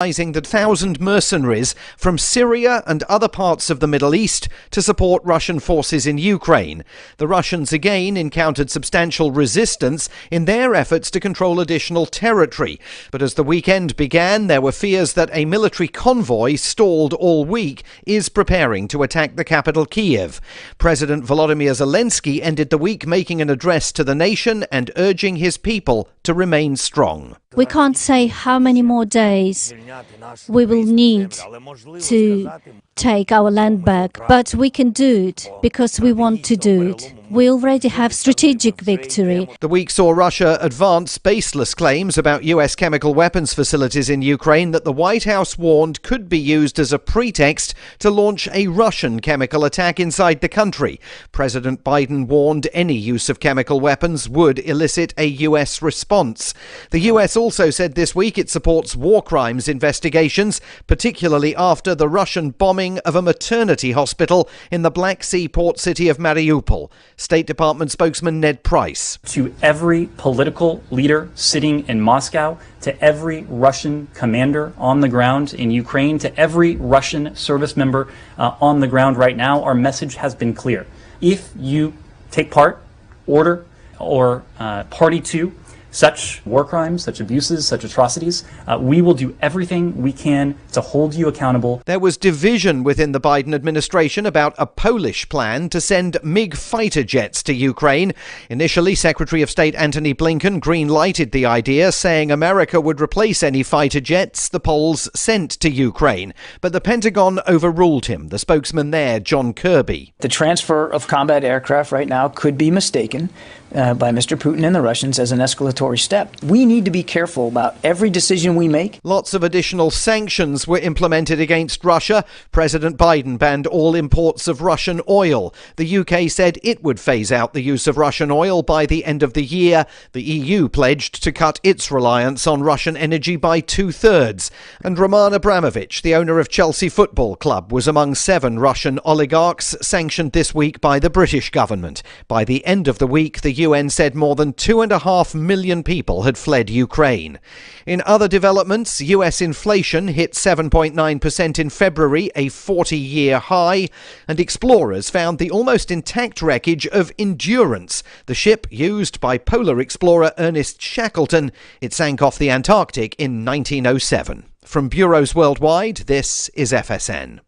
the 1,000 mercenaries from Syria and other parts of the Middle East to support Russian forces in Ukraine. The Russians again encountered substantial resistance in their efforts to control additional territory. But as the weekend began, there were fears that a military convoy stalled all week is preparing to attack the capital Kiev. President Volodymyr Zelensky ended the week making an address to the nation and urging his people to remain strong. We can't say how many more days we will need to take our land back, but we can do it because we want to do it. We already have strategic victory. The week saw Russia advance baseless claims about US chemical weapons facilities in Ukraine that the White House warned could be used as a pretext to launch a Russian chemical attack inside the country. President Biden warned any use of chemical weapons would elicit a US response. The US also said this week it supports war crimes investigations, particularly after the Russian bombing of a maternity hospital in the Black Sea port city of Mariupol. State Department spokesman Ned Price. To every political leader sitting in Moscow, to every Russian commander on the ground in Ukraine, to every Russian service member on the ground right now, our message has been clear. If you take part, order, or party to such war crimes, such abuses, such atrocities, we will do everything we can to hold you accountable. There was division within the Biden administration about a Polish plan to send MiG fighter jets to Ukraine. Initially, Secretary of State Antony Blinken green-lighted the idea, saying America would replace any fighter jets the Poles sent to Ukraine. But the Pentagon overruled him. The spokesman there, John Kirby. The transfer of combat aircraft right now could be mistaken by Mr. Putin and the Russians as an escalatory step. We need to be careful about every decision we make. Lots of additional sanctions were implemented against Russia. President Biden banned all imports of Russian oil. The UK said it would phase out the use of Russian oil by the end of the year. The EU pledged to cut its reliance on Russian energy by 2/3. And Roman Abramovich, the owner of Chelsea Football Club, was among 7 Russian oligarchs sanctioned this week by the British government. By the end of the week, the UN said more than 2.5 million people had fled Ukraine. In other developments, US inflation hit 7.9% in February, a 40-year high, and explorers found the almost intact wreckage of Endurance, the ship used by polar explorer Ernest Shackleton. It sank off the Antarctic in 1907. From bureaus worldwide, this is FSN.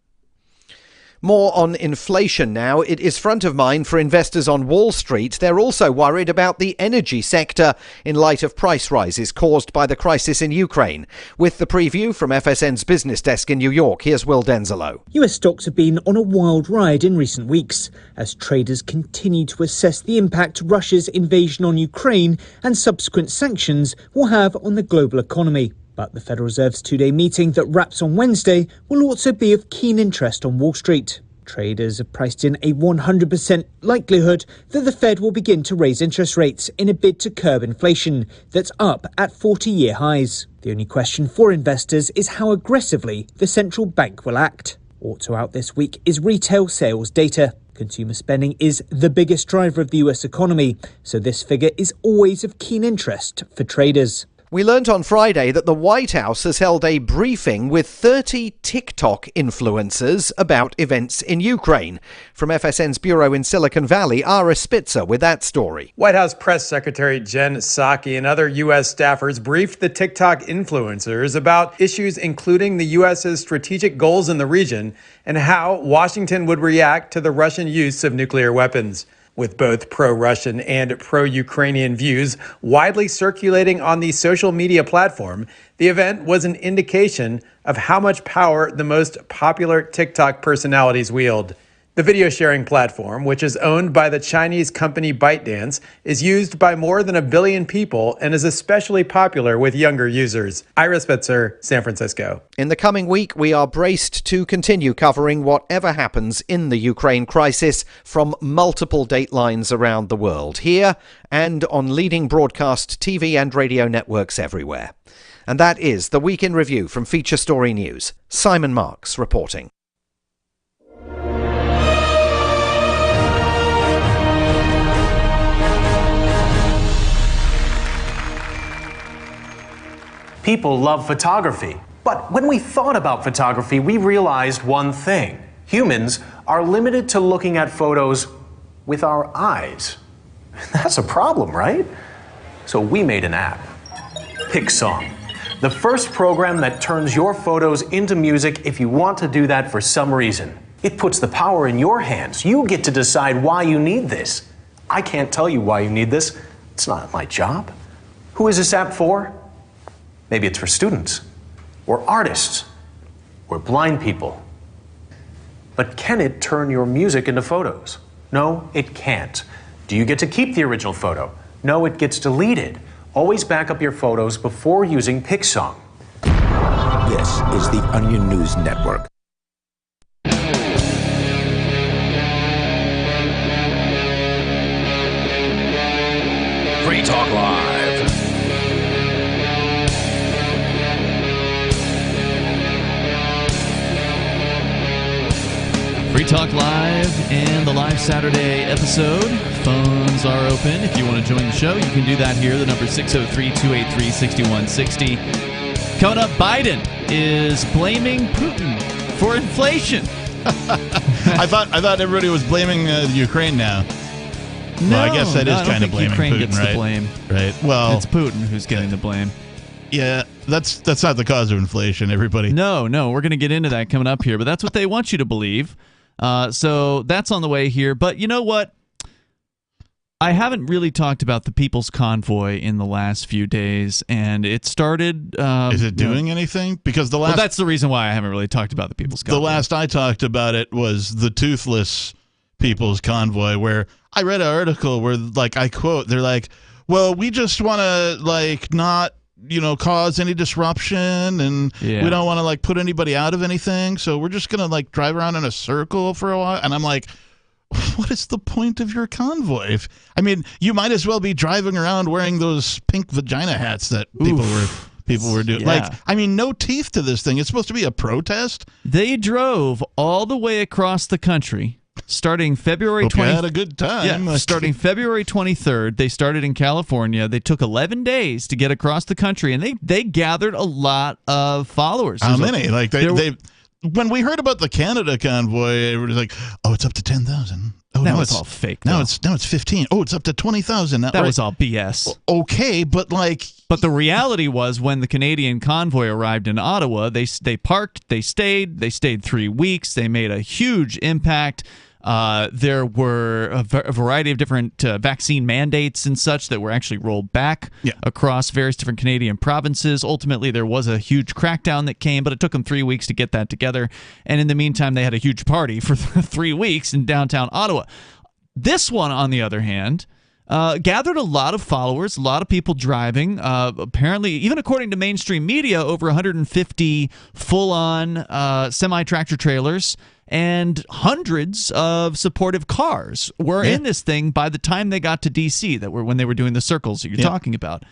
More on inflation now. It is front of mind for investors on Wall Street. They're also worried about the energy sector in light of price rises caused by the crisis in Ukraine. With the preview from FSN's business desk in New York, here's Will Denzelo. US stocks have been on a wild ride in recent weeks as traders continue to assess the impact Russia's invasion on Ukraine and subsequent sanctions will have on the global economy. But the Federal Reserve's two-day meeting that wraps on Wednesday will also be of keen interest on Wall Street. Traders have priced in a 100% likelihood that the Fed will begin to raise interest rates in a bid to curb inflation that's up at 40-year highs. The only question for investors is how aggressively the central bank will act. Also out this week is retail sales data. Consumer spending is the biggest driver of the US economy, so this figure is always of keen interest for traders. We learnt on Friday that the White House has held a briefing with 30 TikTok influencers about events in Ukraine. From FSN's bureau in Silicon Valley, Ara Spitzer with that story. White House Press Secretary Jen Psaki and other U.S. staffers briefed the TikTok influencers about issues including the U.S.'s strategic goals in the region and how Washington would react to the Russian use of nuclear weapons. With both pro-Russian and pro-Ukrainian views widely circulating on the social media platform, the event was an indication of how much power the most popular TikTok personalities wield. The video sharing platform, which is owned by the Chinese company ByteDance, is used by more than 1 billion people and is especially popular with younger users. Ira Spitzer, San Francisco. In the coming week, we are braced to continue covering whatever happens in the Ukraine crisis from multiple datelines around the world, here and on leading broadcast TV and radio networks everywhere. And that is the Week in Review from Feature Story News. Simon Marks reporting. People love photography, But when we thought about photography, we realized one thing. Humans are limited to looking at photos with our eyes. That's a problem, right? So we made an app, PicSong, the first program that turns your photos into music if you want to do that for some reason. It puts the power in your hands. You get to decide why you need this. I can't tell you why you need this. It's not my job. Who is this app for? Maybe it's for students, or artists, or blind people. But can it turn your music into photos? No, it can't. Do you get to keep the original photo? No, it gets deleted. Always back up your photos before using PicSong. This is the Onion News Network. Free Talk Live. Free Talk Live and the live Saturday episode. Phones are open. If you want to join the show, you can do that here. The number is 603-283-6160. Coming up, Biden is blaming Putin for inflation. I thought everybody was blaming Ukraine now. No, well, I guess that is kind of blaming Ukraine Putin, gets right? the blame. Right. Well, it's Putin who's getting the blame. Yeah, that's not the cause of inflation, everybody. No, we're going to get into that coming up here, but that's what they want you to believe. So that's on the way here. But you know what? I haven't really talked about the People's Convoy in the last few days, and it started... is it doing anything? Because the last... Well, that's the reason why I haven't really talked about the People's Convoy. The last I talked about it was the toothless People's Convoy, where I read an article where, like, I quote, they're like, well, we just want to, like, not... cause any disruption, and we don't want to put anybody out of anything, so we're just gonna drive around in a circle for a while. And I'm like, what is the point of your convoy? You might as well be driving around wearing those pink vagina hats that people were doing. Yeah. No teeth to this thing. It's supposed to be a protest. They drove all the way across the country. Starting February 20th. Had a good time. Yeah, starting February 23rd, they started in California. They took 11 days to get across the country, and they gathered a lot of followers. How many? When we heard about the Canada convoy, it was like, oh, it's up to 10,000. Oh, that was all fake. Now it's 15. Oh, it's up to 20,000. That was all BS. Okay, but But the reality was, when the Canadian convoy arrived in Ottawa, they parked, they stayed 3 weeks, they made a huge impact. There were a variety of different vaccine mandates and such that were actually rolled back across various different Canadian provinces. Ultimately, there was a huge crackdown that came, but it took them 3 weeks to get that together. And in the meantime, they had a huge party for 3 weeks in downtown Ottawa. This one, on the other hand, gathered a lot of followers, a lot of people driving. Apparently, even according to mainstream media, over 150 full-on semi-tractor trailers and hundreds of supportive cars were in this thing by the time they got to D.C., when they were doing the circles that you're talking about.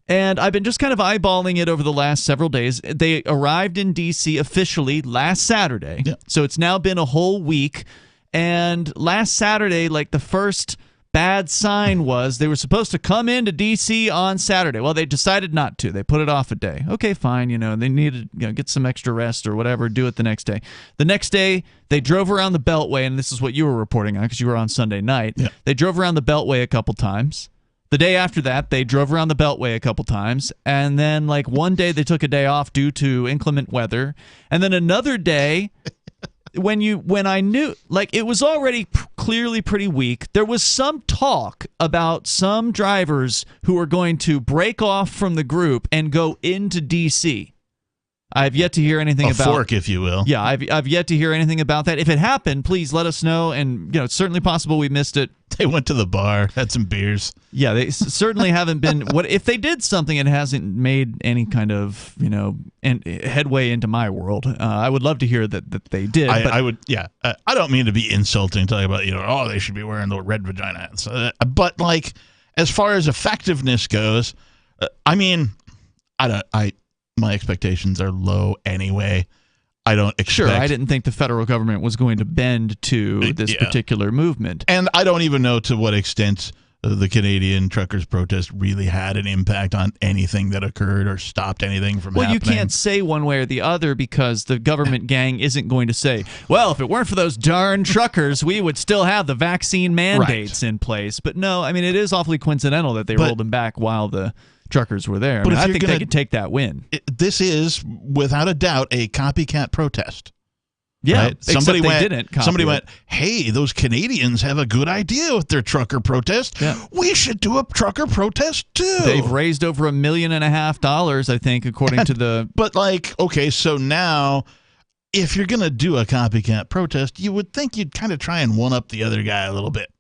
And I've been just kind of eyeballing it over the last several days. They arrived in D.C. officially last Saturday, so it's now been a whole week. And last Saturday, the first bad sign was they were supposed to come into D.C. on Saturday. Well, they decided not to. They put it off a day. Okay, fine. They needed get some extra rest or whatever. Do it the next day. The next day, they drove around the Beltway, and this is what you were reporting on because you were on Sunday night. Yeah. They drove around the Beltway a couple times. The day after that, they drove around the Beltway a couple times. And then, one day, they took a day off due to inclement weather. And then another day... When I knew, it was already clearly pretty weak, there was some talk about some drivers who were going to break off from the group and go into D.C. I've yet to hear anything about... A fork, if you will. Yeah, I've yet to hear anything about that. If it happened, please let us know, and it's certainly possible we missed it. They went to the bar, had some beers. Yeah, they certainly haven't been... If they did something, it hasn't made any kind of, headway into my world. I would love to hear that they did. I would, yeah. I don't mean to be insulting, talking about, they should be wearing the red vagina hats. But, as far as effectiveness goes, my expectations are low anyway. I don't expect... Sure, I didn't think the federal government was going to bend to this particular movement. And I don't even know to what extent the Canadian truckers' protest really had an impact on anything that occurred or stopped anything from happening. Well, you can't say one way or the other because the government gang isn't going to say, well, if it weren't for those darn truckers, we would still have the vaccine mandates in place. But no, I mean, it is awfully coincidental that they rolled them back while the truckers were there. I think they could take that win. This is, without a doubt, a copycat protest. Yeah, right? Somebody went, it. hey, those Canadians have a good idea with their trucker protest. Yeah. We should do a trucker protest too. They've raised over $1.5 million, I think, according to the... But okay, so now, if you're going to do a copycat protest, you would think you'd kind of try and one-up the other guy a little bit.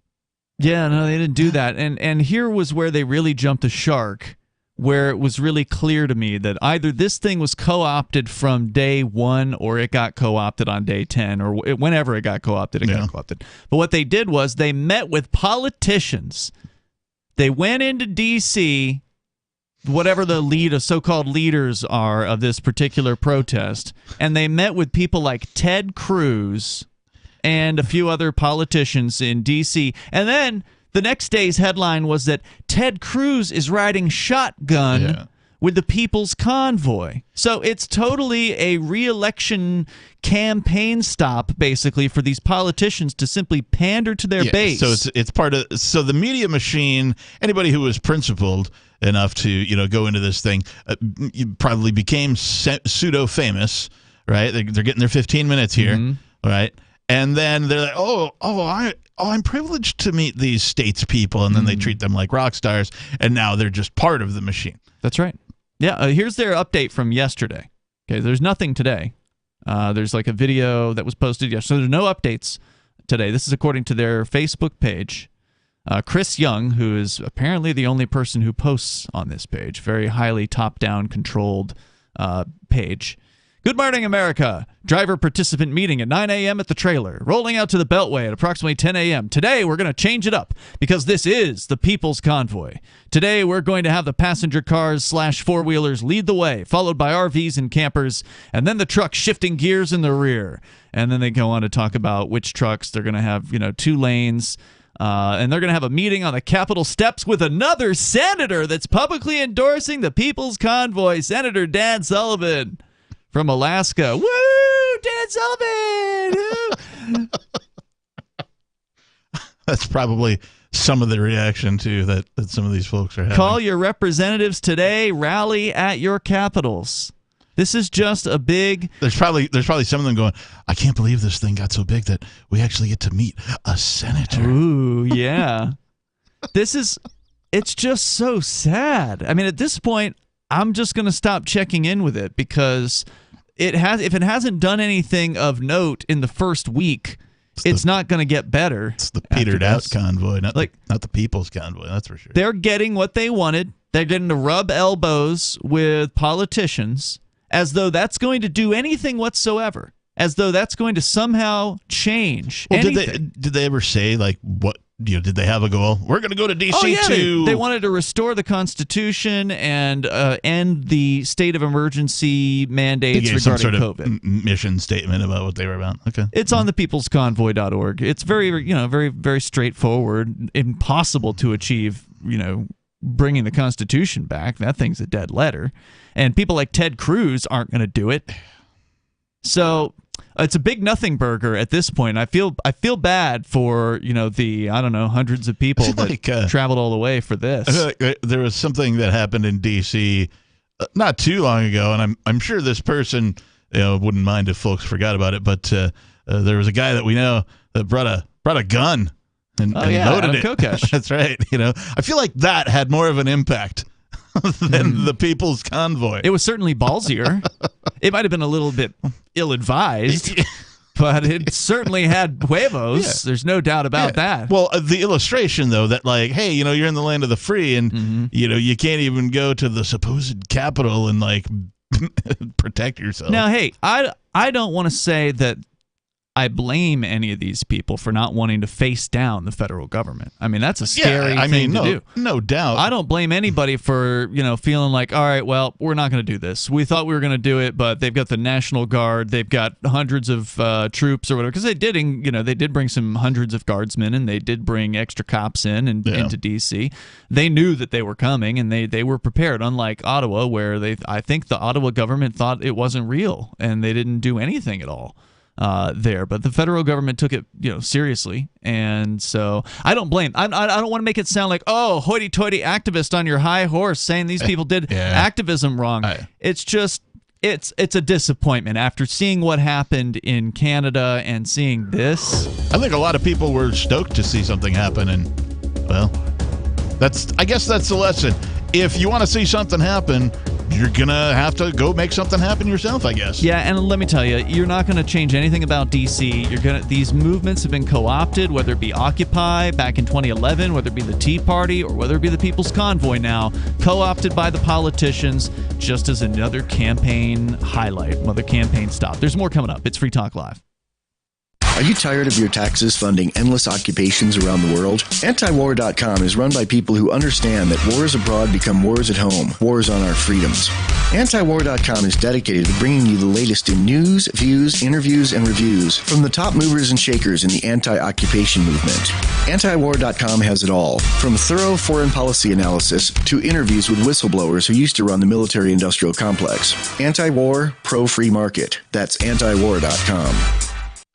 Yeah, no, they didn't do that. And here was where they really jumped the shark, where it was really clear to me that either this thing was co-opted from day 1 or it got co-opted on day 10 or whenever it got co-opted, got co-opted. But what they did was they met with politicians. They went into D.C., whatever the so-called leaders are of this particular protest, and they met with people like Ted Cruz and a few other politicians in D.C., and then the next day's headline was that Ted Cruz is riding shotgun with the People's Convoy. So it's totally a re-election campaign stop, basically, for these politicians to simply pander to their base. So it's part of. So the media machine, anybody who was principled enough to go into this thing, probably became pseudo famous, right? They're getting their 15 minutes here, right? And then they're like, I'm privileged to meet these statespeople, and then they treat them like rock stars, and now they're just part of the machine. That's right. Yeah, here's their update from yesterday. Okay, there's nothing today. There's like a video that was posted yesterday. So there's no updates today. This is according to their Facebook page. Chris Young, who is apparently the only person who posts on this page, very highly top-down controlled page. Good morning, America. Driver participant meeting at 9 a.m. at the trailer. Rolling out to the Beltway at approximately 10 a.m. Today, we're going to change it up because this is the People's Convoy. Today, we're going to have the passenger cars / four-wheelers lead the way, followed by RVs and campers, and then the trucks shifting gears in the rear. And then they go on to talk about which trucks they're going to have, 2 lanes. And they're going to have a meeting on the Capitol steps with another senator that's publicly endorsing the People's Convoy, Senator Dan Sullivan. From Alaska. Woo! Dan Sullivan! That's probably some of the reaction, too, that some of these folks are having. Call your representatives today. Rally at your capitals. This is just a big... There's probably some of them going, I can't believe this thing got so big that we actually get to meet a senator. Ooh, yeah. It's just so sad. I mean, at this point, I'm just going to stop checking in with it because if it hasn't done anything of note in the first week, it's not going to get better. It's the petered out convoy, not the People's Convoy, that's for sure. They're getting what they wanted. They're getting to rub elbows with politicians as though that's going to do anything whatsoever, as though that's going to somehow change anything. Did they ever say, what? Did they have a goal? We're going to go to D.C. They wanted to restore the Constitution and end the state of emergency mandates regarding some sort COVID. Of mission statement about what they were about. Okay, it's on the peoplesconvoy.org. It's very, very, very straightforward. Impossible to achieve, bringing the Constitution back. That thing's a dead letter, and people like Ted Cruz aren't going to do it. So. It's a big nothing burger at this point. I feel bad for the hundreds of people that traveled all the way for this. I feel like there was something that happened in D.C. Not too long ago, and I'm sure this person wouldn't mind if folks forgot about it. But there was a guy that we know that brought a gun and loaded it. Kokesh. That's right. I feel like that had more of an impact than the People's Convoy. It was certainly ballsier. It might have been a little bit ill-advised, but it certainly had huevos. Yeah. There's no doubt about that. Well, the illustration, though, that hey, you're in the land of the free, and you can't even go to the supposed capital and protect yourself. Now, hey, I don't want to say that I blame any of these people for not wanting to face down the federal government. I mean, that's a scary thing to do. No doubt. I don't blame anybody for, feeling like, all right, well, we're not going to do this. We thought we were going to do it, but they've got the National Guard. They've got hundreds of troops or whatever. Because they did bring some hundreds of guardsmen, and they did bring extra cops into D.C. They knew that they were coming, and they were prepared, unlike Ottawa, where I think the Ottawa government thought it wasn't real, and they didn't do anything at all. There, but the federal government took it, seriously, and so I don't blame. I don't want to make it sound like, oh, hoity-toity activist on your high horse saying these people did activism wrong. It's just it's a disappointment after seeing what happened in Canada and seeing this. I think a lot of people were stoked to see something happen, and well, I guess that's the lesson. If you want to see something happen, you're going to have to go make something happen yourself, I guess. Yeah, and let me tell you, you're not going to change anything about D.C. These movements have been co-opted, whether it be Occupy back in 2011, whether it be the Tea Party, or whether it be the People's Convoy now, co-opted by the politicians just as another campaign highlight, another campaign stop. There's more coming up. It's Free Talk Live. Are you tired of your taxes funding endless occupations around the world? Antiwar.com is run by people who understand that wars abroad become wars at home, wars on our freedoms. Antiwar.com is dedicated to bringing you the latest in news, views, interviews, and reviews from the top movers and shakers in the anti-occupation movement. Antiwar.com has it all, from thorough foreign policy analysis to interviews with whistleblowers who used to run the military-industrial complex. Anti-war, pro-free market. That's Antiwar.com.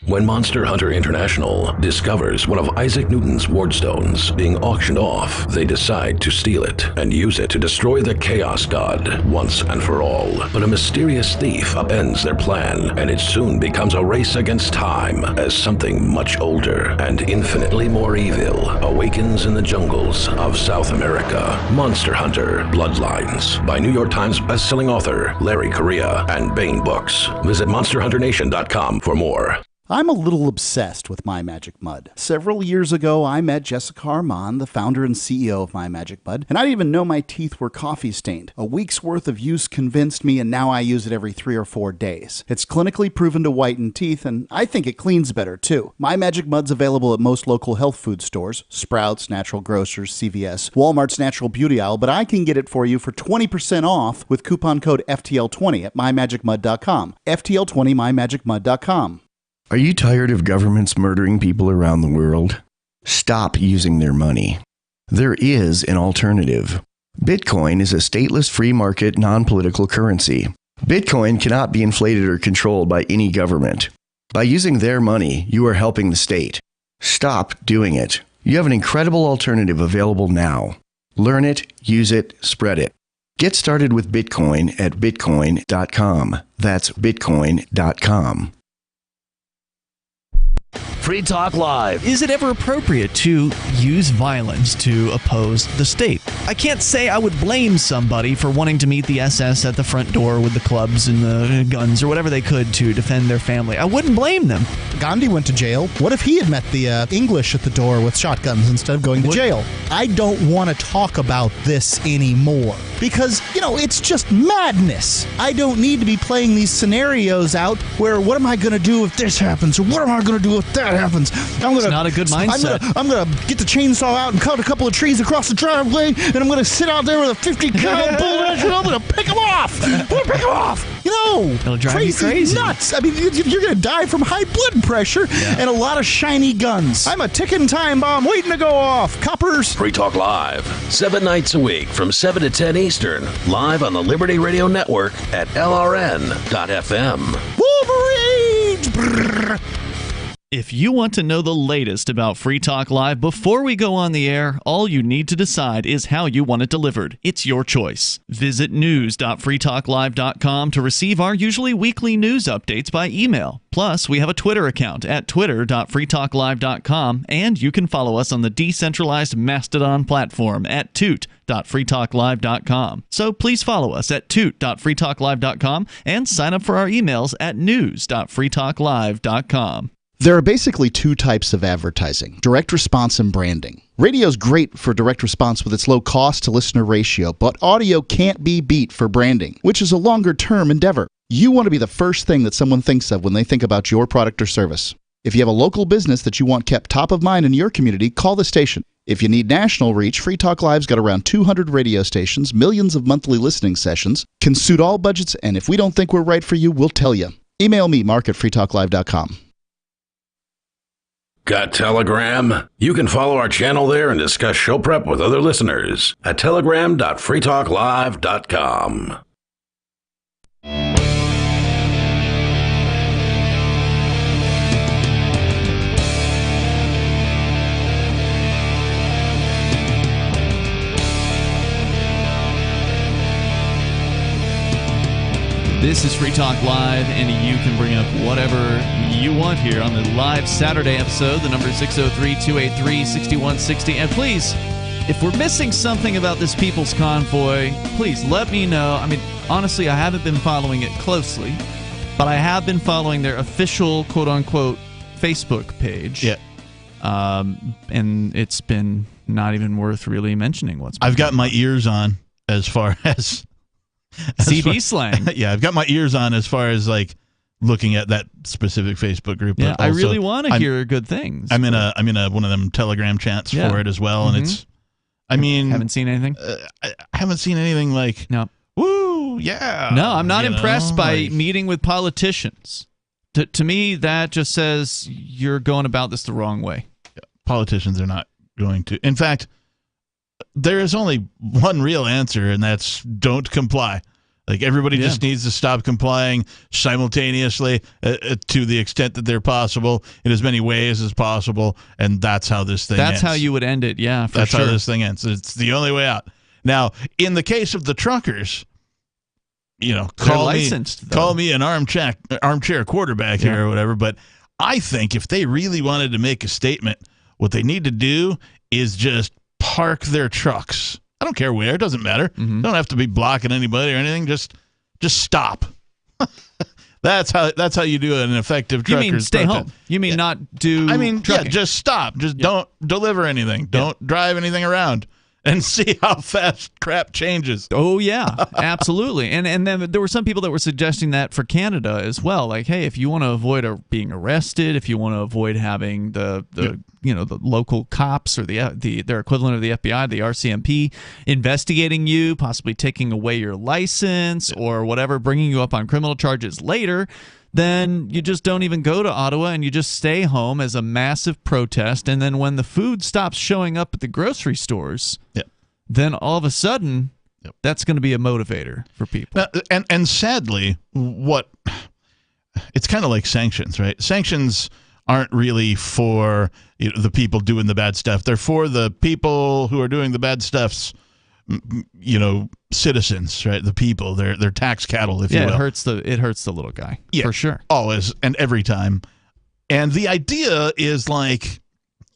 When Monster Hunter International discovers one of Isaac Newton's wardstones being auctioned off, they decide to steal it and use it to destroy the Chaos God once and for all. But a mysterious thief upends their plan, and it soon becomes a race against time as something much older and infinitely more evil awakens in the jungles of South America. Monster Hunter Bloodlines by New York Times bestselling author Larry Correia and Baen Books. Visit monsterhunternation.com for more. I'm a little obsessed with My Magic Mud. Several years ago, I met Jessica Armand, the founder and CEO of My Magic Mud, and I didn't even know my teeth were coffee stained. A week's worth of use convinced me, and now I use it every 3 or 4 days. It's clinically proven to whiten teeth, and I think it cleans better, too. My Magic Mud's available at most local health food stores, Sprouts, Natural Grocers, CVS, Walmart's Natural Beauty Aisle, but I can get it for you for 20% off with coupon code FTL20 at mymagicmud.com. FTL20 mymagicmud.com. Are you tired of governments murdering people around the world? Stop using their money. There is an alternative. Bitcoin is a stateless free market non-political currency. Bitcoin cannot be inflated or controlled by any government. By using their money, you are helping the state. Stop doing it. You have an incredible alternative available now. Learn it, use it, spread it. Get started with Bitcoin at bitcoin.com. That's bitcoin.com. Free Talk Live. Is it ever appropriate to use violence to oppose the state? I can't say I would blame somebody for wanting to meet the SS at the front door with the clubs and the guns or whatever they could to defend their family. I wouldn't blame them. Gandhi went to jail. What if he had met the English at the door with shotguns instead of going to jail? I don't want to talk about this anymore because, it's just madness. I don't need to be playing these scenarios out where what am I going to do if this happens or what am I going to do if that happens? It's not a good mindset. I'm gonna get the chainsaw out and cut a couple of trees across the driveway, and I'm gonna sit out there with a 50 cal bullet, and I'm gonna pick them off. It'll drive you crazy. Nuts. I mean, you're gonna die from high blood pressure and a lot of shiny guns. I'm a ticking time bomb waiting to go off. Coppers. Free Talk Live, 7 nights a week from 7 to 10 Eastern, live on the Liberty Radio Network at LRN.FM. Wolverine. Brrr. If you want to know the latest about Free Talk Live before we go on the air, all you need to decide is how you want it delivered. It's your choice. Visit news.freetalklive.com to receive our usually weekly news updates by email. Plus, we have a Twitter account at twitter.freetalklive.com, and you can follow us on the decentralized Mastodon platform at toot.freetalklive.com. So please follow us at toot.freetalklive.com and sign up for our emails at news.freetalklive.com. There are basically 2 types of advertising, direct response and branding. Radio's great for direct response with its low cost to listener ratio, but audio can't be beat for branding, which is a longer term endeavor. You want to be the first thing that someone thinks of when they think about your product or service. If you have a local business that you want kept top of mind in your community, call the station. If you need national reach, Free Talk Live's got around 200 radio stations, millions of monthly listening sessions, can suit all budgets, and if we don't think we're right for you, we'll tell you. Email me, mark@freetalklive.com. Got Telegram? You can follow our channel there and discuss show prep with other listeners at telegram.freetalklive.com. This is Free Talk Live, and you can bring up whatever you want here on the live Saturday episode. The number is 603-283-6160. And please, if we're missing something about this People's Convoy, please let me know. I mean, honestly, I haven't been following it closely, but I have been following their official, quote-unquote, Facebook page. Yeah. And it's been not even worth really mentioning what's been I've got my ears on as far as... CD slang. Yeah, I've got my ears on as far as like looking at that specific Facebook group. Yeah, but I really want to hear good things. I'm in a one of them Telegram chats for it as well, and it's. I mean, haven't seen anything. I haven't seen anything like no. Woo, yeah. No, I'm not impressed by meeting with politicians. To me, that just says you're going about this the wrong way. Politicians are not going to. In fact, there is only one real answer, and that's don't comply. Like, everybody just needs to stop complying simultaneously to the extent that they're possible in as many ways as possible, and that's how this thing ends. That's how you would end it, yeah, for That's sure. how this thing ends. It's the only way out. Now, in the case of the truckers, you know, call me an armchair quarterback here or whatever, but I think if they really wanted to make a statement, what they need to do is just park their trucks. I don't care where. It doesn't matter. They don't have to be blocking anybody or anything. Just stop. That's how you do an effective truckers. You mean stay protest. home. You mean not do I mean, trucking. just stop. Just don't deliver anything. Don't drive anything around. And see how fast crap changes. Oh, yeah, absolutely. And then there were some people that were suggesting that for Canada as well. Like, hey, if you want to avoid being arrested, if you want to avoid having the local cops or their equivalent of the FBI, the RCMP, investigating you, possibly taking away your license or whatever, bringing you up on criminal charges later, then you just don't even go to Ottawa and you just stay home as a massive protest. And then when the food stops showing up at the grocery stores, then all of a sudden, that's going to be a motivator for people. Now, and sadly, it's kind of like sanctions, right? Sanctions aren't really for the people doing the bad stuff. They're for the people who are doing the bad stuff's citizens, right? The people, they're tax cattle, if you will. It hurts the little guy, for sure. Always and every time. And the idea is like,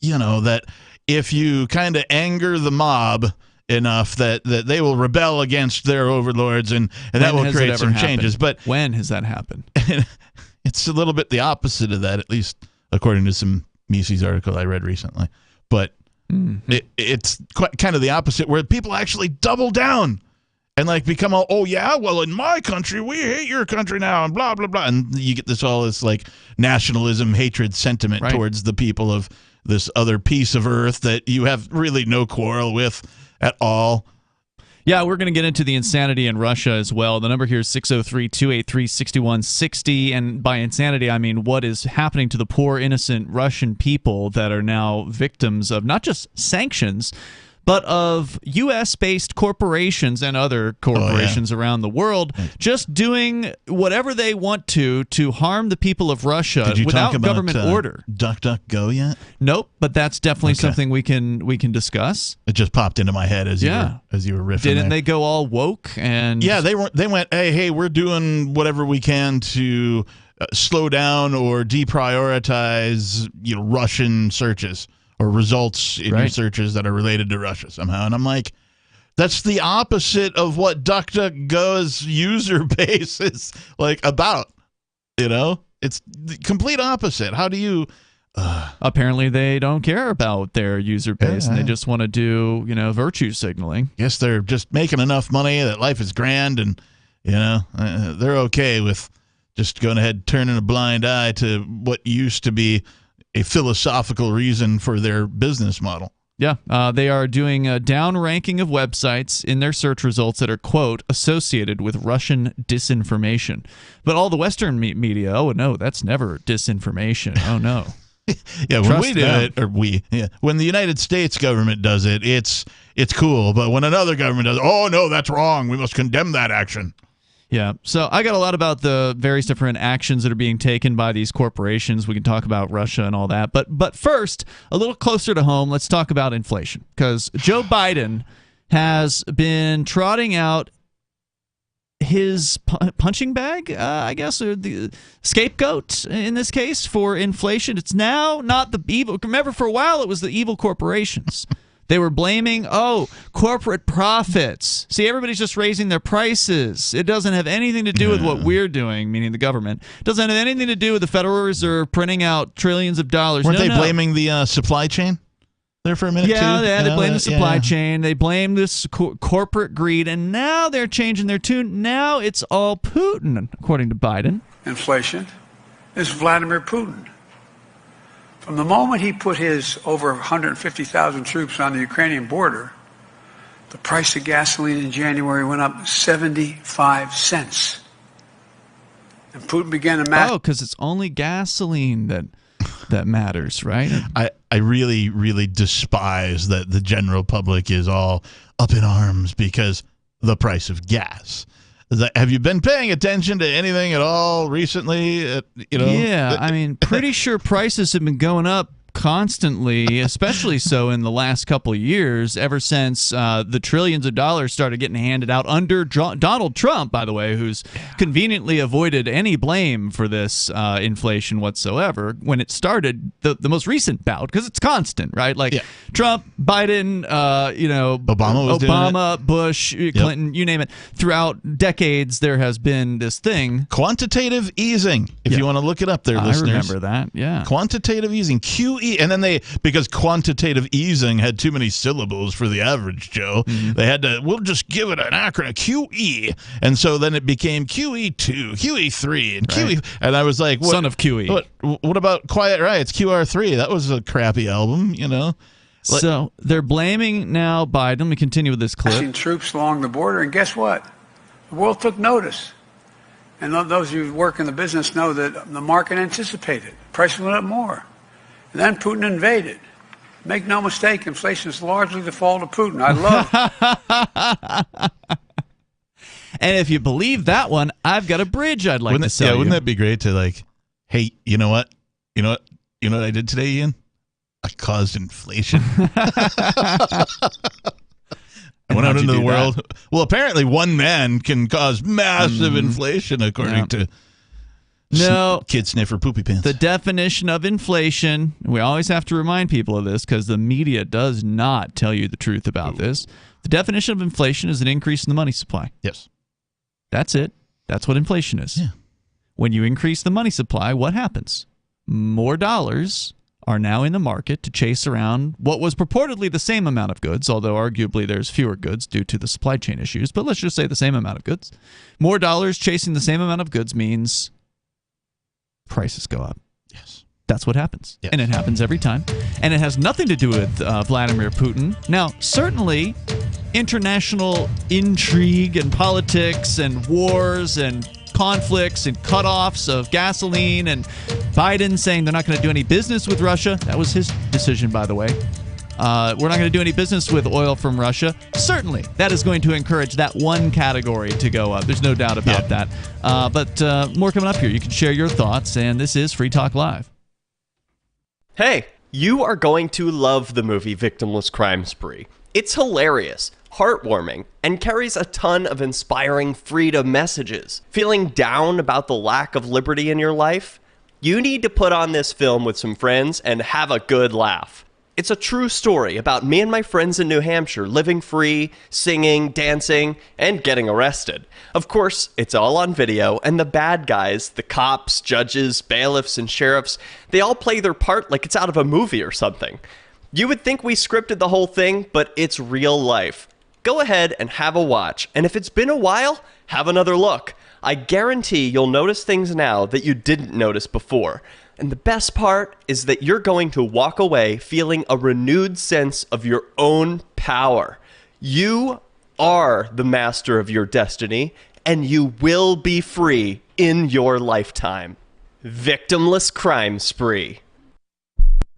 that if you kind of anger the mob enough that they will rebel against their overlords and that will create some changes. But when has that happened? It's a little bit the opposite of that, at least according to some Mises article I read recently. But it's quite kind of the opposite, where people actually double down and like become all, oh yeah, well in my country we hate your country now and blah blah blah, and you get this like nationalism, hatred sentiment towards the people of this other piece of earth that you have really no quarrel with at all. Yeah, we're going to get into the insanity in Russia as well. The number here is 603-283-6160. And by insanity, I mean what is happening to the poor, innocent Russian people that are now victims of not just sanctions, but of U.S.-based corporations and other corporations around the world just doing whatever they want to harm the people of Russia without government order. DuckDuckGo yet? Nope, but that's definitely something we can discuss. It just popped into my head as you were riffing. Didn't they go all woke? And yeah, they went, hey, we're doing whatever we can to slow down or deprioritize Russian searches or results in your searches that are related to Russia somehow. And I'm like, that's the opposite of what DuckDuckGo's user base is like about. It's the complete opposite. How do you... Apparently they don't care about their user base and they just want to do, virtue signaling. Guess they're just making enough money that life is grand and, they're okay with just going ahead turning a blind eye to what used to be a philosophical reason for their business model. Yeah, they are doing a down-ranking of websites in their search results that are, quote, associated with Russian disinformation. But all the Western media, oh, no, that's never disinformation. Oh, no. Yeah, when we do it, or when the United States government does it, it's cool. But when another government does it, oh, no, that's wrong. We must condemn that action. Yeah, so I got a lot about the various different actions that are being taken by these corporations. We can talk about Russia and all that. But first, a little closer to home, let's talk about inflation. Because Joe Biden has been trotting out his punching bag, I guess, or the scapegoat in this case for inflation. It's now not the evil. Remember, for a while, it was the evil corporations. They were blaming, corporate profits. See, everybody's just raising their prices. It doesn't have anything to do with what we're doing, meaning the government. It doesn't have anything to do with the Federal Reserve printing out trillions of dollars. Weren't they blaming the supply chain there for a minute, too? Yeah, they blame the supply chain. They blame this corporate greed, and now they're changing their tune. Now it's all Putin, according to Biden. Inflation is Vladimir Putin. From the moment he put his over 150,000 troops on the Ukrainian border, the price of gasoline in January went up 75 cents. And Putin began to Oh, because it's only gasoline that matters, right? I really, really despise that the general public is all up in arms because the price of gas. Have you been paying attention to anything at all recently? Yeah, I mean, pretty sure prices have been going up constantly, especially so in the last couple of years, ever since the trillions of dollars started getting handed out under Donald Trump, by the way, who's conveniently avoided any blame for this inflation whatsoever when it started, the most recent bout, because it's constant, right? Like Trump, Biden, Obama, Bush, Clinton, you name it. Throughout decades, there has been this thing. Quantitative easing, if you want to look it up there, listeners. I remember that, yeah. Quantitative easing, QE. And then because quantitative easing had too many syllables for the average Joe, they had to, we'll just give it an acronym, QE. And so then it became QE2, QE3, and QE. And I was like, son of QE. What about Quiet Riot's QR3? That was a crappy album, So they're blaming now Biden. Let me continue with this clip. Troops along the border, and guess what? The world took notice. And those who work in the business know that the market anticipated. Prices went up more. And then Putin invaded. Make no mistake, inflation is largely the fault of Putin. I love it. And if you believe that one, I've got a bridge I'd like to sell you. Wouldn't that be great to hey, you know what? You know what I did today, Ian? I caused inflation. I went out into the world. Well, apparently one man can cause massive inflation, according to Kid Sniffer Poopy Pants. The definition of inflation, we always have to remind people of this because the media does not tell you the truth about this. The definition of inflation is an increase in the money supply. Yes. That's it. That's what inflation is. Yeah. When you increase the money supply, what happens? More dollars are now in the market to chase around what was purportedly the same amount of goods, although arguably there's fewer goods due to the supply chain issues, but let's just say the same amount of goods. More dollars chasing the same amount of goods means prices go up. Yes. That's what happens. Yes. And it happens every time. And it has nothing to do with Vladimir Putin. Now, certainly, international intrigue and politics and wars and conflicts and cutoffs of gasoline and Biden saying they're not going to do any business with Russia. That was his decision, by the way. We're not going to do any business with oil from Russia. Certainly, that is going to encourage that one category to go up. There's no doubt about that. But more coming up here. You can share your thoughts, and this is Free Talk Live. Hey, you are going to love the movie Victimless Crime Spree. It's hilarious, heartwarming, and carries a ton of inspiring freedom messages. Feeling down about the lack of liberty in your life? You need to put on this film with some friends and have a good laugh. It's a true story about me and my friends in New Hampshire living free, singing, dancing, and getting arrested. Of course, it's all on video, and the bad guys, the cops, judges, bailiffs, and sheriffs, they all play their part like it's out of a movie or something. You would think we scripted the whole thing, but it's real life. Go ahead and have a watch, and if it's been a while, have another look. I guarantee you'll notice things now that you didn't notice before. And the best part is that you're going to walk away feeling a renewed sense of your own power. You are the master of your destiny, and you will be free in your lifetime. Victimless crime spree.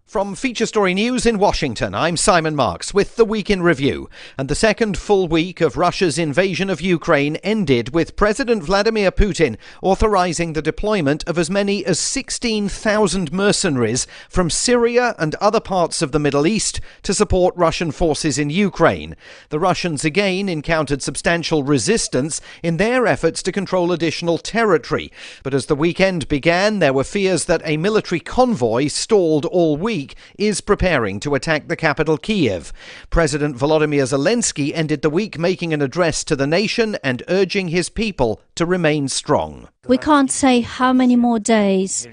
From Feature Story News in Washington, I'm Simon Marks with the Week in Review. And the second full week of Russia's invasion of Ukraine ended with President Vladimir Putin authorizing the deployment of as many as 16,000 mercenaries from Syria and other parts of the Middle East to support Russian forces in Ukraine. The Russians again encountered substantial resistance in their efforts to control additional territory. But as the weekend began, there were fears that a military convoy stalled all week is preparing to attack the capital, Kiev. President Volodymyr Zelensky ended the week making an address to the nation and urging his people to remain strong. We can't say how many more days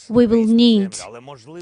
we will need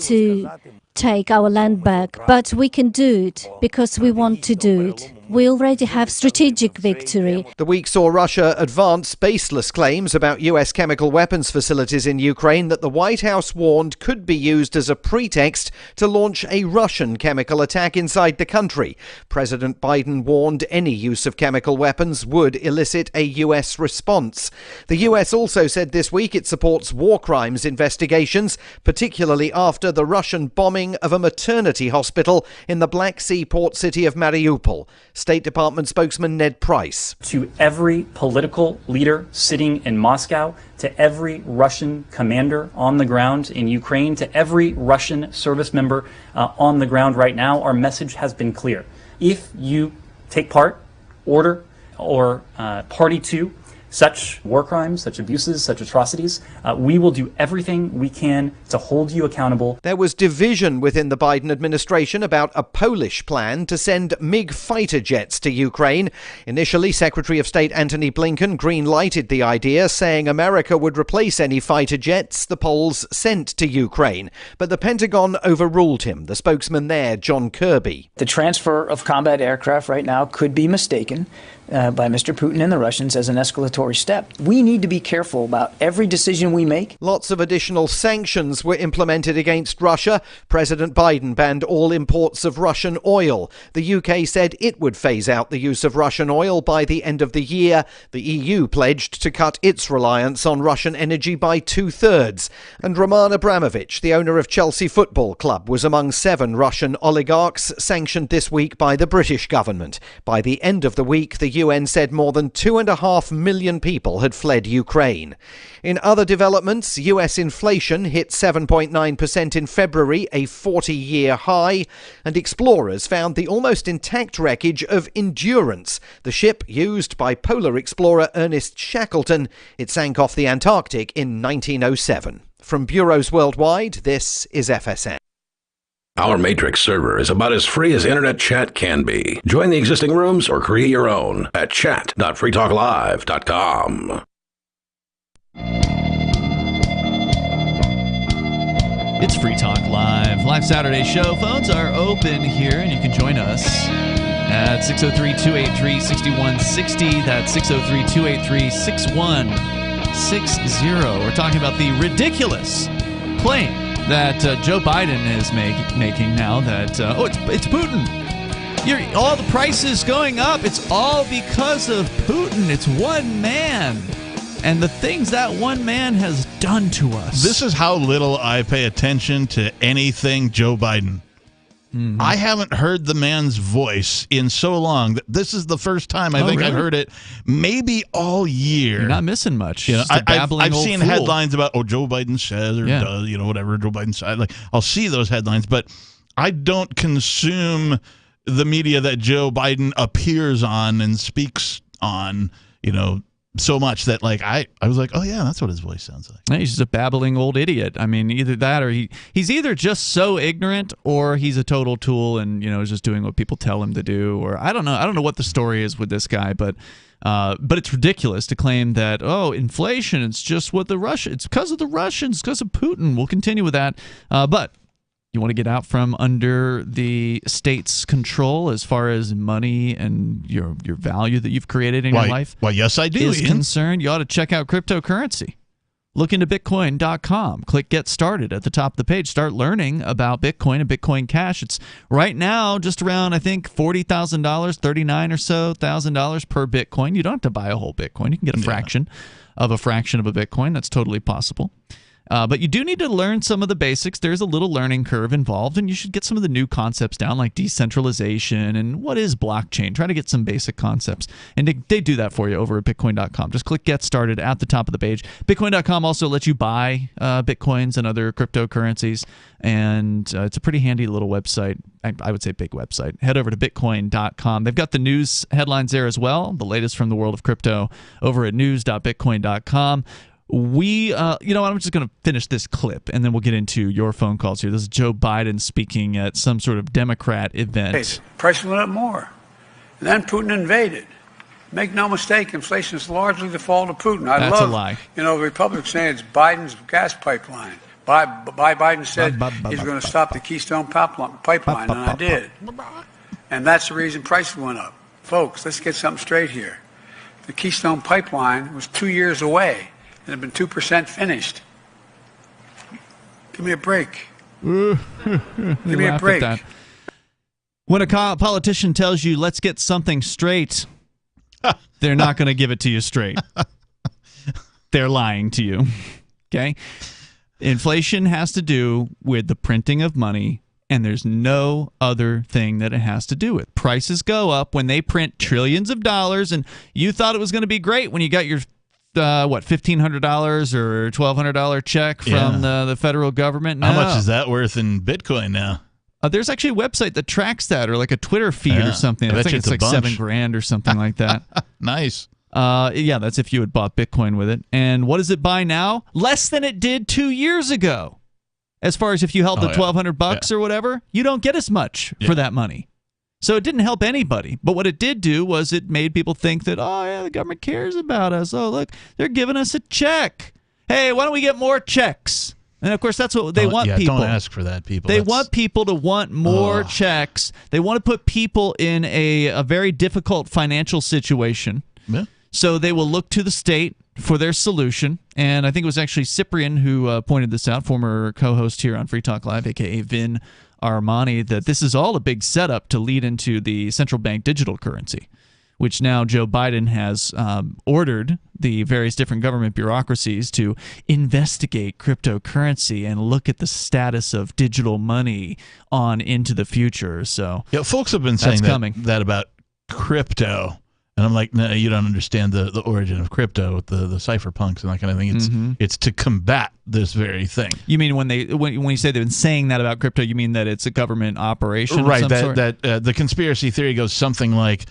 to take our land back, but we can do it because we want to do it. We already have strategic victory. The week saw Russia advance baseless claims about US chemical weapons facilities in Ukraine that the White House warned could be used as a pretext to launch a Russian chemical attack inside the country. President Biden warned any use of chemical weapons would elicit a US response. The US also said this week it supports war crimes investigations, particularly after the Russian bombing of a maternity hospital in the Black Sea port city of Mariupol. State Department spokesman Ned Price. To every political leader sitting in Moscow, to every Russian commander on the ground in Ukraine, to every Russian service member on the ground right now, our message has been clear. If you take part, order, or party to such war crimes, such abuses, such atrocities, we will do everything we can to hold you accountable. There was division within the Biden administration about a Polish plan to send MiG fighter jets to Ukraine. Initially, Secretary of State Antony Blinken green-lighted the idea, saying America would replace any fighter jets the Poles sent to Ukraine. But the Pentagon overruled him. The spokesman there, John Kirby. The transfer of combat aircraft right now could be mistaken by Mr. Putin and the Russians as an escalatory step. We need to be careful about every decision we make. Lots of additional sanctions were implemented against Russia. President Biden banned all imports of Russian oil. The UK said it would phase out the use of Russian oil by the end of the year. The EU pledged to cut its reliance on Russian energy by 2/3. And Roman Abramovich, the owner of Chelsea Football Club, was among 7 Russian oligarchs sanctioned this week by the British government. By the end of the week, the UN said more than 2.5 million people had fled Ukraine. In other developments, US inflation hit 7.9% in February, a 40-year high, and explorers found the almost intact wreckage of Endurance, the ship used by polar explorer Ernest Shackleton. It sank off the Antarctic in 1907. From bureaus worldwide, this is FSN. Our Matrix server is about as free as internet chat can be. Join the existing rooms or create your own at chat.freetalklive.com. It's Free Talk Live. Live Saturday show. Phones are open here, and you can join us at 603-283-6160. That's 603-283-6160. We're talking about the ridiculous claim that Joe Biden is making now that, it's Putin. All the prices going up. It's all because of Putin. It's one man. And the things that one man has done to us. This is how little I pay attention to anything Joe Biden. Mm-hmm. I haven't heard the man's voice in so long. This is the first time I think I've heard it maybe all year. You're not missing much. You know, I've seen headlines about, Joe Biden says or does, whatever Joe Biden said. Like, I'll see those headlines, but I don't consume the media that Joe Biden appears on and speaks on, so much that I was like, oh yeah, that's what his voice sounds like. He's just a babbling old idiot. I mean, either that or he's either just so ignorant or he's a total tool and is just doing what people tell him to do. Or I don't know what the story is with this guy, but it's ridiculous to claim that inflation, it's just what it's because of the Russians, because of Putin. We'll continue with that, but You want to get out from under the state's control as far as money and your value that you've created in your life? Well, yes, I do. Is concerned, you ought to check out cryptocurrency. Look into Bitcoin.com. Click Get Started at the top of the page. Start learning about Bitcoin and Bitcoin Cash. It's right now just around, I think, $40,000, $39,000 or so per Bitcoin. You don't have to buy a whole Bitcoin. You can get a fraction of a Bitcoin. That's totally possible. But you do need to learn some of the basics. There's a little learning curve involved, and you should get some of the new concepts down, like decentralization and what is blockchain. Try to get some basic concepts. And they do that for you over at Bitcoin.com. Just click Get Started at the top of the page. Bitcoin.com also lets you buy Bitcoins and other cryptocurrencies, and it's a pretty handy little website. I would say big website. Head over to Bitcoin.com. They've got the news headlines there as well, the latest from the world of crypto over at news.bitcoin.com. I'm just going to finish this clip, and then we'll get into your phone calls here. This is Joe Biden speaking at some sort of Democrat event. Price went up more. And then Putin invaded. Make no mistake, inflation is largely the fault of Putin. That's a lie. The Republicans saying it's Biden's gas pipeline. Biden said he's going to stop the Keystone pipeline, and I did. And that's the reason prices went up. Folks, let's get something straight here. The Keystone pipeline was 2 years away. And have been 2% finished. Give me a break. Give me a break. When a politician tells you, let's get something straight, they're not going to give it to you straight. They're lying to you. Okay? Inflation has to do with the printing of money, and there's no other thing that it has to do with. Prices go up when they print trillions of dollars, and you thought it was going to be great when you got your $1,500 or $1,200 check from the federal government. No. How much is that worth in Bitcoin now? There's actually a website that tracks that, or like a Twitter feed or something. I think it's like $7,000 or something like that. Nice. That's if you had bought Bitcoin with it. And what does it buy now? Less than it did 2 years ago. As far as if you held the $1,200 or whatever, you don't get as much for that money. So it didn't help anybody. But what it did do was it made people think that, the government cares about us. Oh, look, they're giving us a check. Hey, why don't we get more checks? And, of course, that's what they want people. Don't ask for that, people. They want people to want more checks. They want to put people in a very difficult financial situation. Yeah. So they will look to the state for their solution. And I think it was actually Cyprian who pointed this out, former co-host here on Free Talk Live, a.k.a. Vin Armani, that this is all a big setup to lead into the central bank digital currency, which now Joe Biden has ordered the various different government bureaucracies to investigate cryptocurrency and look at the status of digital money on into the future. So folks have been saying that about crypto. And I'm like, no, you don't understand the origin of crypto with the cypherpunks and that kind of thing. It's to combat this very thing. You mean when you say they've been saying that about crypto, you mean that it's a government operation? Right. Of some sort? The conspiracy theory goes something like,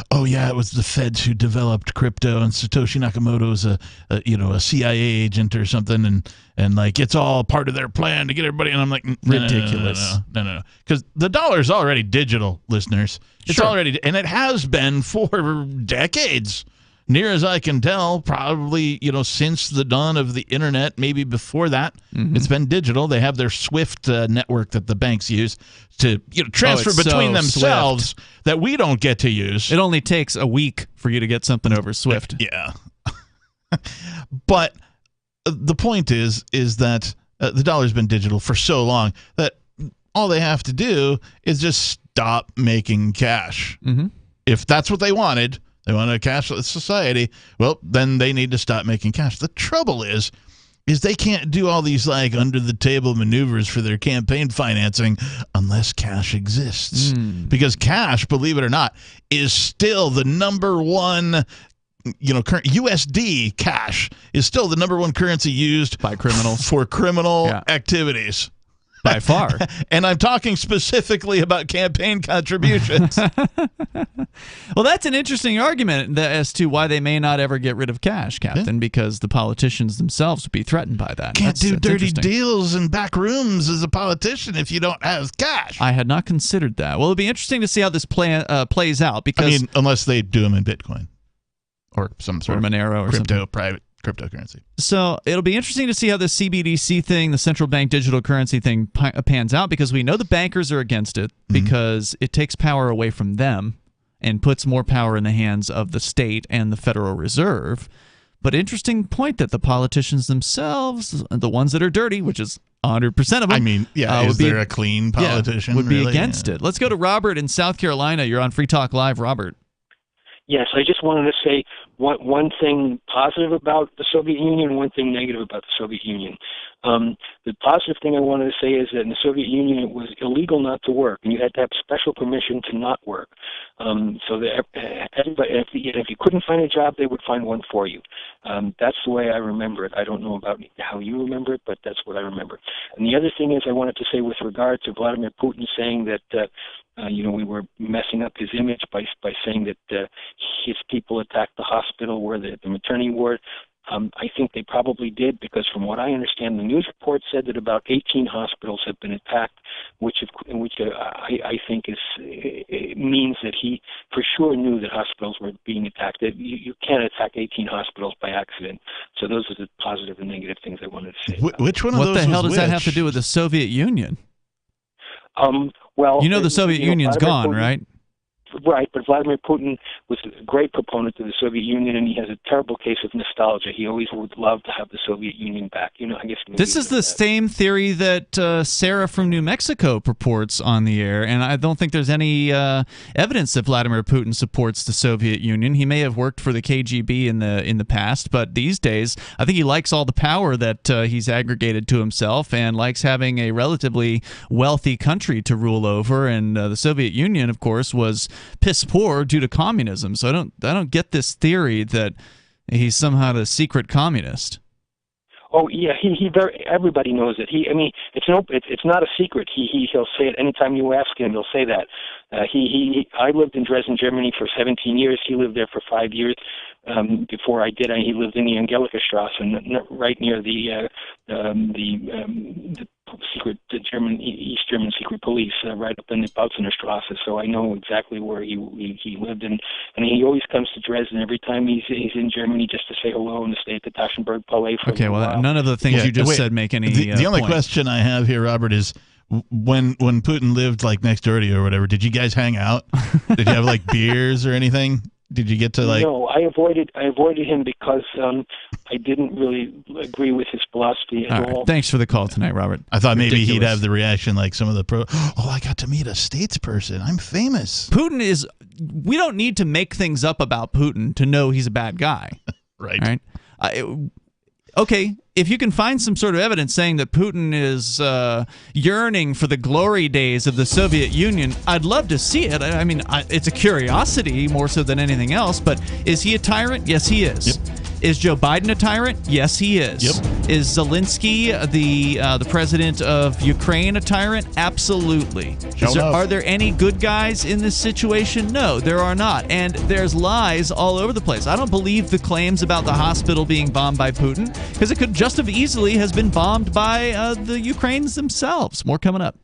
oh yeah, it was the feds who developed crypto, and Satoshi Nakamoto is a CIA agent or something, and like it's all part of their plan to get everybody. And I'm like, ridiculous. No, because the dollar is already digital, listeners. It's already, and it has been for decades, near as I can tell, probably, since the dawn of the internet, maybe before that. It's been digital. They have their SWIFT network that the banks use to transfer between themselves Swift. That we don't get to use. It only takes a week for you to get something over SWIFT. Yeah. But the point is that the dollar's been digital for so long that all they have to do is just stop making cash. If that's what they wanted, they want a cashless society, well, then they need to stop making cash. The trouble is they can't do all these under-the-table maneuvers for their campaign financing unless cash exists. Because cash, believe it or not, is still the number one USD cash is still the number one currency used by criminals for criminal activities. By far. And I'm talking specifically about campaign contributions. Well, that's an interesting argument as to why they may not ever get rid of cash, Captain, because the politicians themselves would be threatened by that. Can't do dirty deals in back rooms as a politician if you don't have cash. I had not considered that. Well, it'll be interesting to see how this plays out. Because unless they do them in Bitcoin or some sort of Monero or crypto private cryptocurrency. So it'll be interesting to see how the CBDC thing, the central bank digital currency thing, pans out, because we know the bankers are against it because it takes power away from them and puts more power in the hands of the state and the Federal Reserve. But interesting point that the politicians themselves, the ones that are dirty, which is 100% of them. I mean, is there a clean politician? Would be really? against it. Let's go to Robert in South Carolina. You're on Free Talk Live, Robert. Yes, I just wanted to say one thing positive about the Soviet Union and one thing negative about the Soviet Union. The positive thing I wanted to say is that in the Soviet Union it was illegal not to work, and you had to have special permission to not work. So that everybody, if you couldn't find a job, they would find one for you. That's the way I remember it. I don't know about how you remember it, but that's what I remember. And the other thing is I wanted to say with regard to Vladimir Putin saying that we were messing up his image by saying that his people attacked the hospital where the maternity ward. I think they probably did, because from what I understand, the news report said that about 18 hospitals have been attacked, which I think means that he for sure knew that hospitals were being attacked. You can't attack 18 hospitals by accident. So those are the positive and negative things I wanted to say. Which one of those? What the hell does that have to which? do with the Soviet Union? Well, the Soviet Union's gone, Putin, right? Right, but Vladimir Putin was a great proponent of the Soviet Union, and he has a terrible case of nostalgia. He always would love to have the Soviet Union back. I guess this is the same theory that Sarah from New Mexico purports on the air, and I don't think there's any evidence that Vladimir Putin supports the Soviet Union. He may have worked for the KGB in the past, but these days I think he likes all the power that he's aggregated to himself, and likes having a relatively wealthy country to rule over. And the Soviet Union, of course, was piss poor due to communism. So I don't get this theory that he's somehow a secret communist. Oh yeah, everybody knows it. It's not a secret. He'll say it anytime you ask him. He'll say that. I lived in Dresden, Germany for 17 years. He lived there for 5 years. Before I did, he lived in the Angelika Strasse, right near the secret East German secret police, right up in the Bautzener Strasse. So I know exactly where he lived, and he always comes to Dresden every time he's in Germany just to say hello and to stay at the Taschenberg Palais for a while. None of the things you just said make any. The only point. question I have here, Robert, is when Putin lived next door to you or whatever, did you guys hang out? Did you have beers or anything? Did you get to No, I avoided him because I didn't really agree with his philosophy at all. Thanks for the call tonight, Robert. I thought maybe he'd have the reaction like some of the I got to meet a statesperson. I'm famous. Putin is. We don't need to make things up about Putin to know he's a bad guy. Right. Okay, if you can find some sort of evidence saying that Putin is yearning for the glory days of the Soviet Union, I'd love to see it. I mean, it's a curiosity more so than anything else, but is he a tyrant? Yes, he is. Yep. Is Joe Biden a tyrant? Yes, he is. Yep. Is Zelensky, the president of Ukraine, a tyrant? Absolutely. Are there any good guys in this situation? No, there are not. And there's lies all over the place. I don't believe the claims about the hospital being bombed by Putin, because it could just have easily has been bombed by the Ukrainians themselves. More coming up.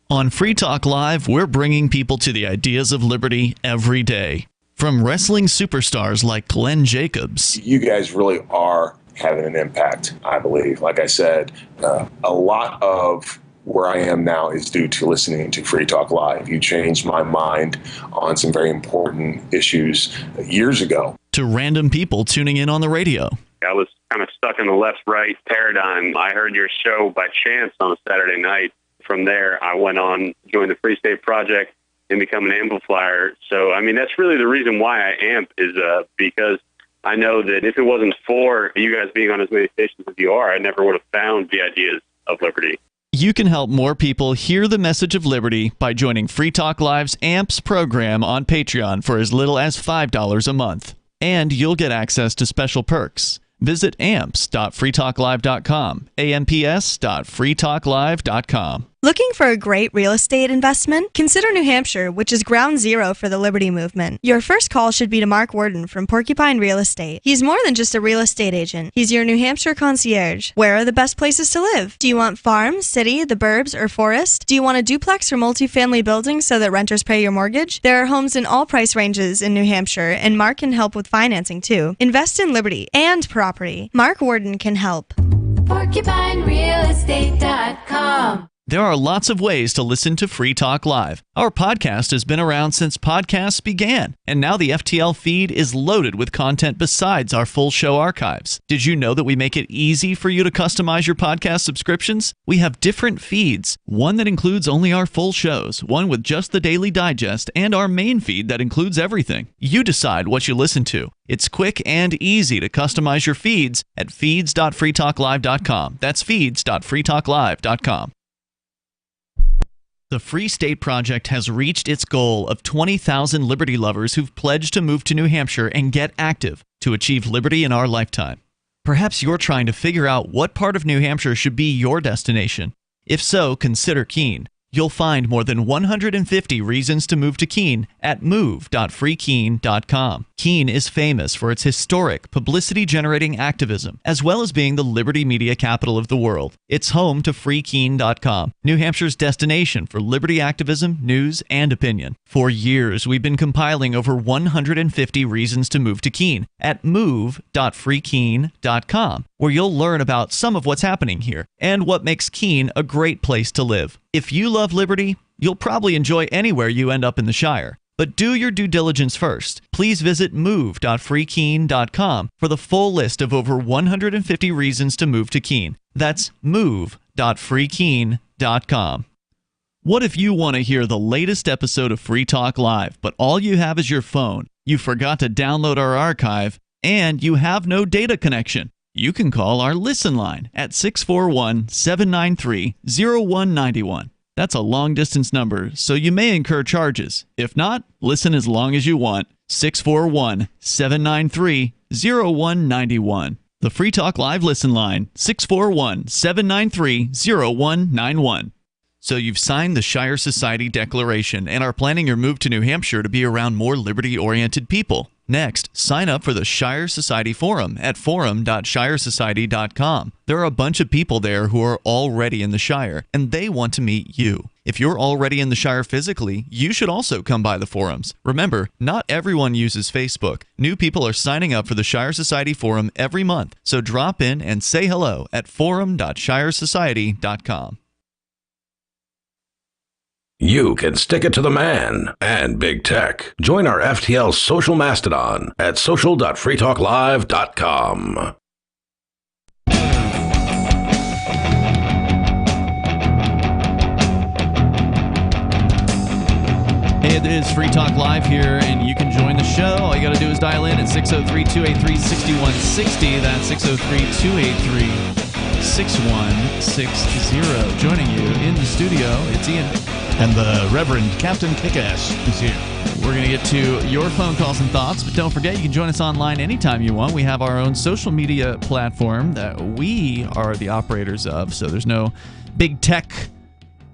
On Free Talk Live, we're bringing people to the ideas of liberty every day. From wrestling superstars like Glenn Jacobs. You guys really are having an impact, I believe. Like I said, a lot of where I am now is due to listening to Free Talk Live. You changed my mind on some very important issues years ago. To random people tuning in on the radio. I was kind of stuck in the left-right paradigm. I heard your show by chance on a Saturday night. From there, I went on, joined the Free State Project, and become an amplifier. So, that's really the reason why I amp, is because I know that if it wasn't for you guys being on as many stations as you are, I never would have found the ideas of liberty. You can help more people hear the message of liberty by joining Free Talk Live's AMPS program on Patreon for as little as $5 a month. And you'll get access to special perks. Visit amps.freetalklive.com, amps.freetalklive.com. Looking for a great real estate investment? Consider New Hampshire, which is ground zero for the Liberty Movement. Your first call should be to Mark Worden from Porcupine Real Estate. He's more than just a real estate agent. He's your New Hampshire concierge. Where are the best places to live? Do you want farm, city, the burbs, or forest? Do you want a duplex or multifamily building so that renters pay your mortgage? There are homes in all price ranges in New Hampshire, and Mark can help with financing too. Invest in Liberty and property. Mark Worden can help. PorcupineRealestate.com. There are lots of ways to listen to Free Talk Live. Our podcast has been around since podcasts began, and now the FTL feed is loaded with content besides our full show archives. Did you know that we make it easy for you to customize your podcast subscriptions? We have different feeds, one that includes only our full shows, one with just the Daily Digest, and our main feed that includes everything. You decide what you listen to. It's quick and easy to customize your feeds at feeds.freetalklive.com. That's feeds.freetalklive.com. The Free State Project has reached its goal of 20,000 liberty lovers who've pledged to move to New Hampshire and get active to achieve liberty in our lifetime. Perhaps you're trying to figure out what part of New Hampshire should be your destination. If so, consider Keene. You'll find more than 150 reasons to move to Keene at move.freekeene.com. Keene is famous for its historic, publicity-generating activism, as well as being the liberty media capital of the world. It's home to freekeene.com, New Hampshire's destination for liberty activism, news, and opinion. For years, we've been compiling over 150 reasons to move to Keene at move.freekeene.com, where you'll learn about some of what's happening here and what makes Keene a great place to live. If you love liberty, you'll probably enjoy anywhere you end up in the Shire. But do your due diligence first. Please visit move.freekeene.com for the full list of over 150 reasons to move to Keene. That's move.freekeene.com. What if you want to hear the latest episode of Free Talk Live, but all you have is your phone, you forgot to download our archive, and you have no data connection? You can call our Listen line at 641-793-0191. That's a long-distance number, so you may incur charges. If not, listen as long as you want. 641-793-0191. The Free Talk Live Listen line, 641-793-0191. So you've signed the Shire Society Declaration and are planning your move to New Hampshire to be around more liberty-oriented people. Next, sign up for the Shire Society Forum at forum.shiresociety.com. There are a bunch of people there who are already in the Shire, and they want to meet you. If you're already in the Shire physically, you should also come by the forums. Remember, not everyone uses Facebook. New people are signing up for the Shire Society Forum every month, so drop in and say hello at forum.shiresociety.com. You can stick it to the man and big tech. Join our FTL social mastodon at social.freetalklive.com. Hey, it is Free Talk Live here, and you can join the show. All you got to do is dial in at 603-283-6160. That's 603-283-6160. Joining you in the studio, it's Ian. And the Reverend Captain Kickass is here. We're going to get to your phone calls and thoughts, but don't forget you can join us online anytime you want. We have our own social media platform that we are the operators of, so there's no big tech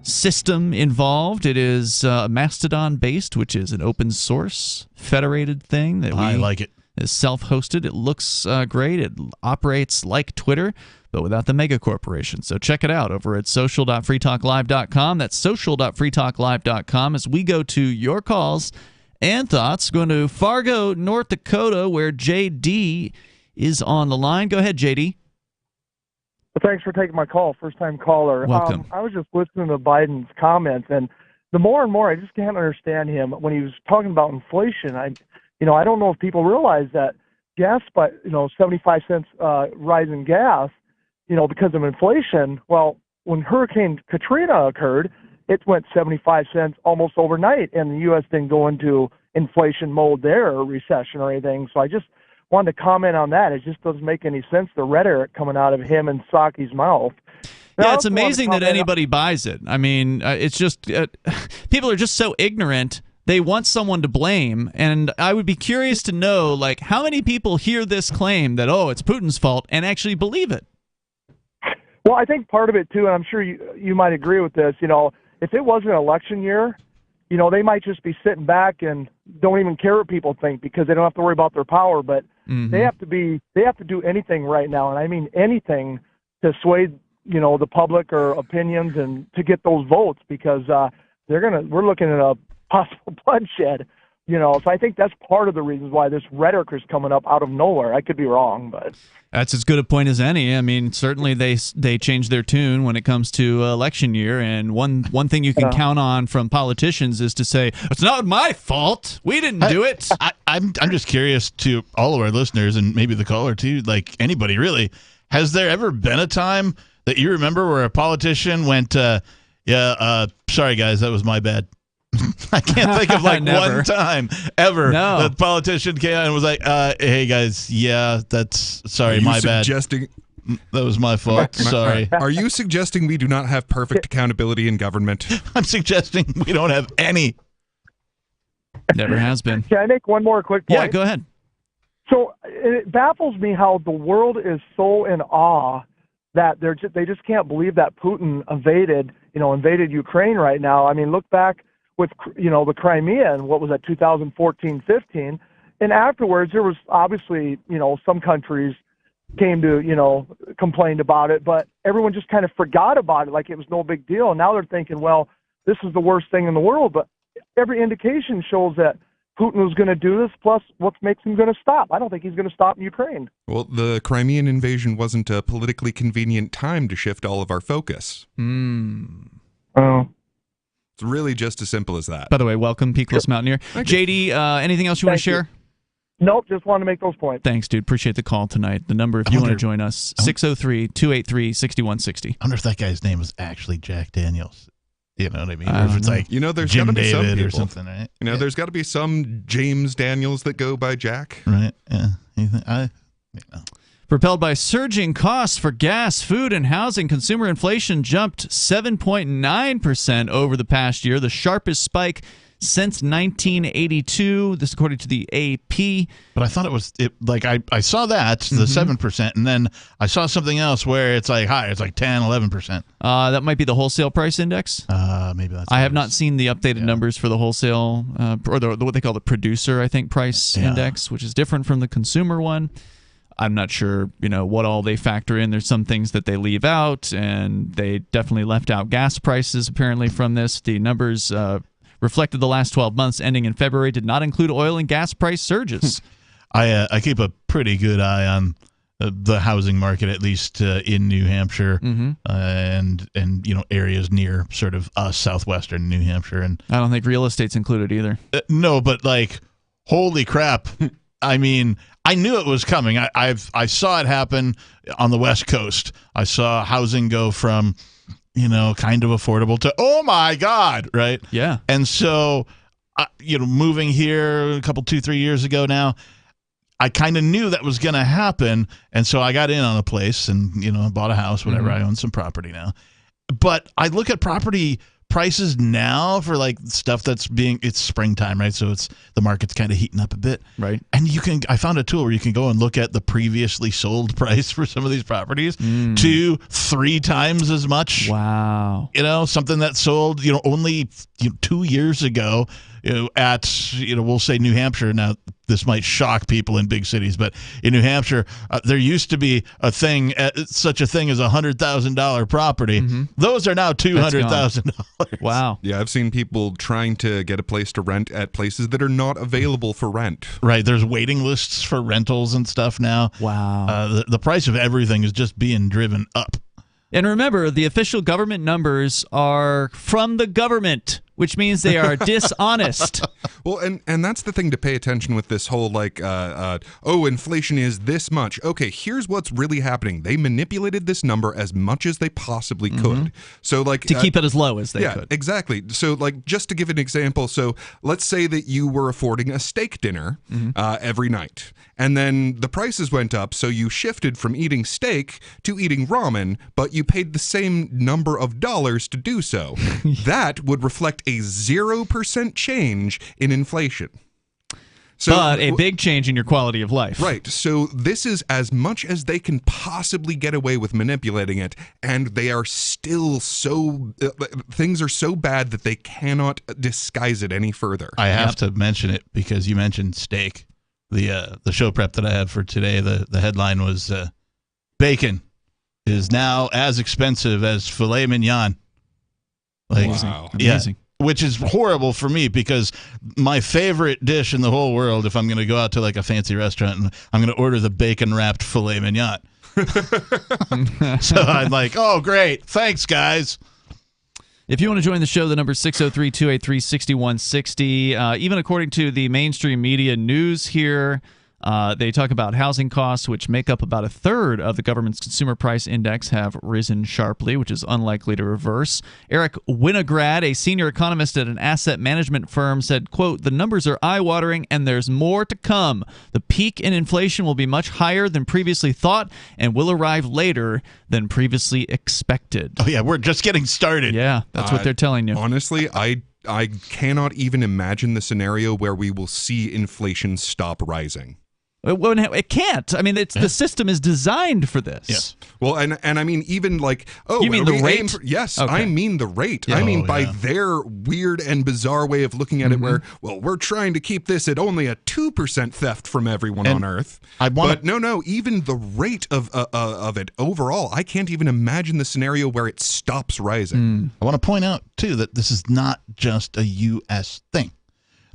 system involved. It is Mastodon-based, which is an open source federated thing. I like it. It's self-hosted. It looks great. It operates like Twitter, but without the mega corporation. So check it out over at social.freetalklive.com. That's social.freetalklive.com as we go to your calls and thoughts. Going to Fargo, North Dakota, where JD is on the line. Go ahead, JD. Well, thanks for taking my call. First-time caller. Welcome. I was just listening to Biden's comments, and the more and more I just can't understand him when he was talking about inflation. I don't know if people realize that gas, 75 cents rise in gas, because of inflation. Well, when Hurricane Katrina occurred, it went 75 cents almost overnight, and the U.S. didn't go into inflation mode there or recession or anything. So I just wanted to comment on that. It just doesn't make any sense, the rhetoric coming out of him and Psaki's mouth. Yeah, it's amazing that anybody buys it. I mean, it's just people are just so ignorant. They want someone to blame, and I would be curious to know, how many people hear this claim that, it's Putin's fault and actually believe it? Well, I think part of it too, and I'm sure you might agree with this. If it wasn't an election year, they might just be sitting back and don't even care what people think because they don't have to worry about their power. But they have to do anything right now, and I mean anything to sway the public or opinions and to get those votes because we're looking at a possible bloodshed. So I think that's part of the reasons why this rhetoric is coming up out of nowhere. I could be wrong, but that's as good a point as any. I mean, certainly they change their tune when it comes to election year, and one thing you can count on from politicians is to say it's not my fault. We didn't do it. I'm just curious to all of our listeners and maybe the caller too, like anybody really. Has there ever been a time that you remember where a politician went, sorry guys, that was my bad? I can't think of one time ever that a politician came out and was like, hey guys, yeah, that's sorry, my bad. That was my fault. Sorry. Are you suggesting we do not have perfect accountability in government? I'm suggesting we don't have any. Never has been. Can I make one more quick point? Yeah, go ahead. So it baffles me how the world is so in awe that they just can't believe that Putin invaded Ukraine right now. I mean, look back with the Crimea and what was that 2014-15, and afterwards there was obviously some countries came to complained about it, but everyone just kind of forgot about it like it was no big deal. And now they're thinking, well, this is the worst thing in the world, but every indication shows that Putin was going to do this, plus what makes him going to stop? I don't think he's going to stop in Ukraine. Well, the Crimean invasion wasn't a politically convenient time to shift all of our focus. Oh. It's really just as simple as that. By the way, welcome, Peakless Mountaineer. JD, anything else you want to share? Nope, just wanted to make those points. Thanks, dude. Appreciate the call tonight. The number, if you want to join us, 603-283-6160. I wonder if that guy's name was actually Jack Daniels. You know what I mean? Or if it's like there's Jim gotta be some David people. or something, right? There's got to be some James Daniels that go by Jack. Right, yeah. Propelled by surging costs for gas, food, and housing, consumer inflation jumped 7.9% over the past year, the sharpest spike since 1982. This according to the AP. But I thought I saw that, the 7%, and then I saw something else where it's like higher. It's like 10, 11%. That might be the wholesale price index. Maybe that's. I have not seen the updated numbers for the wholesale, or what they call the producer, I think, price index, which is different from the consumer one. I'm not sure, what all they factor in. There's some things that they leave out, and they definitely left out gas prices, apparently, from this. The numbers reflected the last 12 months ending in February did not include oil and gas price surges. I keep a pretty good eye on the housing market, at least in New Hampshire, and areas near sort of southwestern New Hampshire. And I don't think real estate's included either. No, but holy crap. I mean, I knew it was coming. I saw it happen on the West Coast. I saw housing go from, kind of affordable to, oh my God, right? Yeah. And so, moving here a couple, 2-3 years ago now, I kind of knew that was going to happen. And so I got in on a place and, bought a house, whatever. I own some property now. But I look at property prices now for stuff it's springtime, right? So the market's kind of heating up a bit, right? And I found a tool where you can go and look at the previously sold price for some of these properties 2-3 times as much. Wow. Something that sold only 2 years ago at we'll say New Hampshire. Now this might shock people in big cities, but in New Hampshire there used to be such a thing as $100,000 property. Those are now $200,000. Wow. Yeah, I've seen people trying to get a place to rent at places that are not available for rent. Right, there's waiting lists for rentals and stuff now. Wow. The price of everything is just being driven up. And remember, the official government numbers are from the government, which means they are dishonest. Well, and that's the thing to pay attention with this whole inflation is this much. Okay, here's what's really happening. They manipulated this number as much as they possibly could. So to keep it as low as they could. Yeah, exactly. So just to give an example, so let's say that you were affording a steak dinner every night. And then the prices went up, so you shifted from eating steak to eating ramen, but you paid the same number of dollars to do so. That would reflect a 0% change in inflation. but a big change in your quality of life. Right. So this is as much as they can possibly get away with manipulating it, and they are still so things are so bad that they cannot disguise it any further. I have to mention it because you mentioned steak. The show prep that I had for today, the headline was bacon is now as expensive as filet mignon. Like, wow. Yeah, Amazing. which is horrible for me because my favorite dish in the whole world, if I'm going to go out to like a fancy restaurant and I'm going to order the bacon wrapped filet mignon. So I'm like, oh, great. Thanks, guys. If you want to join the show, the number is 603-283-6160. Even according to the mainstream media news here, they talk about housing costs, which make up about a third of the government's consumer price index, have risen sharply, which is unlikely to reverse. Eric Winograd, a senior economist at an asset management firm, said, quote, "The numbers are eye-watering and there's more to come. The peak in inflation will be much higher than previously thought and will arrive later than previously expected." Oh, yeah, we're just getting started. Yeah, that's what they're telling you. Honestly, I cannot even imagine the scenario where we will see inflation stop rising. It can't. I mean, the system is designed for this. Yes. Well, and I mean, even like, you mean the rate? Yes, Okay. I mean the rate. Yeah. I mean by their weird and bizarre way of looking at it, where, well, we're trying to keep this at only a 2% theft from everyone on Earth. But no, even the rate of it overall, I can't even imagine the scenario where it stops rising. I want to point out, too, that this is not just a U.S. thing.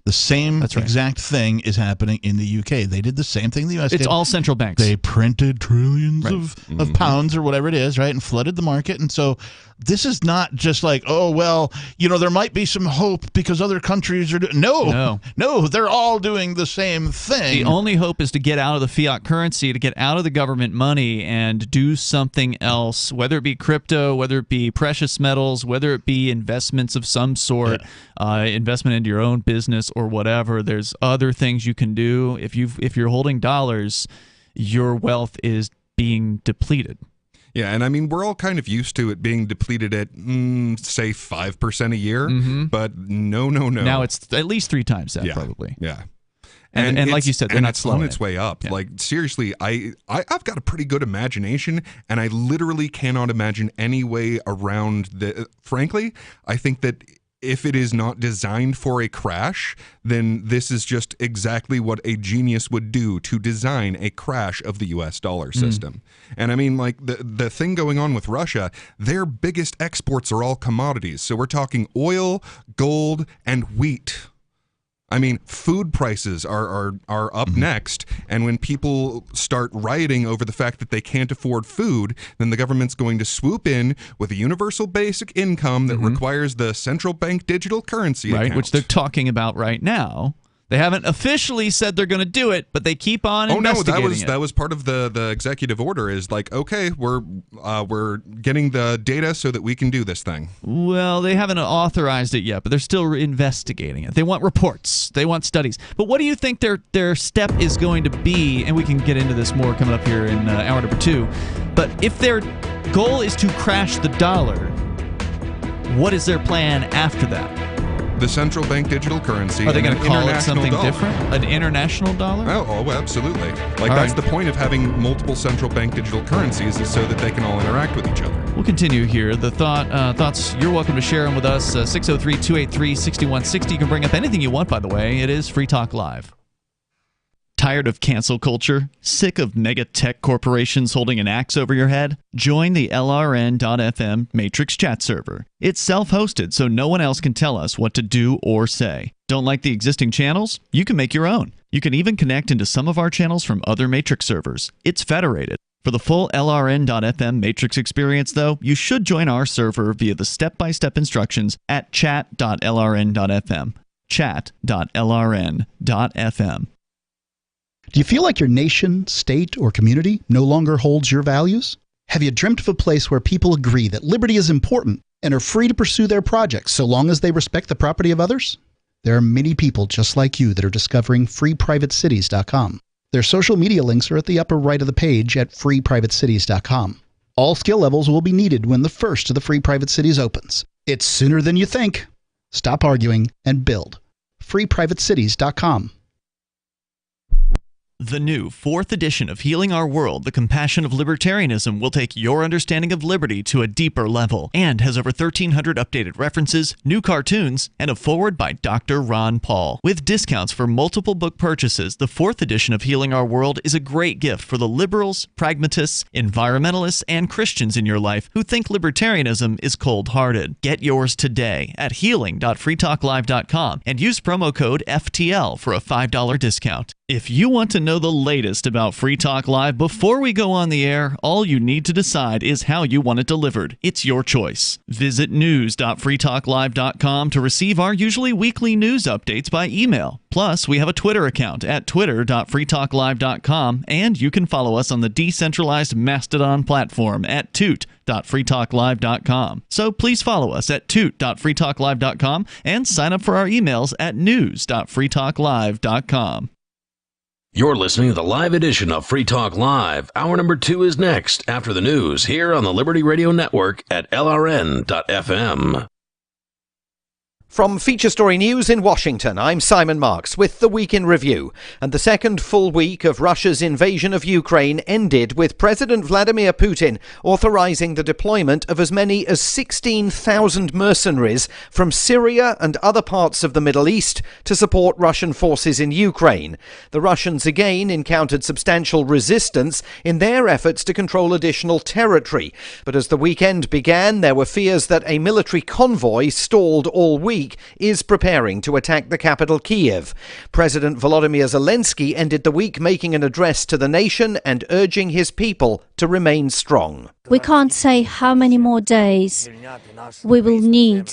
The same exact thing is happening in the UK. They did the same thing the US did. It's all central banks. They printed trillions of pounds or whatever it is, right, and flooded the market. And so this is not just like, oh, well, there might be some hope because other countries are doing. No, they're all doing the same thing. The only hope is to get out of the fiat currency, to get out of the government money and do something else, whether it be crypto, whether it be precious metals, whether it be investments of some sort, investment into your own business or whatever. There's other things you can do. If you're holding dollars, your wealth is being depleted. Yeah, and I mean, we're all kind of used to it being depleted at, say, 5% a year, but no. Now it's at least 3 times that, probably. Yeah. And like you said, they're not slowing on its way up. Yeah. Like, seriously, I've got a pretty good imagination, and I literally cannot imagine any way around the. Frankly, I think that if it is not designed for a crash, then this is just exactly what a genius would do to design a crash of the US dollar system. And I mean, like, the thing going on with Russia, their biggest exports are all commodities. So we're talking oil, gold, and wheat. I mean, food prices are up next, and when people start rioting over the fact that they can't afford food, then the government's going to swoop in with a universal basic income that requires the central bank digital currency account. Which they're talking about right now. They haven't officially said they're going to do it, but they keep on investigating it. That was part of the executive order. Is like, okay, we're getting the data so that we can do this thing. Well, they haven't authorized it yet, but they're still investigating it. They want reports. They want studies. But what do you think their step is going to be? And we can get into this more coming up here in hour number 2. But if their goal is to crash the dollar, what is their plan after that? The central bank digital currency. Are they going to call it something dollar. different? An international dollar? Oh, absolutely. That's the point of having multiple central bank digital currencies, is so that they can all interact with each other. We'll continue here. The thoughts, you're welcome to share them with us. 603-283-6160. You can bring up anything you want, by the way. It is Free Talk Live. Tired of cancel culture? Sick of mega tech corporations holding an axe over your head? Join the LRN.FM Matrix chat server. It's self-hosted, so no one else can tell us what to do or say. Don't like the existing channels? You can make your own. You can even connect into some of our channels from other Matrix servers. It's federated. For the full LRN.FM Matrix experience, though, you should join our server via the step-by-step instructions at chat.lrn.fm. Chat.lrn.fm. Do you feel like your nation, state, or community no longer holds your values? Have you dreamt of a place where people agree that liberty is important and are free to pursue their projects so long as they respect the property of others? There are many people just like you that are discovering freeprivatecities.com. Their social media links are at the upper right of the page at freeprivatecities.com. All skill levels will be needed when the first of the Free Private Cities opens. It's sooner than you think. Stop arguing and build. freeprivatecities.com. The new 4th edition of Healing Our World, The Compassion of Libertarianism will take your understanding of liberty to a deeper level and has over 1,300 updated references, new cartoons, and a foreword by Dr. Ron Paul. With discounts for multiple book purchases, the 4th edition of Healing Our World is a great gift for the liberals, pragmatists, environmentalists, and Christians in your life who think libertarianism is cold-hearted. Get yours today at healing.freetalklive.com and use promo code FTL for a $5 discount. If you want to know the latest about Free Talk Live before we go on the air, all you need to decide is how you want it delivered. It's your choice. Visit news.freetalklive.com to receive our usually weekly news updates by email. Plus, we have a Twitter account at twitter.freetalklive.com, and you can follow us on the decentralized Mastodon platform at toot.freetalklive.com. So please follow us at toot.freetalklive.com and sign up for our emails at news.freetalklive.com. You're listening to the live edition of Free Talk Live. Hour number 2 is next after the news here on the Liberty Radio Network at LRN.FM. From Feature Story News in Washington, I'm Simon Marks with the Week in Review. And the second full week of Russia's invasion of Ukraine ended with President Vladimir Putin authorizing the deployment of as many as 16,000 mercenaries from Syria and other parts of the Middle East to support Russian forces in Ukraine. The Russians again encountered substantial resistance in their efforts to control additional territory. But as the weekend began, there were fears that a military convoy stalled all week is preparing to attack the capital, Kiev. President Volodymyr Zelensky ended the week making an address to the nation and urging his people to remain strong. We can't say how many more days we will need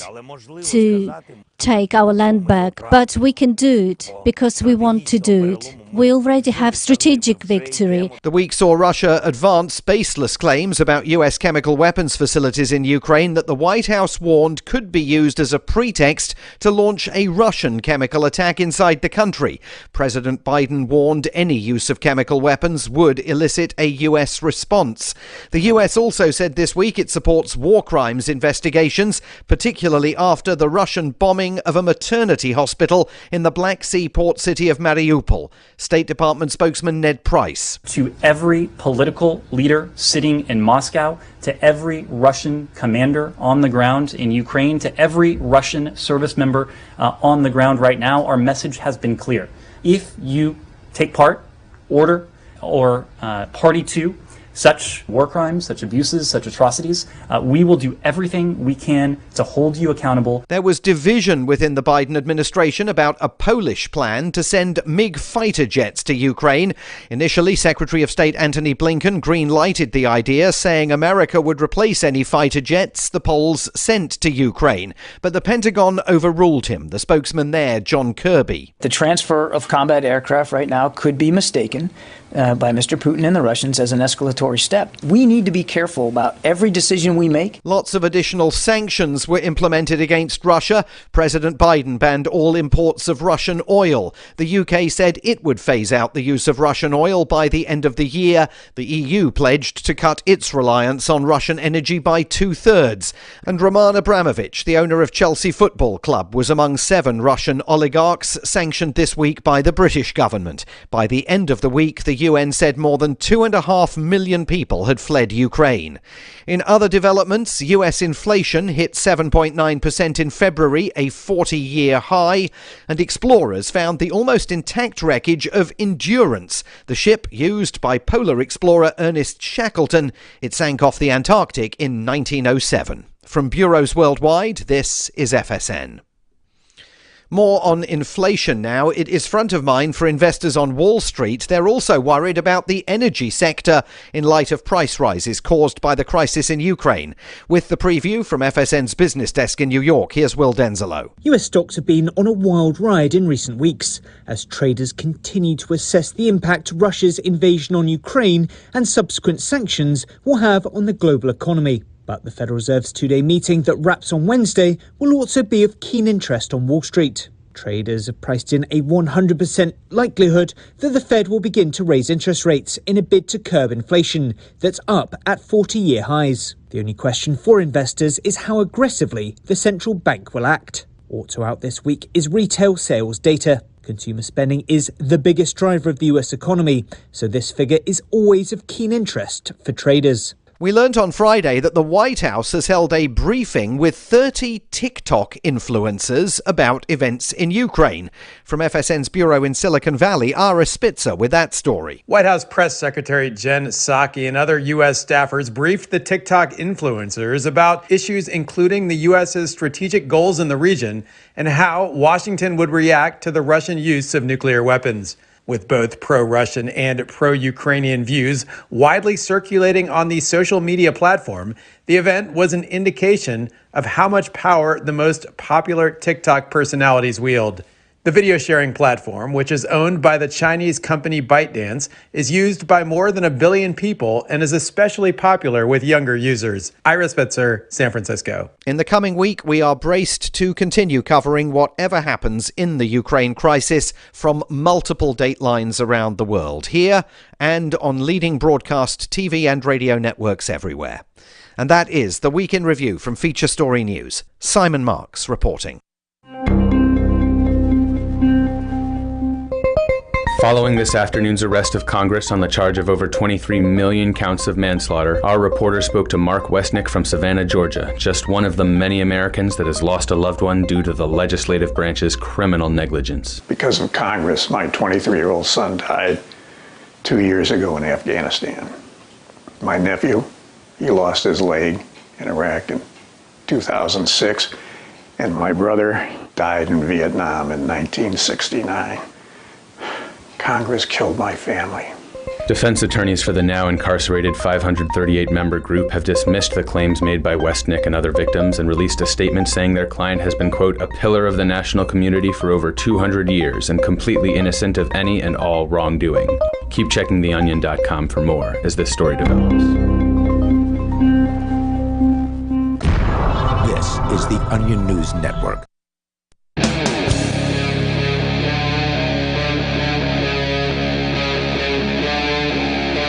to take our land back, but we can do it because we want to do it. We already have strategic victory. The week saw Russia advance baseless claims about U.S. chemical weapons facilities in Ukraine that the White House warned could be used as a pretext to launch a Russian chemical attack inside the country. President Biden warned any use of chemical weapons would elicit a U.S. response. The U.S. also said this week it supports war crimes investigations, particularly after the Russian bombing of a maternity hospital in the Black Sea port city of Mariupol. State Department spokesman Ned Price. To every political leader sitting in Moscow, to every Russian commander on the ground in Ukraine, to every Russian service member on the ground right now, our message has been clear. If you take part, order, or party to such war crimes, such abuses, such atrocities, we will do everything we can to hold you accountable. There was division within the Biden administration about a Polish plan to send MiG fighter jets to Ukraine. Initially, Secretary of State Antony Blinken green-lighted the idea, saying America would replace any fighter jets the Poles sent to Ukraine. But the Pentagon overruled him. The spokesman there, John Kirby. The transfer of combat aircraft right now could be mistaken by Mr. Putin and the Russians as an escalatory step. We need to be careful about every decision we make. Lots of additional sanctions were implemented against Russia. President Biden banned all imports of Russian oil. The UK said it would phase out the use of Russian oil by the end of the year. The EU pledged to cut its reliance on Russian energy by 2/3. And Roman Abramovich, the owner of Chelsea Football Club, was among 7 Russian oligarchs sanctioned this week by the British government. By the end of the week, the UN said more than 2.5 million people had fled Ukraine. In other developments, US inflation hit 7.9% in February, a 40-year high, and explorers found the almost intact wreckage of Endurance, the ship used by polar explorer Ernest Shackleton. It sank off the Antarctic in 1907. From bureaus worldwide, this is FSN. More on inflation now. It is front of mind for investors on Wall Street. They're also worried about the energy sector in light of price rises caused by the crisis in Ukraine. With the preview from FSN's business desk in New York, here's Will Denzelo. US stocks have been on a wild ride in recent weeks as traders continue to assess the impact Russia's invasion on Ukraine and subsequent sanctions will have on the global economy. But the Federal Reserve's two-day meeting that wraps on Wednesday will also be of keen interest on Wall Street. Traders have priced in a 100% likelihood that the Fed will begin to raise interest rates in a bid to curb inflation that's up at 40-year highs. The only question for investors is how aggressively the central bank will act. Also out this week is retail sales data. Consumer spending is the biggest driver of the US economy, so this figure is always of keen interest for traders. We learnt on Friday that the White House has held a briefing with 30 TikTok influencers about events in Ukraine. From FSN's bureau in Silicon Valley, Ara Spitzer with that story. White House Press Secretary Jen Psaki and other U.S. staffers briefed the TikTok influencers about issues including the U.S.'s strategic goals in the region and how Washington would react to the Russian use of nuclear weapons. With both pro-Russian and pro-Ukrainian views widely circulating on the social media platform, the event was an indication of how much power the most popular TikTok personalities wield. The video sharing platform, which is owned by the Chinese company ByteDance, is used by more than 1 billion people and is especially popular with younger users. Ira Spitzer, San Francisco. In the coming week, we are braced to continue covering whatever happens in the Ukraine crisis from multiple datelines around the world, here and on leading broadcast TV and radio networks everywhere. And that is the Week in Review from Feature Story News. Simon Marks reporting. Following this afternoon's arrest of Congress on the charge of over 23 million counts of manslaughter, our reporter spoke to Mark Westnick from Savannah, Georgia, just one of the many Americans that has lost a loved one due to the legislative branch's criminal negligence. Because of Congress, my 23-year-old son died 2 years ago in Afghanistan. My nephew, he lost his leg in Iraq in 2006, and my brother died in Vietnam in 1969. Congress killed my family. Defense attorneys for the now incarcerated 538-member group have dismissed the claims made by Westnick and other victims and released a statement saying their client has been, quote, a pillar of the national community for over 200 years and completely innocent of any and all wrongdoing. Keep checking theonion.com for more as this story develops. This is the Onion News Network.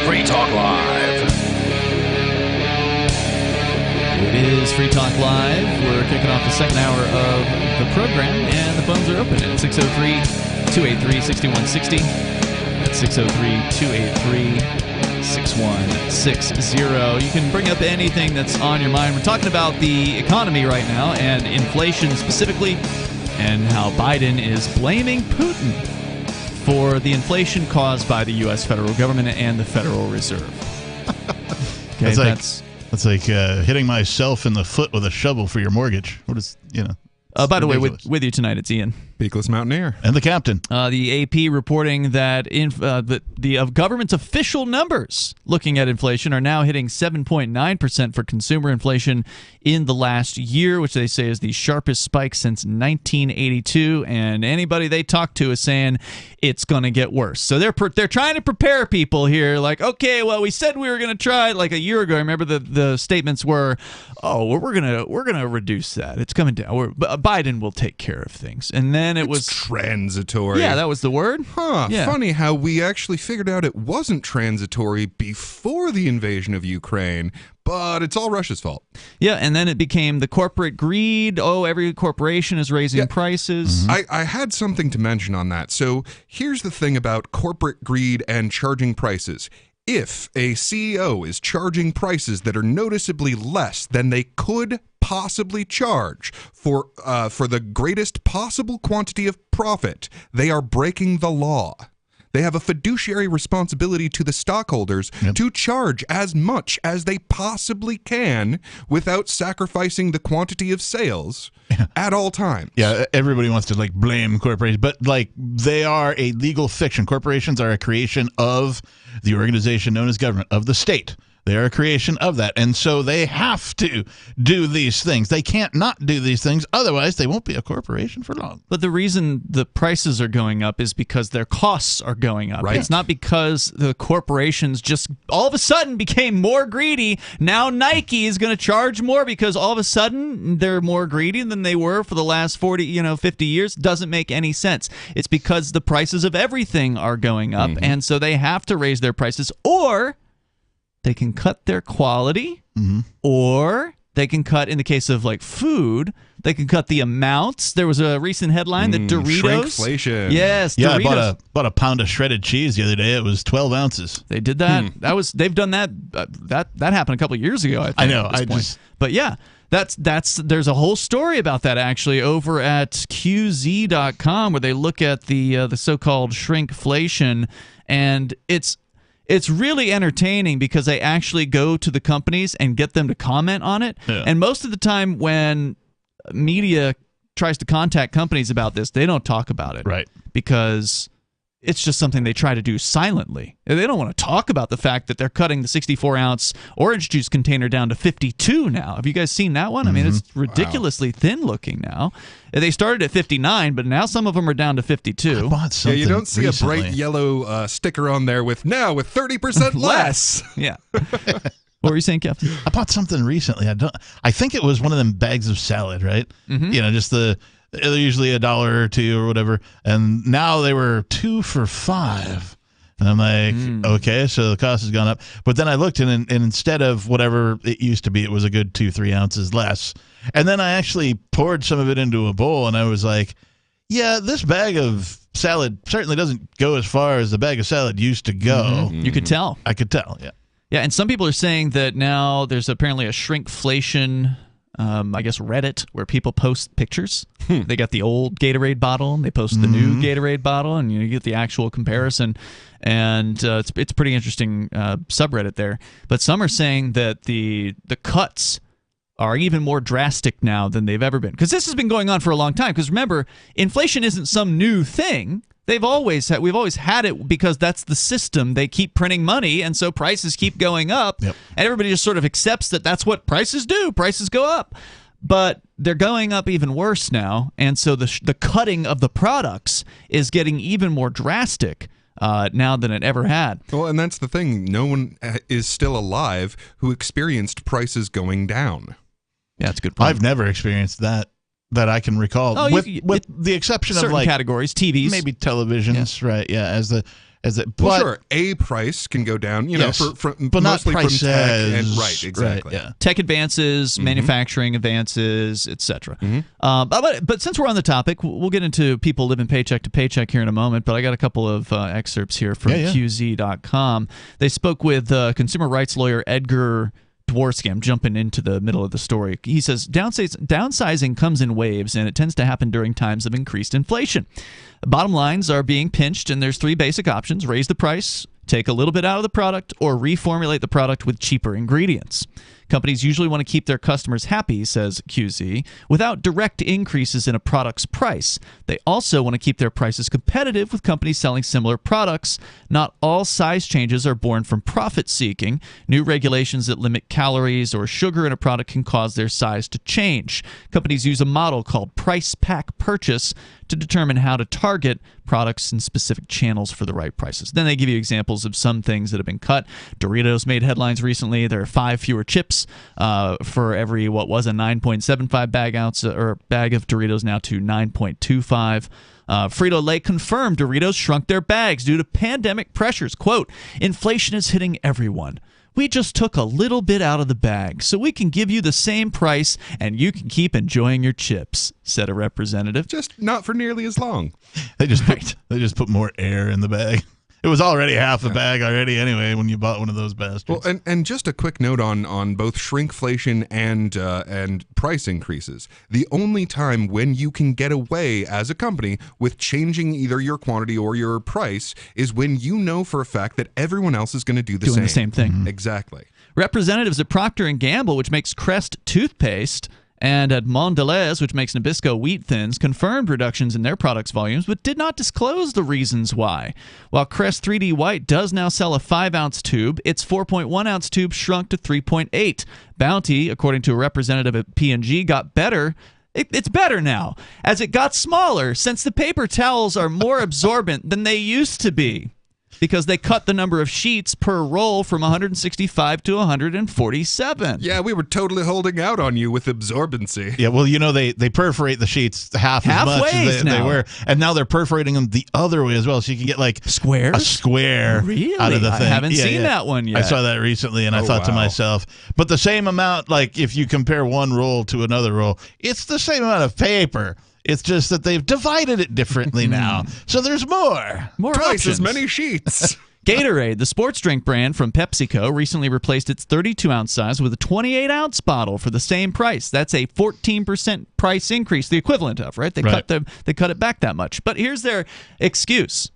Free Talk Live. It is Free Talk Live. We're kicking off the second hour of the program, and the phones are open at 603-283-6160. That's 603-283-6160. You can bring up anything that's on your mind. We're talking about the economy right now, and inflation specifically, and how Biden is blaming Putin for the inflation caused by the U.S. federal government and the Federal Reserve. Okay, that's like hitting myself in the foot with a shovel for your mortgage. What is, by the way, with you tonight, it's Ian. Beakless Mountaineer. And the captain. The AP reporting that the government's official numbers looking at inflation are now hitting 7.9% for consumer inflation in the last year, which they say is the sharpest spike since 1982. And anybody they talk to is saying it's going to get worse. So they're trying to prepare people here. Like, okay, well, we said we were going to try it like a year ago. I remember the statements were, oh, we're gonna reduce that. It's coming down. Biden will take care of things. And then it was transitory. Yeah, that was the word. Huh. Yeah. Funny how we actually figured out it wasn't transitory before the invasion of Ukraine, but it's all Russia's fault. Yeah, and then it became the corporate greed. Oh, every corporation is raising prices. I had something to mention on that. So here's the thing about corporate greed and charging prices. If a CEO is charging prices that are noticeably less than they could possibly charge for the greatest possible quantity of profit, they are breaking the law. They have a fiduciary responsibility to the stockholders to charge as much as they possibly can without sacrificing the quantity of sales at all times. Yeah, everybody wants to blame corporations, but they are a legal fiction. Corporations are a creation of the organization known as government, of the state. They are a creation of that, and so they have to do these things. They can't not do these things, otherwise they won't be a corporation for long. But the reason the prices are going up is because their costs are going up. Right. It's not because the corporations just all of a sudden became more greedy. Now Nike is going to charge more because all of a sudden they're more greedy than they were for the last 50 years. Doesn't make any sense. It's because the prices of everything are going up, and so they have to raise their prices, or they can cut their quality, or they can cut, in the case of food, They can cut the amounts. There was a recent headline that Doritos. Shrinkflation. Yes, yeah, Doritos. I bought a pound of shredded cheese the other day. It was 12 ounces. They did that. They've done that. That happened a couple of years ago. I know. But yeah. There's a whole story about that actually over at QZ.com where they look at the so-called shrinkflation, and it's really entertaining because they actually go to the companies and get them to comment on it. Yeah. And most of the time when media tries to contact companies about this, they don't talk about it. Right. Because it's just something they try to do silently. They don't want to talk about the fact that they're cutting the 64-ounce orange juice container down to 52 now. Have you guys seen that one? I mean, it's ridiculously thin looking now. They started at 59, but now some of them are down to 52. I bought something you don't see recently. a bright yellow sticker on there with 30% less. Yeah. What were you saying, Captain? I bought something recently. I think it was one of them bags of salad, right? Mm-hmm. You know, just they're usually $1 or $2 or whatever, and now they were 2 for $5. And I'm like, okay, so the cost has gone up. But then I looked, and instead of whatever it used to be, it was a good 2-3 ounces less. And then I actually poured some of it into a bowl, and I was like, yeah, this bag of salad certainly doesn't go as far as the bag of salad used to go. Mm-hmm. You could tell. I could tell, yeah. Yeah, and some people are saying that now there's apparently a shrinkflation, I guess Reddit, where people post pictures. They got the old Gatorade bottle, and they post the new Gatorade bottle, and you get the actual comparison. And it's pretty interesting subreddit there. But some are saying that the cuts are even more drastic now than they've ever been. Because this has been going on for a long time. Because remember, inflation isn't some new thing. We've always had it because that's the system. They keep printing money, and so prices keep going up. Yep. And everybody just sort of accepts that that's what prices do. Prices go up. But they're going up even worse now, and so the cutting of the products is getting even more drastic now than it ever had. Well, and that's the thing. No one is still alive who experienced prices going down. Yeah, that's a good point. I've never experienced that I can recall, with the exception of like categories, TVs, maybe televisions, right? Yeah, Well, sure, a price can go down, but mostly not from tech and prices. exactly. Right, yeah. Tech advances, manufacturing advances, etc. But since we're on the topic, we'll get into people living paycheck to paycheck here in a moment. But I got a couple of excerpts here from QZ.com. They spoke with consumer rights lawyer Edgar Dworsky. I'm jumping into the middle of the story. He says downsizing comes in waves, and it tends to happen during times of increased inflation. Bottom lines are being pinched, and there's 3 basic options: raise the price, take a little bit out of the product, or reformulate the product with cheaper ingredients. Companies usually want to keep their customers happy, says QZ, without direct increases in a product's price. They also want to keep their prices competitive with companies selling similar products. Not all size changes are born from profit-seeking. New regulations that limit calories or sugar in a product can cause their size to change. Companies use a model called price pack purchase to determine how to target products in specific channels for the right prices. Then they give you examples of some things that have been cut. Doritos made headlines recently. There are 5 fewer chips for every what was a 9.75 bag of Doritos, now to 9.25. Frito-Lay confirmed Doritos shrunk their bags due to pandemic pressures. Quote, inflation is hitting everyone. We just took a little bit out of the bag so we can give you the same price and you can keep enjoying your chips, said a representative. Just not for nearly as long. They just put more air in the bag. It was already half a bag already anyway when you bought one of those bastards. Well, and just a quick note on both shrinkflation and price increases. The only time when you can get away as a company with changing either your quantity or your price is when you know for a fact that everyone else is going to do the same thing. Mm-hmm. Exactly. Representatives at Procter & Gamble, which makes Crest toothpaste, and at Mondelez, which makes Nabisco wheat thins, confirmed reductions in their products' volumes, but did not disclose the reasons why. While Crest 3D White does now sell a 5-ounce tube, its 4.1-ounce tube shrunk to 3.8. Bounty, according to a representative at P&G, got better. It's better now, as it got smaller, since the paper towels are more absorbent than they used to be. because they cut the number of sheets per roll from 165 to 147. Yeah, we were totally holding out on you with absorbency. Yeah, well, they perforate the sheets half as much as they were, and now they're perforating them the other way as well, so you can get like squares, a square out of the thing. I haven't seen that one yet. I saw that recently, and I thought to myself, but the same amount, like if you compare one roll to another roll, it's the same amount of paper. It's just that they've divided it differently now, so there's more twice options. as many sheets. Gatorade, the sports drink brand from PepsiCo, recently replaced its 32-ounce size with a 28-ounce bottle for the same price. That's a 14% price increase, the equivalent of, right? They cut it back that much. But here's their excuse.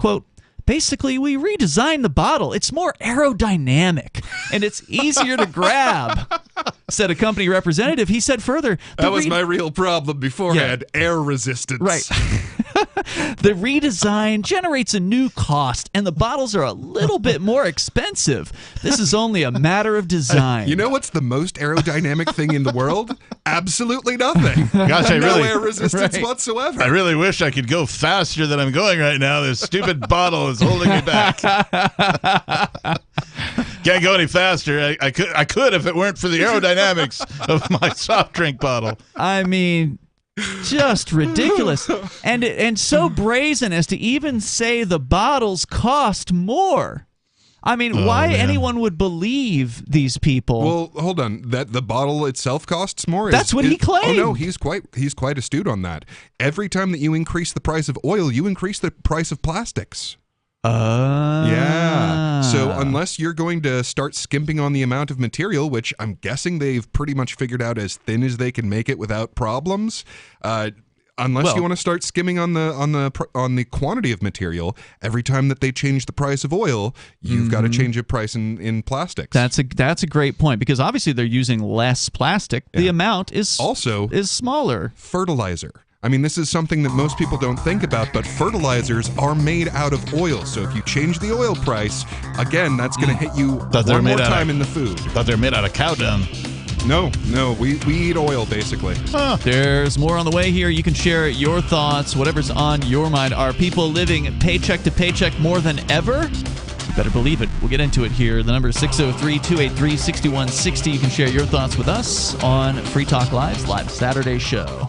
Quote, basically, we redesigned the bottle. It's more aerodynamic, and it's easier to grab, said a company representative. He said further, that was my real problem beforehand, air resistance. Right. The redesign generates a new cost, and the bottles are a little bit more expensive. This is only a matter of design. You know what's the most aerodynamic thing in the world? Absolutely nothing. Gosh, no air resistance whatsoever. I really wish I could go faster than I'm going right now. This stupid bottle is holding me back. Can't go any faster. I could if it weren't for the aerodynamics of my soft drink bottle. I mean, just ridiculous, and so brazen as to even say the bottles cost more. I mean, why anyone would believe these people? Well, hold on. That the bottle itself costs more? That's what he claimed. Oh, no, he's quite astute on that. Every time that you increase the price of oil, you increase the price of plastics. Yeah. So unless you're going to start skimping on the amount of material, which I'm guessing they've pretty much figured out as thin as they can make it without problems, unless you want to start skimming on the quantity of material, every time that they change the price of oil, you've got to change a price in plastics. That's a great point, because obviously they're using less plastic. Yeah. The amount is smaller. Fertilizer. I mean, this is something that most people don't think about, but fertilizers are made out of oil. So if you change the oil price, again, that's going to hit you one more time in the food. Thought they're made out of cow dung. No, we eat oil, basically. There's more on the way here. You can share your thoughts, whatever's on your mind. Are people living paycheck to paycheck more than ever? You better believe it. We'll get into it here. The number is 603-283-6160. You can share your thoughts with us on Free Talk Live's Live Saturday show.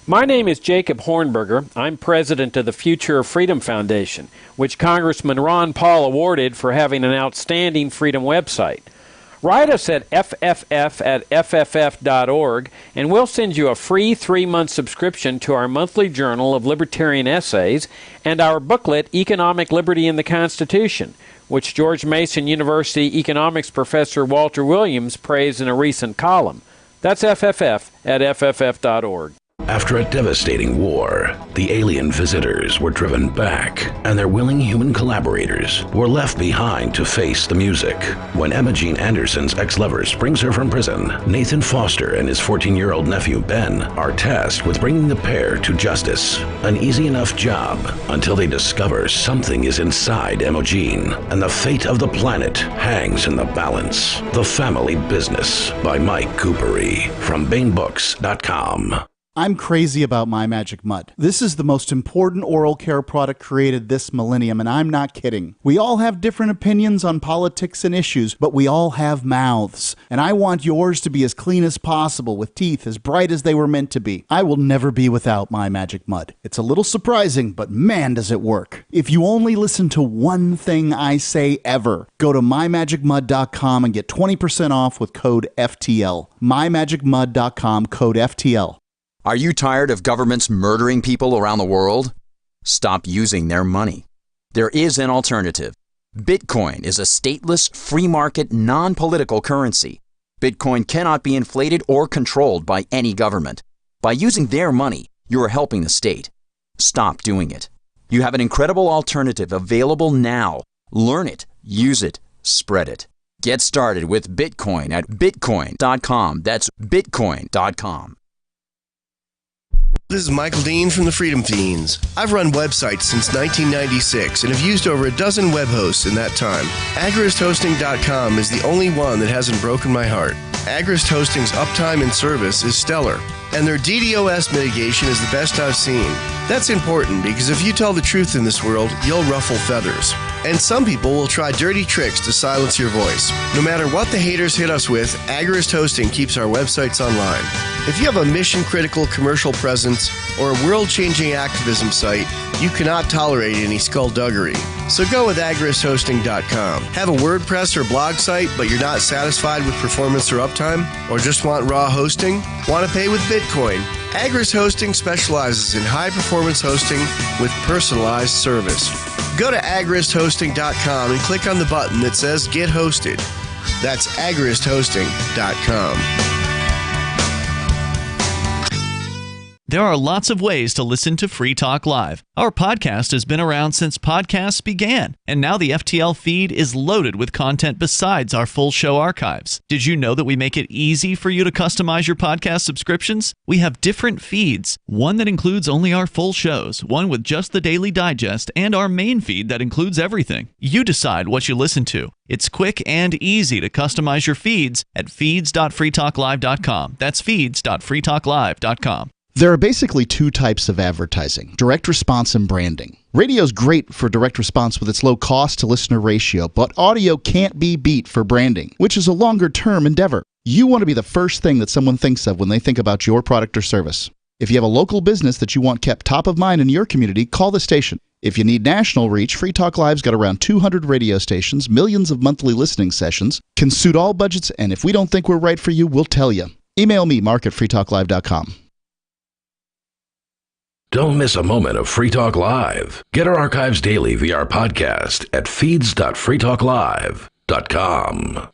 My name is Jacob Hornberger. I'm president of the Future of Freedom Foundation, which Congressman Ron Paul awarded for having an outstanding freedom website. Write us at fff@fff.org, and we'll send you a free 3-month subscription to our monthly journal of libertarian essays and our booklet, Economic Liberty in the Constitution, which George Mason University economics professor Walter Williams praised in a recent column. That's fff@fff.org. After a devastating war, the alien visitors were driven back, and their willing human collaborators were left behind to face the music. When Emma Jean Anderson's ex-lover brings her from prison, Nathan Foster and his 14-year-old nephew Ben are tasked with bringing the pair to justice. An easy enough job until they discover something is inside Emma Jean, and the fate of the planet hangs in the balance. The Family Business by Mike Coopery from BaneBooks.com. I'm crazy about My Magic Mud. This is the most important oral care product created this millennium, and I'm not kidding. We all have different opinions on politics and issues, but we all have mouths. And I want yours to be as clean as possible, with teeth as bright as they were meant to be. I will never be without My Magic Mud. It's a little surprising, but man, does it work. If you only listen to one thing I say ever, go to mymagicmud.com and get 20% off with code FTL. mymagicmud.com, code FTL. Are you tired of governments murdering people around the world? Stop using their money. There is an alternative. Bitcoin is a stateless, free market, non-political currency. Bitcoin cannot be inflated or controlled by any government. By using their money, you are helping the state. Stop doing it. You have an incredible alternative available now. Learn it, use it, spread it. Get started with Bitcoin at bitcoin.com. That's bitcoin.com. This is Michael Dean from the Freedom Fiends. I've run websites since 1996 and have used over a dozen web hosts in that time. AgristHosting.com is the only one that hasn't broken my heart. Agrist Hosting's uptime and service is stellar, and their DDoS mitigation is the best I've seen. That's important because if you tell the truth in this world, you'll ruffle feathers. And some people will try dirty tricks to silence your voice. No matter what the haters hit us with, Agorist Hosting keeps our websites online. If you have a mission-critical commercial presence or a world-changing activism site, you cannot tolerate any skullduggery. So go with agoristhosting.com. Have a WordPress or blog site, but you're not satisfied with performance or uptime? Or just want raw hosting? Want to pay with Bitcoin? Agorist Hosting specializes in high-performance hosting with personalized service. Go to agoristhosting.com and click on the button that says Get Hosted. That's agoristhosting.com. There are lots of ways to listen to Free Talk Live. Our podcast has been around since podcasts began, and now the FTL feed is loaded with content besides our full show archives. Did you know that we make it easy for you to customize your podcast subscriptions? We have different feeds, one that includes only our full shows, one with just the Daily Digest, and our main feed that includes everything. You decide what you listen to. It's quick and easy to customize your feeds at feeds.freetalklive.com. That's feeds.freetalklive.com. There are basically two types of advertising, direct response and branding. Radio's great for direct response with its low cost to listener ratio, but audio can't be beat for branding, which is a longer term endeavor. You want to be the first thing that someone thinks of when they think about your product or service. If you have a local business that you want kept top of mind in your community, call the station. If you need national reach, Free Talk Live's got around 200 radio stations, millions of monthly listening sessions, can suit all budgets, and if we don't think we're right for you, we'll tell you. Email me, mark@freetalklive.com. Don't miss a moment of Free Talk Live. Get our archives daily via our podcast at feeds.freetalklive.com.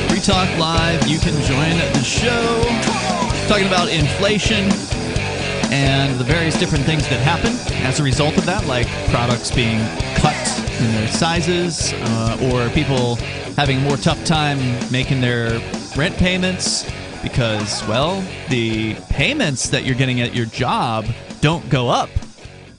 Free Talk Live, you can join the show. Talking about inflation and the various different things that happen as a result of that, like products being cut in their sizes, or people having a more tough time making their rent payments because, well, the payments that you're getting at your job don't go up,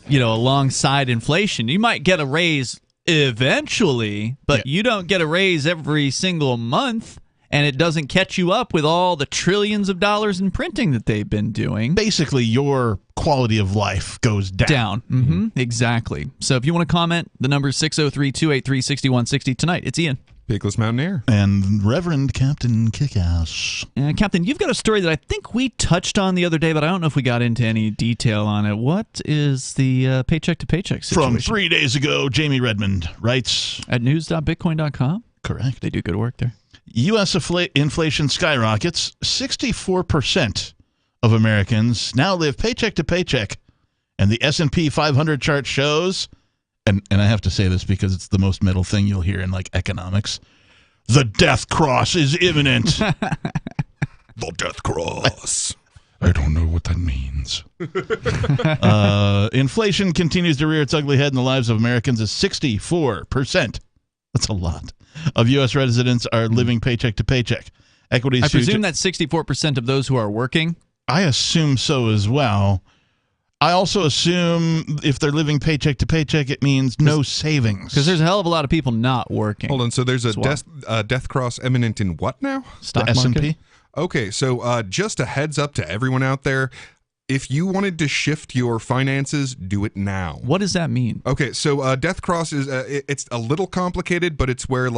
alongside inflation. You might get a raise eventually, but you don't get a raise every single month. And it doesn't catch you up with all the trillions of dollars in printing that they've been doing. Basically, your quality of life goes down. Mm-hmm. Exactly. So if you want to comment, the number is 603-283-6160. Tonight, it's Ian. Pigless Mountaineer. And Reverend Captain Kickass. Captain, you've got a story that I think we touched on the other day, but I don't know if we got into any detail on it. What is the paycheck-to-paycheck situation? From 3 days ago, Jamie Redmond writes... At news.bitcoin.com? Correct. They do good work there. U.S. inflation skyrockets. 64% of Americans now live paycheck to paycheck. And the S&P 500 chart shows, and I have to say this because it's the most metal thing you'll hear in, economics, the death cross is imminent. The death cross. I don't know what that means. Inflation continues to rear its ugly head in the lives of Americans as 64%. That's a lot. Of U.S. residents are living paycheck to paycheck. Equities. I presume that's 64% of those who are working? I assume so as well. I also assume if they're living paycheck to paycheck, it means no savings. Because there's a hell of a lot of people not working. Hold on. So there's a death cross imminent in what now? Stock S&P. market? Okay. So just a heads up to everyone out there. If you wanted to shift your finances, do it now. What does that mean? Okay, so death cross is it's a little complicated, but it's where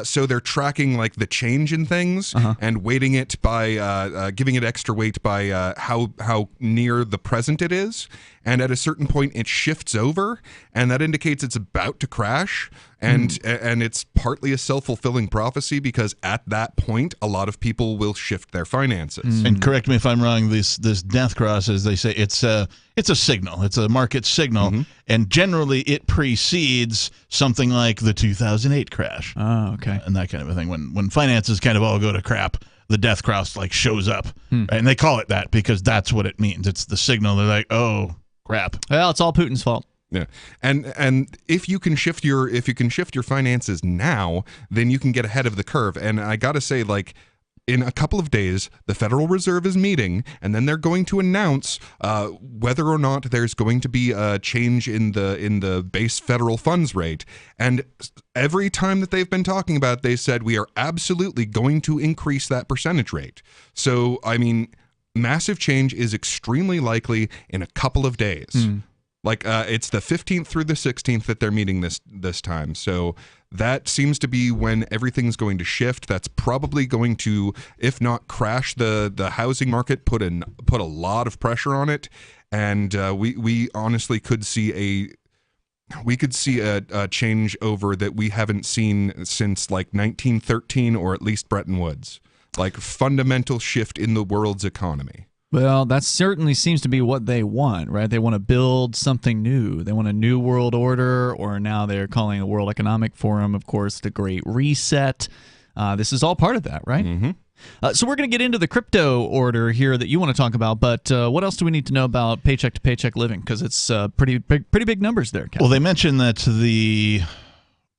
so they're tracking the change in things and weighting it by giving it extra weight by how near the present it is, and at a certain point it shifts over, and that indicates it's about to crash. And it's partly a self-fulfilling prophecy because at that point, a lot of people will shift their finances. And correct me if I'm wrong. This death cross, as they say, it's a signal. It's a market signal, and generally it precedes something like the 2008 crash. Oh, okay. And that kind of a thing. When finances kind of all go to crap, the death cross shows up, right? And they call it that because that's what it means. It's the signal. They're like, oh crap. Well, it's all Putin's fault. Yeah, and if you can shift your finances now, then you can get ahead of the curve. And I gotta say, in a couple of days, the Federal Reserve is meeting, and then they're going to announce whether or not there's going to be a change in the base federal funds rate. And every time that they've been talking about it, they said we are absolutely going to increase that percentage rate. So, I mean, massive change is extremely likely in a couple of days. Like it's the 15th through the 16th that they're meeting this time. So that seems to be when everything's going to shift. That's probably going to, if not crash the housing market, put a lot of pressure on it. And we honestly could see a changeover that we haven't seen since like 1913 or at least Bretton Woods. Like fundamental shift in the world's economy. Well, that certainly seems to be what they want, right? They want to build something new. They want a new world order, or now they're calling the World Economic Forum, of course, the Great Reset. This is all part of that, right? Mm-hmm. So we're going to get into the crypto order here that you want to talk about, but what else do we need to know about paycheck-to-paycheck living? Because it's pretty big numbers there, Captain. Well, they mentioned that the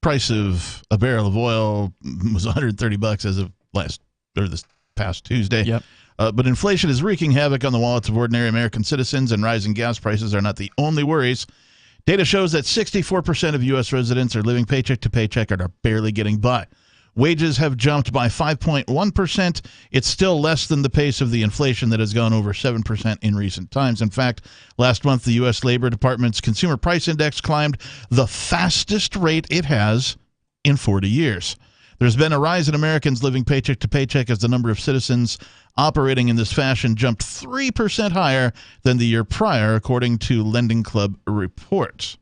price of a barrel of oil was $130 as of this past Tuesday. Yep. But inflation is wreaking havoc on the wallets of ordinary American citizens, and rising gas prices are not the only worries. Data shows that 64% of U.S. residents are living paycheck to paycheck and are barely getting by. Wages have jumped by 5.1%. It's still less than the pace of the inflation that has gone over 7% in recent times. In fact, last month, the U.S. Labor Department's Consumer Price Index climbed the fastest rate it has in 40 years. There's been a rise in Americans living paycheck to paycheck as the number of citizens operating in this fashion jumped 3% higher than the year prior, according to Lending Club reports.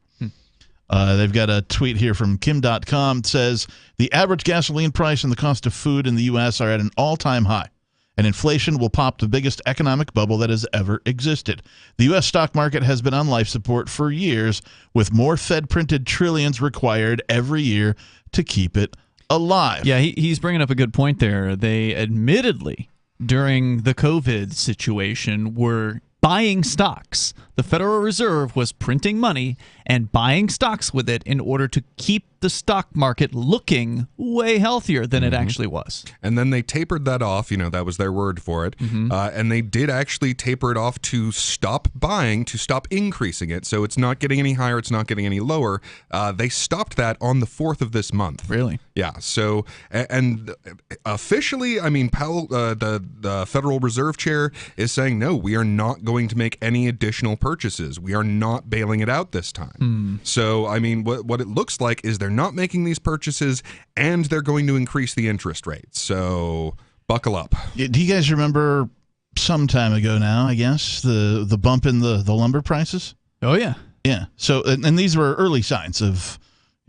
They've got a tweet here from Kim.com that says, the average gasoline price and the cost of food in the U.S. are at an all-time high, and inflation will pop the biggest economic bubble that has ever existed. The U.S. stock market has been on life support for years, with more Fed-printed trillions required every year to keep it alive. Yeah, he's bringing up a good point there. They admittedly, during the COVID situation, were buying stocks. The Federal Reserve was printing money and buying stocks with it in order to keep the stock market looking way healthier than it actually was. And then they tapered that off. That was their word for it. And they did actually taper it off to stop buying, to stop increasing it. So it's not getting any higher. It's not getting any lower. They stopped that on the 4th of this month. Really? Yeah. So, and officially, I mean, Powell, the Federal Reserve Chair, is saying, no, we are not going to make any additional purchases. We are not bailing it out this time. So, I mean, what it looks like is they're not making these purchases, and they're going to increase the interest rate. So buckle up. Do you guys remember some time ago now, I guess, the bump in the lumber prices? Oh, yeah. Yeah. So, and these were early signs of,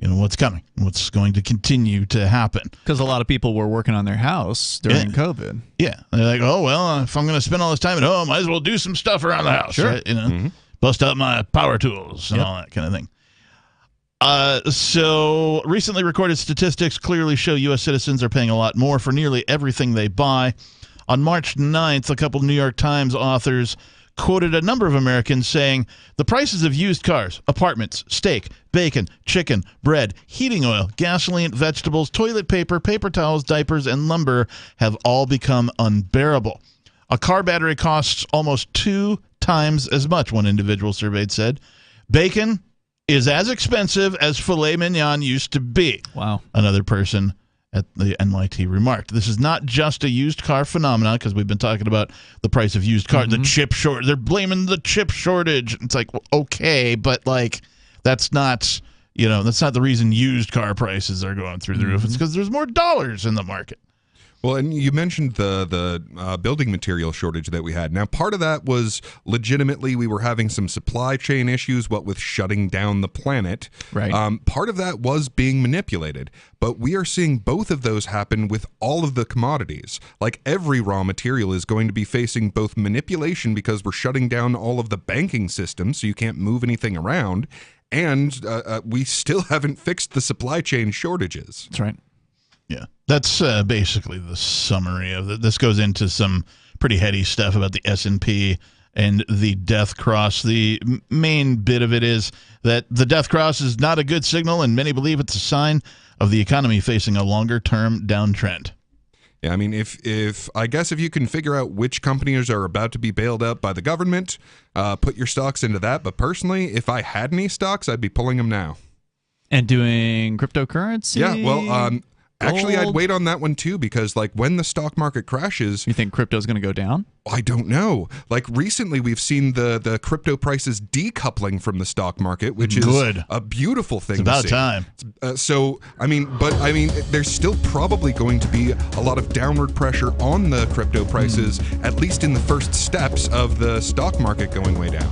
what's coming, what's going to continue to happen. Because a lot of people were working on their house during COVID. Yeah. They're like, oh, well, if I'm going to spend all this time at home, I might as well do some stuff around the house. Sure. Right? Bust out my power tools and all that kind of thing. So recently recorded statistics clearly show U.S. citizens are paying a lot more for nearly everything they buy. On March 9th, a couple New York Times authors quoted a number of Americans saying the prices of used cars, apartments, steak, bacon, chicken, bread, heating oil, gasoline, vegetables, toilet paper, paper towels, diapers, and lumber have all become unbearable. A car battery costs almost 2 times as much, one individual surveyed said. Bacon is as expensive as filet mignon used to be. Wow. Another person at the NYT remarked. This is not just a used car phenomenon, because we've been talking about the price of used cars, the chip shortage. They're blaming the chip shortage. It's like, well, okay, but like that's not, that's not the reason used car prices are going through the roof. It's because there's more dollars in the market. Well, and you mentioned the building material shortage that we had. Now, part of that was legitimately we were having some supply chain issues, what with shutting down the planet. Right. Part of that was being manipulated. But we are seeing both of those happen with all of the commodities. Like every raw material is going to be facing both manipulation because we're shutting down all of the banking system, so you can't move anything around. And we still haven't fixed the supply chain shortages. That's right. Yeah, that's basically the summary of it. This goes into some pretty heady stuff about the S&P and the death cross. The main bit of it is that the death cross is not a good signal, and many believe it's a sign of the economy facing a longer-term downtrend. Yeah, I mean, if I guess if you can figure out which companies are about to be bailed out by the government, put your stocks into that. But personally, if I had any stocks, I'd be pulling them now. And doing cryptocurrency? Yeah, well, actually, I'd gold? wait on that one too, because like when the stock market crashes, You think crypto's going to go down? I don't know. Like recently, we've seen the crypto prices decoupling from the stock market, which is Good. a beautiful thing. It's about to see. time. So, I mean, there's still probably going to be a lot of downward pressure on the crypto prices, at least in the first steps of the stock market going way down.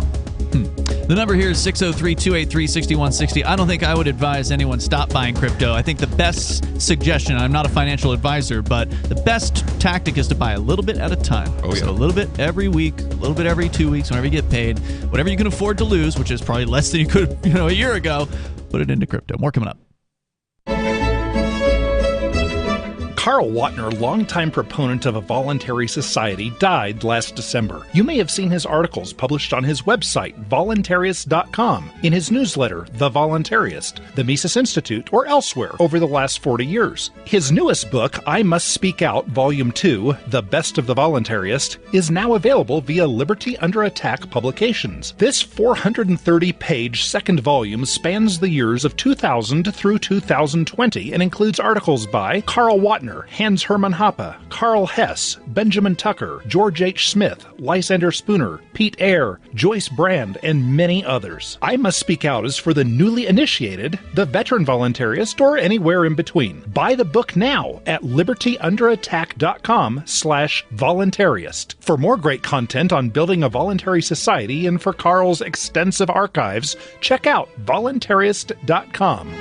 The number here is 603-283-6160. I don't think I would advise anyone stop buying crypto. I think the best suggestion, I'm not a financial advisor, but the best tactic is to buy a little bit at a time. Oh, yeah. So a little bit every week, a little bit every 2 weeks, whenever you get paid. Whatever you can afford to lose, which is probably less than you could a year ago, put it into crypto. More coming up. Carl Wattner, longtime proponent of a voluntary society, died last December. You may have seen his articles published on his website, voluntarist.com, in his newsletter, The Voluntarist, the Mises Institute, or elsewhere over the last 40 years. His newest book, I Must Speak Out, Volume 2, The Best of the Voluntarist, is now available via Liberty Under Attack Publications. This 430-page second volume spans the years of 2000 through 2020 and includes articles by Carl Wattner, Hans Hermann Hoppe, Carl Hess, Benjamin Tucker, George H. Smith, Lysander Spooner, Pete Eyre, Joyce Brand, and many others. I Must Speak Out is for the newly initiated, the veteran voluntarist, or anywhere in between. Buy the book now at libertyunderattack.com/voluntarist. For more great content on building a voluntary society and for Carl's extensive archives, check out voluntarist.com.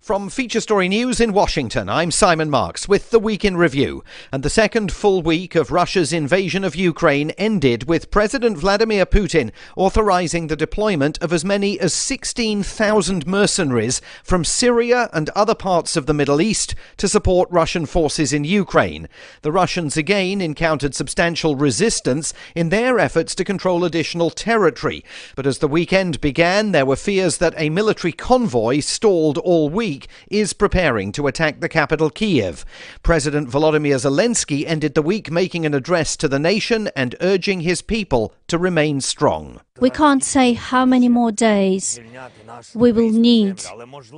From Feature Story News in Washington, I'm Simon Marks with the Week in Review. And the second full week of Russia's invasion of Ukraine ended with President Vladimir Putin authorizing the deployment of as many as 16,000 mercenaries from Syria and other parts of the Middle East to support Russian forces in Ukraine. The Russians again encountered substantial resistance in their efforts to control additional territory. But as the weekend began, there were fears that a military convoy stalled all week is preparing to attack the capital, Kiev. President Volodymyr Zelensky ended the week making an address to the nation and urging his people to remain strong. We can't say how many more days we will need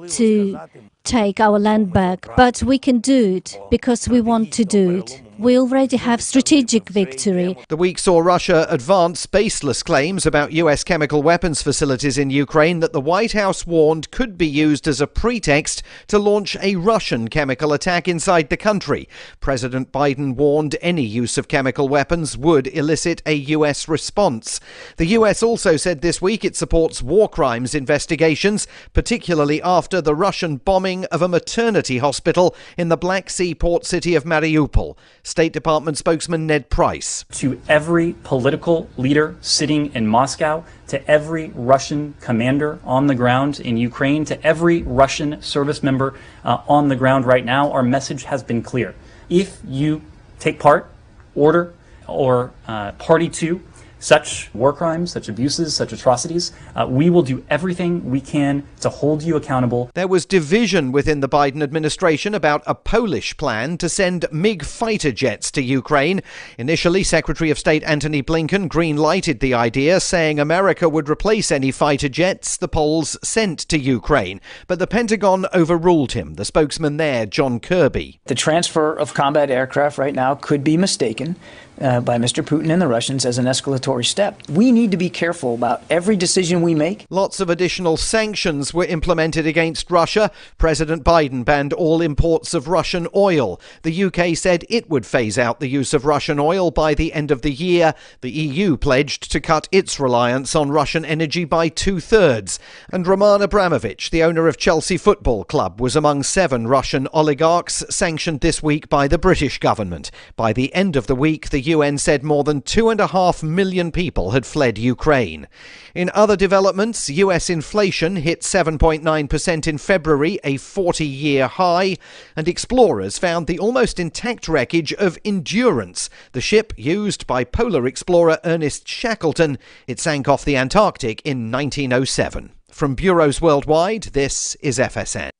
to take our land back, but we can do it because we want to do it. We already have strategic victory. The week saw Russia advance baseless claims about U.S. chemical weapons facilities in Ukraine that the White House warned could be used as a pretext to launch a Russian chemical attack inside the country. President Biden warned any use of chemical weapons would elicit a U.S. response. The U.S. also said this week it supports war crimes investigations, particularly after the Russian bombing of a maternity hospital in the Black Sea port city of Mariupol. State Department spokesman Ned Price. To every political leader sitting in Moscow, to every Russian commander on the ground in Ukraine, to every Russian service member on the ground right now, our message has been clear. If you take part, order, or party to such war crimes, such abuses, such atrocities, we will do everything we can to hold you accountable. There was division within the Biden administration about a Polish plan to send MiG fighter jets to Ukraine. Initially, Secretary of State Antony Blinken green-lighted the idea, saying America would replace any fighter jets the Poles sent to Ukraine. But the Pentagon overruled him. The spokesman there, John Kirby. The transfer of combat aircraft right now could be mistaken by Mr. Putin and the Russians as an escalatory step. We need to be careful about every decision we make. Lots of additional sanctions were implemented against Russia. President Biden banned all imports of Russian oil. The UK said it would phase out the use of Russian oil by the end of the year. The EU pledged to cut its reliance on Russian energy by 2/3. And Roman Abramovich, the owner of Chelsea Football Club, was among 7 Russian oligarchs sanctioned this week by the British government. By the end of the week, the UN said more than 2.5 million people had fled Ukraine. In other developments, US inflation hit 7.9% in February, a 40-year high, and explorers found the almost intact wreckage of Endurance, the ship used by polar explorer Ernest Shackleton. It sank off the Antarctic in 1907. From bureaus worldwide, this is FSN.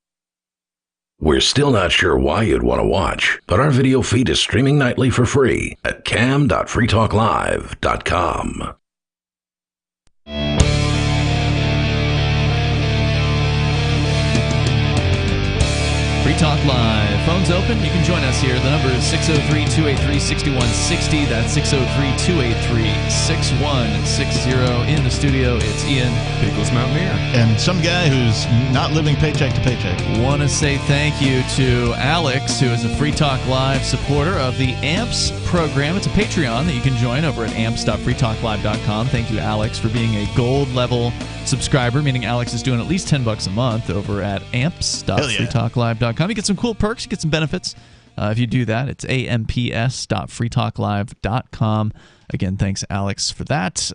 We're still not sure why you'd want to watch, but our video feed is streaming nightly for free at cam.freetalklive.com. Free Talk Live. Phones open. You can join us here. The number is 603-283-6160. That's 603-283-6160. In the studio, it's Ian, People's Mountaineer, and some guy who's not living paycheck to paycheck. Want to say thank you to Alex, who is a Free Talk Live supporter of the AMPS program. It's a Patreon that you can join over at amps.freetalklive.com. Thank you, Alex, for being a gold level subscriber, meaning Alex is doing at least $10 a month over at amps.freetalklive.com. You get some cool perks, you get some benefits. If you do that, it's amps.freetalklive.com. Again, thanks, Alex, for that.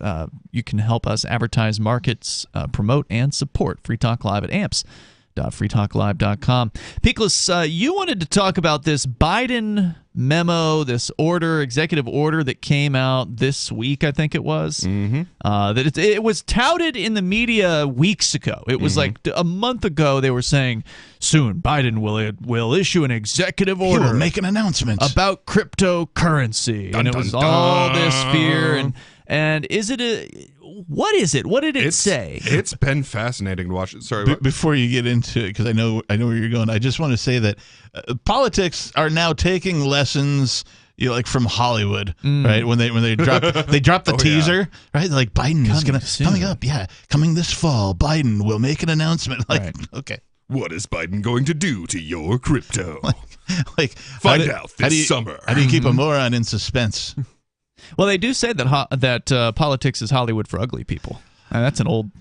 You can help us advertise, markets, promote, and support Free Talk Live at amps.freetalklive.com. Peakless, you wanted to talk about this Biden memo, this executive order that came out this week, I think it was. That it was touted in the media weeks ago. It was like a month ago they were saying, soon Biden will issue an executive order. He will make an announcement about cryptocurrency. Dun, and it dun, was dun. all this fear. And is it what is it? What did it say? It's been fascinating to watch it. Sorry. Before you get into it, because I know where you're going, I just want to say that politics are now taking lessons, like from Hollywood, right? When they drop the teaser, right? Like Biden is coming up, coming this fall. Biden will make an announcement. Like, okay, what is Biden going to do to your crypto? Find out this summer. How do you keep a moron in suspense? Well, they do say that politics is Hollywood for ugly people. That's an old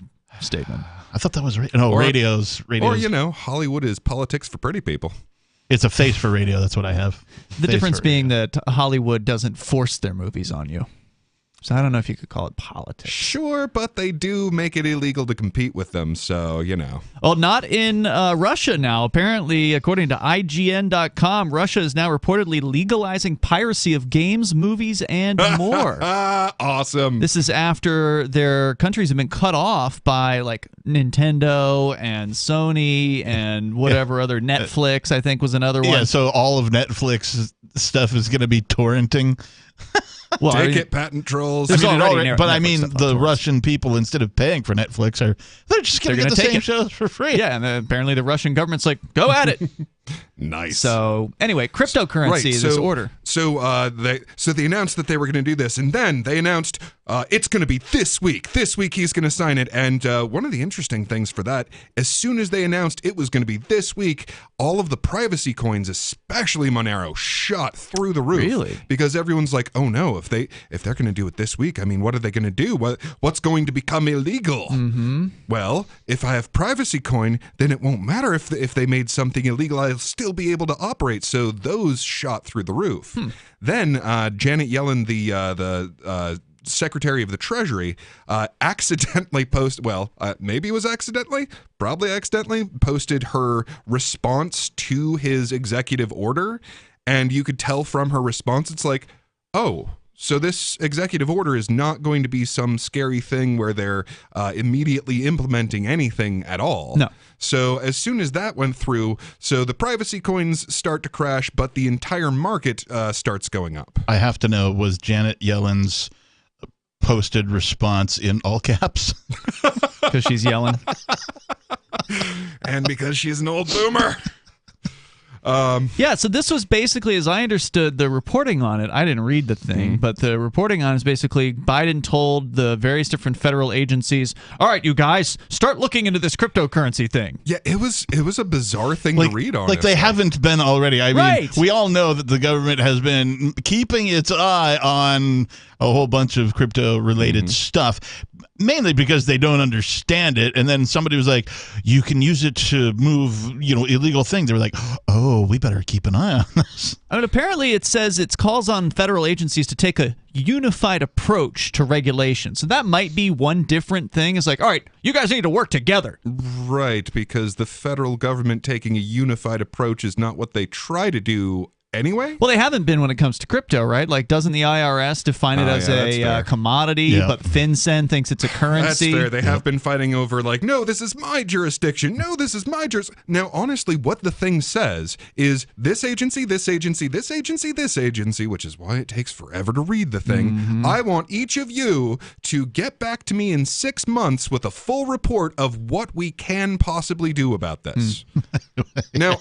statement. I thought that was radio's. Or, Hollywood is politics for pretty people. It's a face for radio. That's what I have. The difference being that Hollywood doesn't force their movies on you. So I don't know if you could call it politics. Sure, but they do make it illegal to compete with them, so, Well, not in Russia now. Apparently, according to IGN.com, Russia is now reportedly legalizing piracy of games, movies, and more. Awesome. This is after their countries have been cut off by, like, Nintendo and Sony and whatever other Netflix, I think, was another one. Yeah, so all of Netflix stuff is going to be torrenting. Well, take it, patent trolls. But I mean, the Russian people, instead of paying for Netflix, they're just going to get the same shows for free. Yeah, and apparently the Russian government's like, go at it. Nice. So anyway, cryptocurrency, this order. So they announced that they were going to do this, and then they announced it's going to be this week. This week he's going to sign it. And one of the interesting things for that, as soon as they announced it was going to be this week, all of the privacy coins, especially Monero, shot through the roof. Really? Because everyone's like, oh no, if they're going to do it this week, I mean, what are they going to do? What's going to become illegal? Mm-hmm. Well, if I have privacy coin, then it won't matter if they made something illegal. I'll still be able to operate. So those shot through the roof. Then Janet Yellen, the Secretary of the Treasury, accidentally maybe it was accidentally, probably accidentally posted her response to his executive order. And you could tell from her response, it's like, oh, so this executive order is not going to be some scary thing where they're immediately implementing anything at all. No. So as soon as that went through, so the privacy coins start to crash, but the entire market starts going up. I have to know, was Janet Yellen's posted response in all caps? Because she's yelling. And because she's an old boomer. Yeah, so this was basically, as I understood the reporting on it, I didn't read the thing, but the reporting on it is basically Biden told the various different federal agencies, all right, you guys, start looking into this cryptocurrency thing. Yeah, it was a bizarre thing to read on. Like they haven't been already. I mean, we all know that the government has been keeping its eye on a whole bunch of crypto-related stuff, mainly because they don't understand it. And then somebody was like, you can use it to move, illegal things. They were like, oh, we better keep an eye on this. I mean, apparently it says it calls on federal agencies to take a unified approach to regulation. So that might be one different thing. It's like, all right, you guys need to work together. Right, because the federal government taking a unified approach is not what they try to do anyway? Well, they haven't been when it comes to crypto, right? Like, doesn't the IRS define it as a commodity, but FinCEN thinks it's a currency? That's fair. They have been fighting over, like, no, this is my jurisdiction. No, this is my jurisdiction. Now, honestly, what the thing says is this agency, this agency, this agency, this agency, which is why it takes forever to read the thing. I want each of you to get back to me in 6 months with a full report of what we can possibly do about this. Now,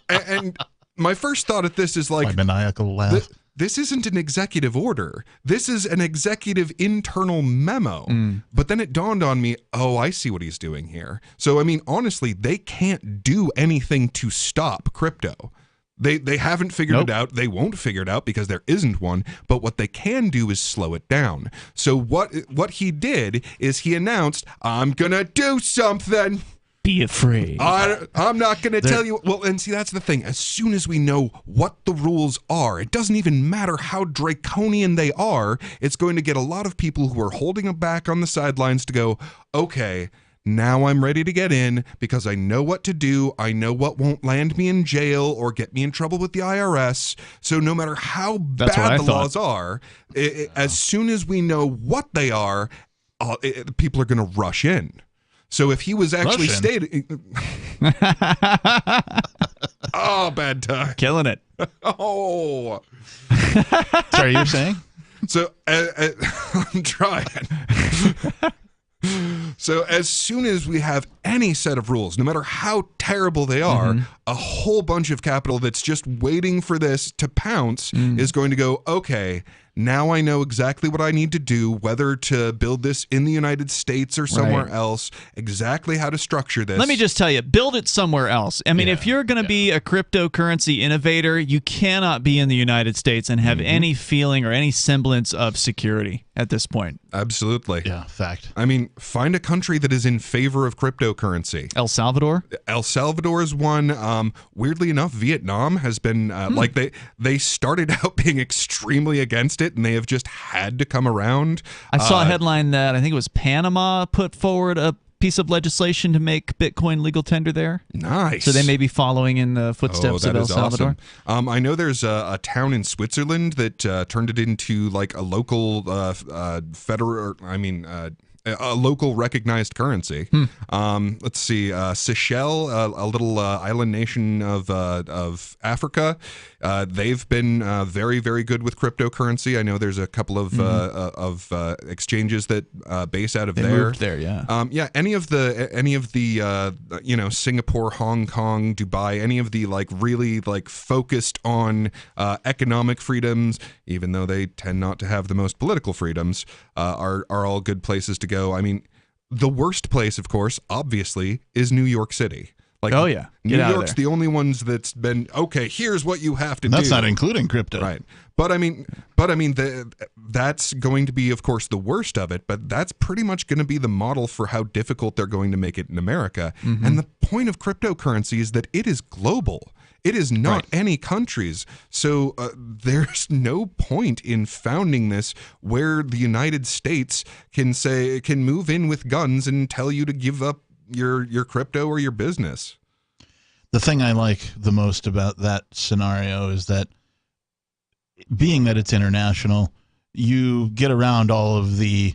and my first thought at this is like, my maniacal laugh. This isn't an executive order. This is an executive internal memo. But then it dawned on me, oh, I see what he's doing here. So, I mean, honestly, they can't do anything to stop crypto. They haven't figured it out. They won't figure it out because there isn't one. But what they can do is slow it down. So what he did is he announced, I'm going to do something. Be afraid. I'm not going to tell you. Well, and see, that's the thing. As soon as we know what the rules are, it doesn't even matter how draconian they are. It's going to get a lot of people who are holding them back on the sidelines to go, okay, now I'm ready to get in because I know what to do. I know what won't land me in jail or get me in trouble with the IRS. So no matter how bad the laws are, as soon as we know what they are, people are going to rush in. So if he was actually stating, oh, bad time, killing it. Oh, sorry, you're saying? So I'm trying. So as soon as we have any set of rules, no matter how terrible they are, a whole bunch of capital that's just waiting for this to pounce is going to go, okay, now I know exactly what I need to do, whether to build this in the United States or somewhere else, exactly how to structure this. Let me just tell you, build it somewhere else. I mean, if you're going to be a cryptocurrency innovator, you cannot be in the United States and have any feeling or any semblance of security at this point. Absolutely. Yeah, fact. I mean, find a country that is in favor of cryptocurrency. El Salvador? El Salvador is one. Weirdly enough, Vietnam has been, like, they started out being extremely against it, and they have just had to come around. I saw a headline that I think it was Panama put forward a piece of legislation to make Bitcoin legal tender there. Nice. So they may be following in the footsteps of El Salvador. Awesome. I know there's a town in Switzerland that turned it into like a local a local recognized currency. Let's see, Seychelles, a little island nation of Africa. They've been very, very good with cryptocurrency. I know there's a couple of exchanges that base out of there. Moved there, yeah. Any of the Singapore, Hong Kong, Dubai, any of the like really like focused on economic freedoms, even though they tend not to have the most political freedoms, are all good places to go. I mean, the worst place, of course, obviously, is New York City. Like, oh yeah, New York's the only ones that's been okay. Here's what you have to do. That's not including crypto, right? But I mean, that's going to be, of course, the worst of it. But that's pretty much going to be the model for how difficult they're going to make it in America. And the point of cryptocurrency is that it is global. It is not any countries. So there's no point in founding this where the United States can move in with guns and tell you to give up your crypto or your business. The thing I like the most about that scenario is that being that it's international, you get around all of the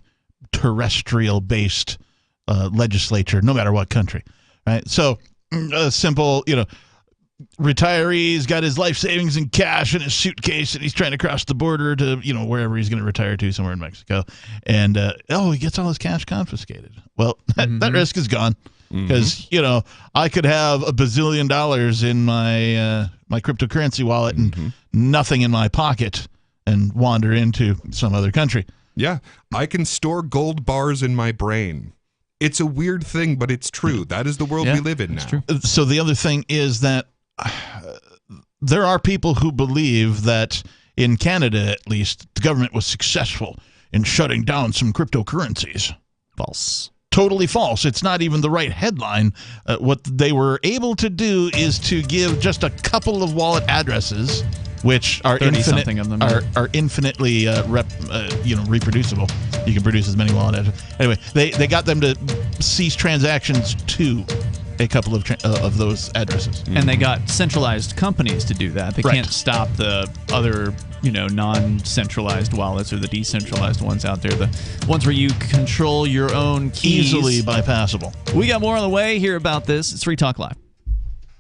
terrestrial-based legislature, no matter what country, right? So a simple, retiree's got his life savings in cash in his suitcase, and he's trying to cross the border to, wherever he's going to retire to, somewhere in Mexico. And, he gets all his cash confiscated. Well, that risk is gone because, I could have $1 bazillion in my cryptocurrency wallet and nothing in my pocket and wander into some other country. Yeah, I can store gold bars in my brain. It's a weird thing, but it's true. That is the world we live in now. True. So the other thing is that there are people who believe that in Canada, at least, the government was successful in shutting down some cryptocurrencies. False. Totally false. It's not even the right headline. What they were able to do is to give just a couple of wallet addresses, which are infinitely reproducible. You can produce as many wallet addresses. Anyway, they got them to cease transactions to a couple of those addresses. And they got centralized companies to do that. They can't stop the other, non-centralized wallets or the decentralized ones out there. The ones where you control your own keys. Easily bypassable. We got more on the way. Hear about this. It's Free Talk Live.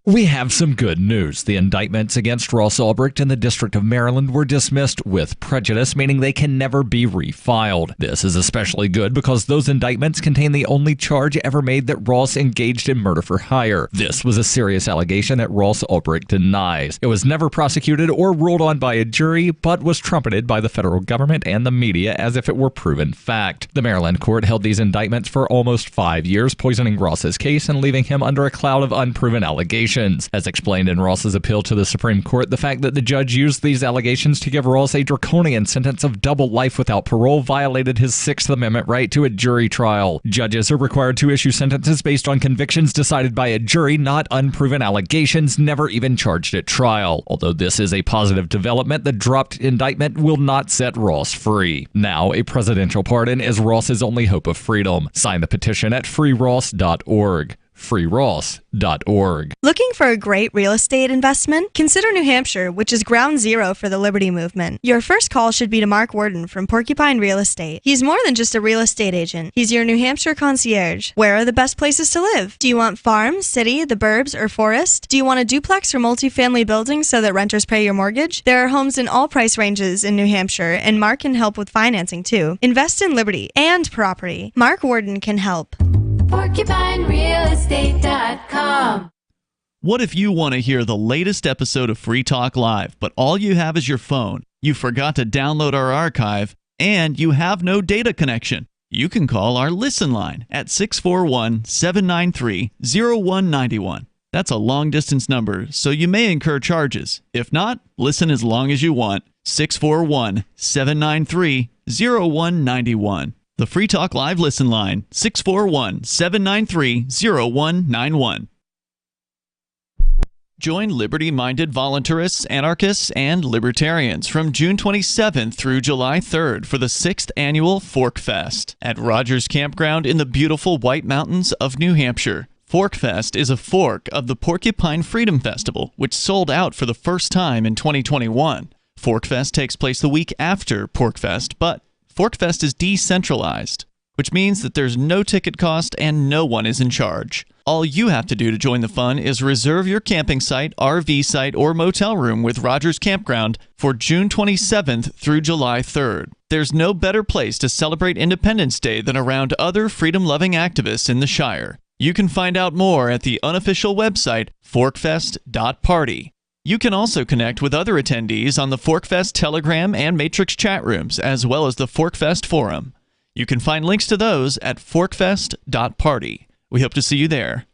We have some good news. The indictments against Ross Ulbricht in the District of Maryland were dismissed with prejudice, meaning they can never be refiled. This is especially good because those indictments contain the only charge ever made that Ross engaged in murder for hire. This was a serious allegation that Ross Ulbricht denies. It was never prosecuted or ruled on by a jury, but was trumpeted by the federal government and the media as if it were proven fact. The Maryland court held these indictments for almost 5 years, poisoning Ross's case and leaving him under a cloud of unproven allegations. As explained in Ross's appeal to the Supreme Court, the fact that the judge used these allegations to give Ross a draconian sentence of double life without parole violated his Sixth Amendment right to a jury trial. Judges are required to issue sentences based on convictions decided by a jury, not unproven allegations never even charged at trial. Although this is a positive development, the dropped indictment will not set Ross free. Now, a presidential pardon is Ross's only hope of freedom. Sign the petition at freeross.org. freeross.org. Looking for a great real estate investment? Consider New Hampshire, which is ground zero for the Liberty Movement. Your first call should be to Mark Worden from Porcupine Real Estate. He's more than just a real estate agent. He's your New Hampshire concierge. Where are the best places to live? Do you want farm, city, the burbs, or forest? Do you want a duplex or multifamily building so that renters pay your mortgage? There are homes in all price ranges in New Hampshire, and Mark can help with financing too. Invest in liberty and property. Mark Worden can help. PorcupineRealEstate.com. What if you want to hear the latest episode of Free Talk Live, but all you have is your phone, you forgot to download our archive, and you have no data connection? You can call our Listen line at 641-793-0191. That's a long-distance number, so you may incur charges. If not, listen as long as you want. 641-793-0191. The Free Talk Live Listen line, 641-793-0191. Join liberty-minded voluntarists, anarchists, and libertarians from June 27th through July 3rd for the 6th Annual Fork Fest at Rogers Campground in the beautiful White Mountains of New Hampshire. Fork Fest is a fork of the Porcupine Freedom Festival, which sold out for the first time in 2021. Fork Fest takes place the week after Porkfest, but Forkfest is decentralized, which means that there's no ticket cost and no one is in charge. All you have to do to join the fun is reserve your camping site, RV site, or motel room with Rogers Campground for June 27th through July 3rd. There's no better place to celebrate Independence Day than around other freedom-loving activists in the Shire. You can find out more at the unofficial website, forkfest.party. You can also connect with other attendees on the Forkfest Telegram and Matrix chat rooms, as well as the Forkfest Forum. You can find links to those at forkfest.party. We hope to see you there.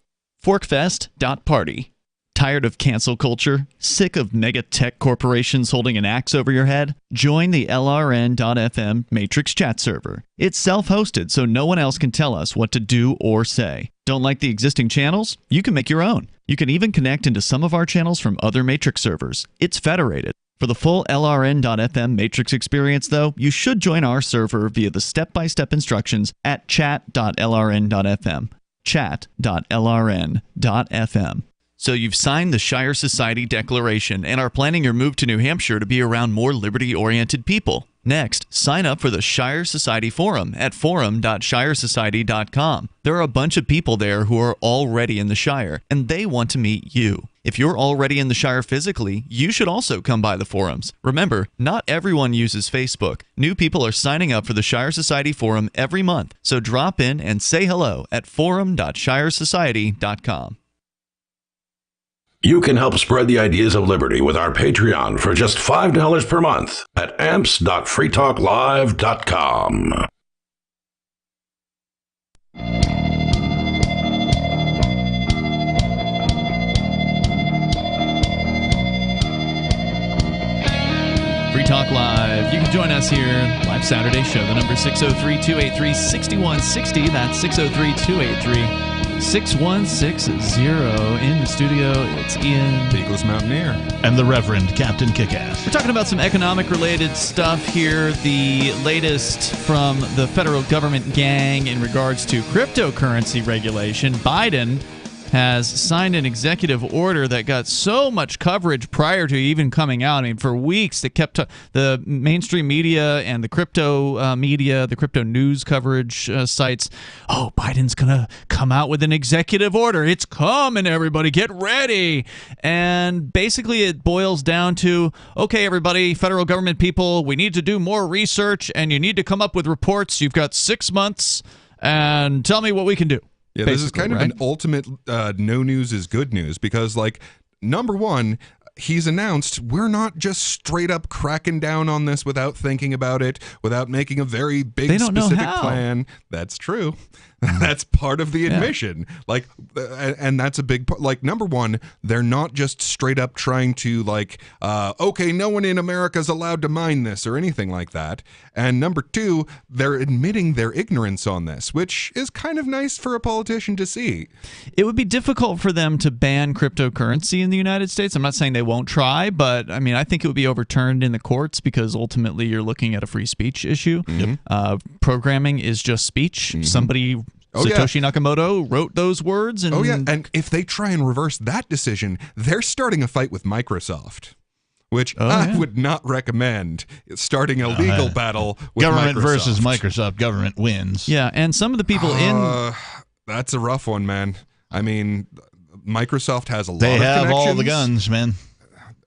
Forkfest.party. Tired of cancel culture? Sick of mega tech corporations holding an axe over your head? Join the LRN.FM Matrix chat server. It's self-hosted, so no one else can tell us what to do or say. Don't like the existing channels? You can make your own. You can even connect into some of our channels from other Matrix servers. It's federated. For the full LRN.FM Matrix experience, though, you should join our server via the step-by-step instructions at chat.lrn.fm. Chat.lrn.fm. So you've signed the Shire Society Declaration and are planning your move to New Hampshire to be around more liberty-oriented people. Next, sign up for the Shire Society Forum at forum.shiresociety.com. There are a bunch of people there who are already in the Shire, and they want to meet you. If you're already in the Shire physically, you should also come by the forums. Remember, not everyone uses Facebook. New people are signing up for the Shire Society Forum every month, so drop in and say hello at forum.shiresociety.com. You can help spread the ideas of liberty with our Patreon for just $5 per month at amps.freetalklive.com. Free Talk Live. You can join us here, live Saturday show. The number 603-283-6160. That's 603-283-6160. In the studio, it's Ian, the Eagles Mountaineer, and the Reverend Captain Kickass. We're talking about some economic-related stuff here. The latest from the federal government gang in regards to cryptocurrency regulation. Biden has signed an executive order that got so much coverage prior to even coming out. I mean, for weeks, it kept the mainstream media and the crypto media, the crypto news coverage sites. Oh, Biden's going to come out with an executive order. It's coming, everybody. Get ready. And basically, it boils down to, okay, everybody, federal government people, we need to do more research, and you need to come up with reports. You've got 6 months, and tell me what we can do. Yeah, this is kind of an ultimate no news is good news because, like, number one, he's announced we're not just straight up cracking down on this without thinking about it, without making a very big specific plan. That's true. That's part of the admission. Like, and that's a big part. Like, number one, they're not just straight up trying to, like, okay, no one in America is allowed to mine this or anything like that. And number two, they're admitting their ignorance on this, which is kind of nice for a politician to see. It would be difficult for them to ban cryptocurrency in the United States. I'm not saying they won't try, but I mean, I think it would be overturned in the courts because ultimately you're looking at a free speech issue. Programming is just speech. Somebody, Satoshi Nakamoto, wrote those words. And and if they try and reverse that decision, they're starting a fight with Microsoft, which I would not recommend starting a legal battle with government Microsoft. Versus Microsoft. Government wins. Yeah, and some of the people that's a rough one, man. I mean, Microsoft has a lot of connections. They have connections. all the guns, man.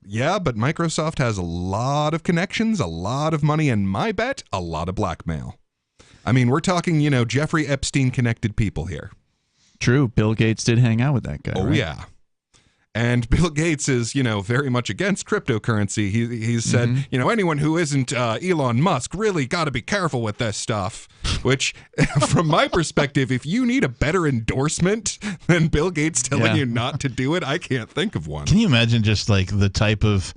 Yeah, but Microsoft has a lot of connections, a lot of money, and my bet, a lot of blackmail. I mean, we're talking, Jeffrey Epstein connected people here. True. Bill Gates did hang out with that guy. Oh, yeah. And Bill Gates is, very much against cryptocurrency. He's said, anyone who isn't Elon Musk really got to be careful with this stuff. Which, from my perspective, if you need a better endorsement than Bill Gates telling you not to do it, I can't think of one. Can you imagine just like the type of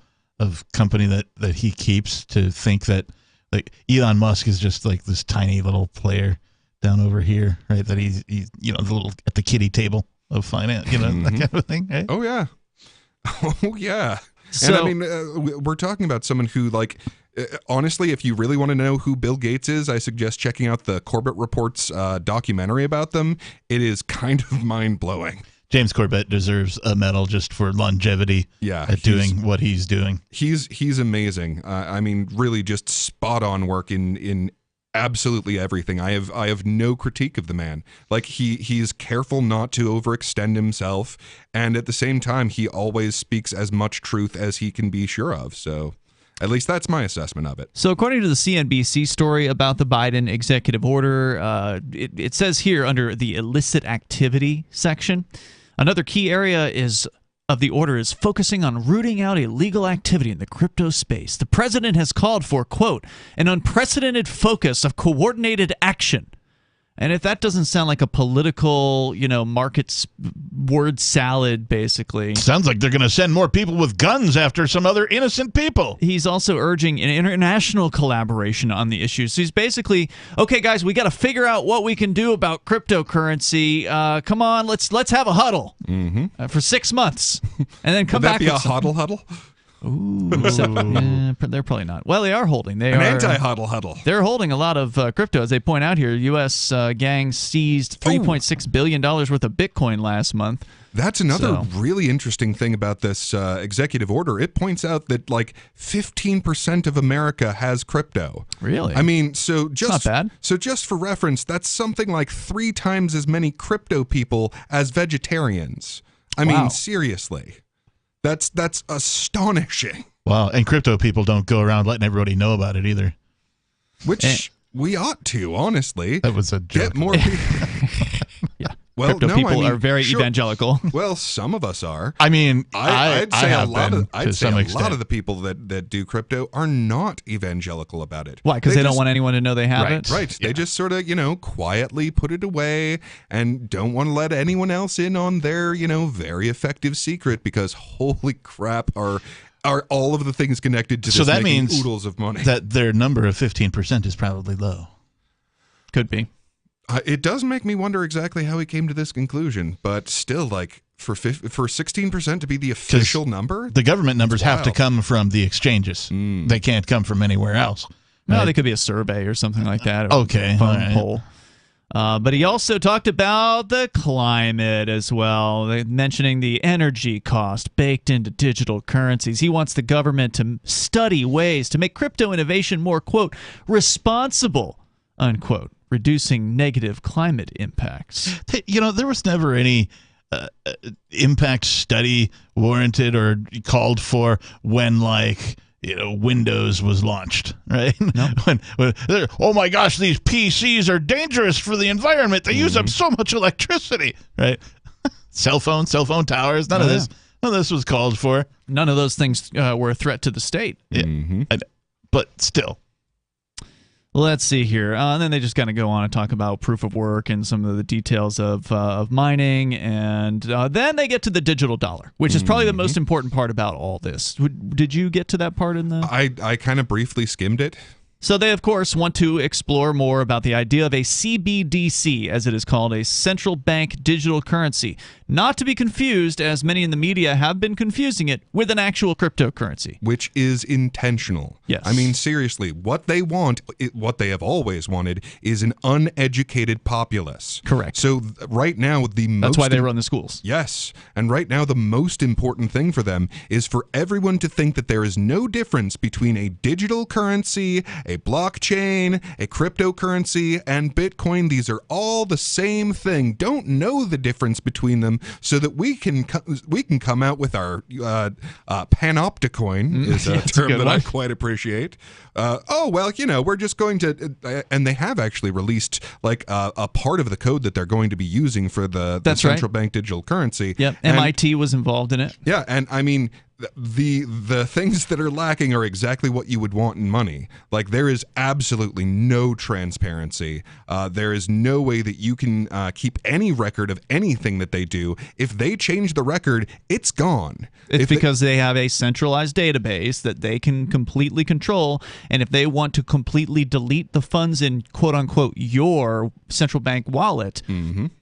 company that he keeps to think that like Elon Musk is just like this tiny little player down over here, right? That he's the little at the kiddie table of finance, that kind of thing. Right? Oh yeah, oh yeah. So, and I mean, we're talking about someone who, like, honestly, if you really want to know who Bill Gates is, I suggest checking out the Corbett Report's documentary about them. It is kind of mind blowing. James Corbett deserves a medal just for longevity at doing what he's doing. He's amazing. I mean, really just spot on work in absolutely everything. I have no critique of the man. Like, he's careful not to overextend himself, and at the same time, he always speaks as much truth as he can be sure of. So at least that's my assessment of it. So according to the CNBC story about the Biden executive order, it says here under the illicit activity section, another key area of the order is focusing on rooting out illegal activity in the crypto space. The president has called for, quote, an unprecedented focus of coordinated action. And if that doesn't sound like a political, markets word salad, basically. Sounds like they're going to send more people with guns after some other innocent people. He's also urging an international collaboration on the issue. So he's basically, okay, guys, we got to figure out what we can do about cryptocurrency. Come on, let's have a huddle for 6 months, and then come back. Would that be a huddle? Ooh, they're probably not. Well, they are holding. They An are anti-huddle. They're holding a lot of crypto, as they point out here. U.S. gang seized $3.6 billion worth of Bitcoin last month. That's another really interesting thing about this executive order. It points out that like 15% of America has crypto. Really? I mean, so not bad. So just for reference, that's something like 3 times as many crypto people as vegetarians. I mean, seriously. That's astonishing. Wow, and crypto people don't go around letting everybody know about it either. Which we ought to, honestly. That was a joke. Get more people. Yeah. Well, crypto people are very evangelical. Well, some of us are. I mean, I'd say a lot extent. of the people that do crypto are not evangelical about it. Why? Because they don't want anyone to know they have it? Right. They just sort of, quietly put it away and don't want to let anyone else in on their, very effective secret because holy crap are all of the things connected to this so that making means oodles of money. That their number of 15% is probably low. Could be. It does make me wonder exactly how he came to this conclusion, but still, like, for 16% to be the official number? The government numbers have to come from the exchanges. They can't come from anywhere else. No, they could be a survey or something like that. Okay. Phone poll. But he also talked about the climate as well, mentioning the energy cost baked into digital currencies. He wants the government to study ways to make crypto innovation more, quote, responsible, unquote, reducing negative climate impacts. There was never any impact study warranted or called for when, Windows was launched, right? No. when oh my gosh, these PCs are dangerous for the environment. They use up so much electricity, right? Cell phone towers. None of this was called for. None of those things were a threat to the state. Yeah. But still. Let's see here. And then they just kind of go on and talk about proof of work and some of the details of mining. And then they get to the digital dollar, which is probably the most important part about all this. Did you get to that part in the... I kind of briefly skimmed it. So they, of course, want to explore more about the idea of a CBDC, as it is called, a central bank digital currency. Not to be confused, as many in the media have been confusing it, with an actual cryptocurrency. Which is intentional. Yes. I mean, seriously, what they want, what they have always wanted, is an uneducated populace. Correct. So right now, That's why they run the schools. Yes. And right now, the most important thing for them is for everyone to think that there is no difference between a digital currency, a blockchain, a cryptocurrency, and Bitcoin. These are all the same thing. Don't know the difference between them, so that we can come out with our panopticoin is a term that I quite appreciate. We're just going to, and they have actually released a part of the code that they're going to be using for the central bank digital currency. Yep, MIT was involved in it. Yeah, and I mean, the things that are lacking are exactly what you would want in money. There is absolutely no transparency. There is no way that you can keep any record of anything that they do. If they change the record, it's gone. It's because they have a centralized database that they can completely control, and if they want to completely delete the funds in quote-unquote your central bank wallet,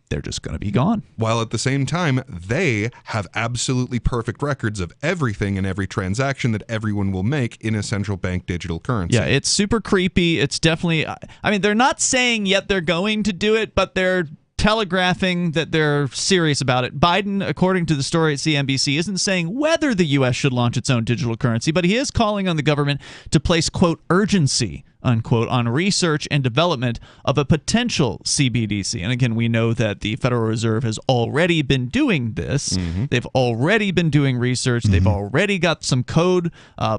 they're just going to be gone. While at the same time, they have absolutely perfect records of everything and every transaction that everyone will make in a central bank digital currency. Yeah, it's super creepy. It's definitely... I mean, they're not saying yet they're going to do it, but they're telegraphing that they're serious about it. Biden, according to the story at CNBC, isn't saying whether the U.S. should launch its own digital currency, but he is calling on the government to place, quote, urgency, unquote, on research and development of a potential CBDC. And again, we know that the Federal Reserve has already been doing this. They've already been doing research. They've already got some code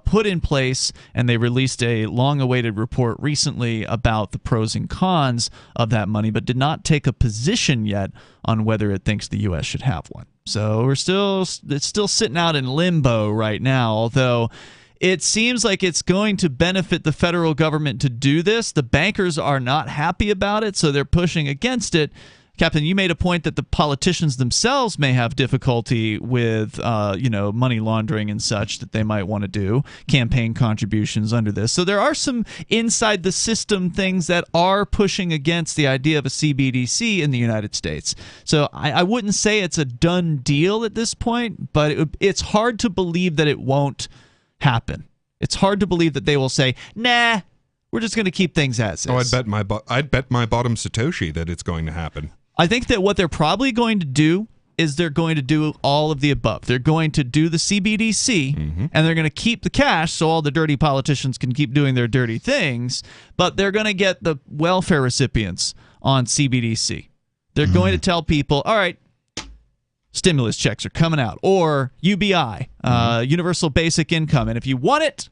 put in place, and they released a long-awaited report recently about the pros and cons of that money, but did not take a position yet on whether it thinks the U.S. should have one. So it's still sitting out in limbo right now, although it seems like it's going to benefit the federal government to do this. The bankers are not happy about it, so they're pushing against it. Captain, you made a point that the politicians themselves may have difficulty with, money laundering and such that they might want to do, campaign contributions under this. So there are some inside the system things that are pushing against the idea of a CBDC in the United States. So I wouldn't say it's a done deal at this point, but it's hard to believe that it won't happen. It's hard to believe that they will say, nah, we're just going to keep things as is. Oh, I'd bet my bottom Satoshi that it's going to happen. I think that what they're probably going to do is they're going to do all of the above. They're going to do the CBDC, and they're going to keep the cash so all the dirty politicians can keep doing their dirty things, but they're going to get the welfare recipients on CBDC. They're going to tell people, all right, stimulus checks are coming out, or UBI, Universal Basic Income, and if you want it,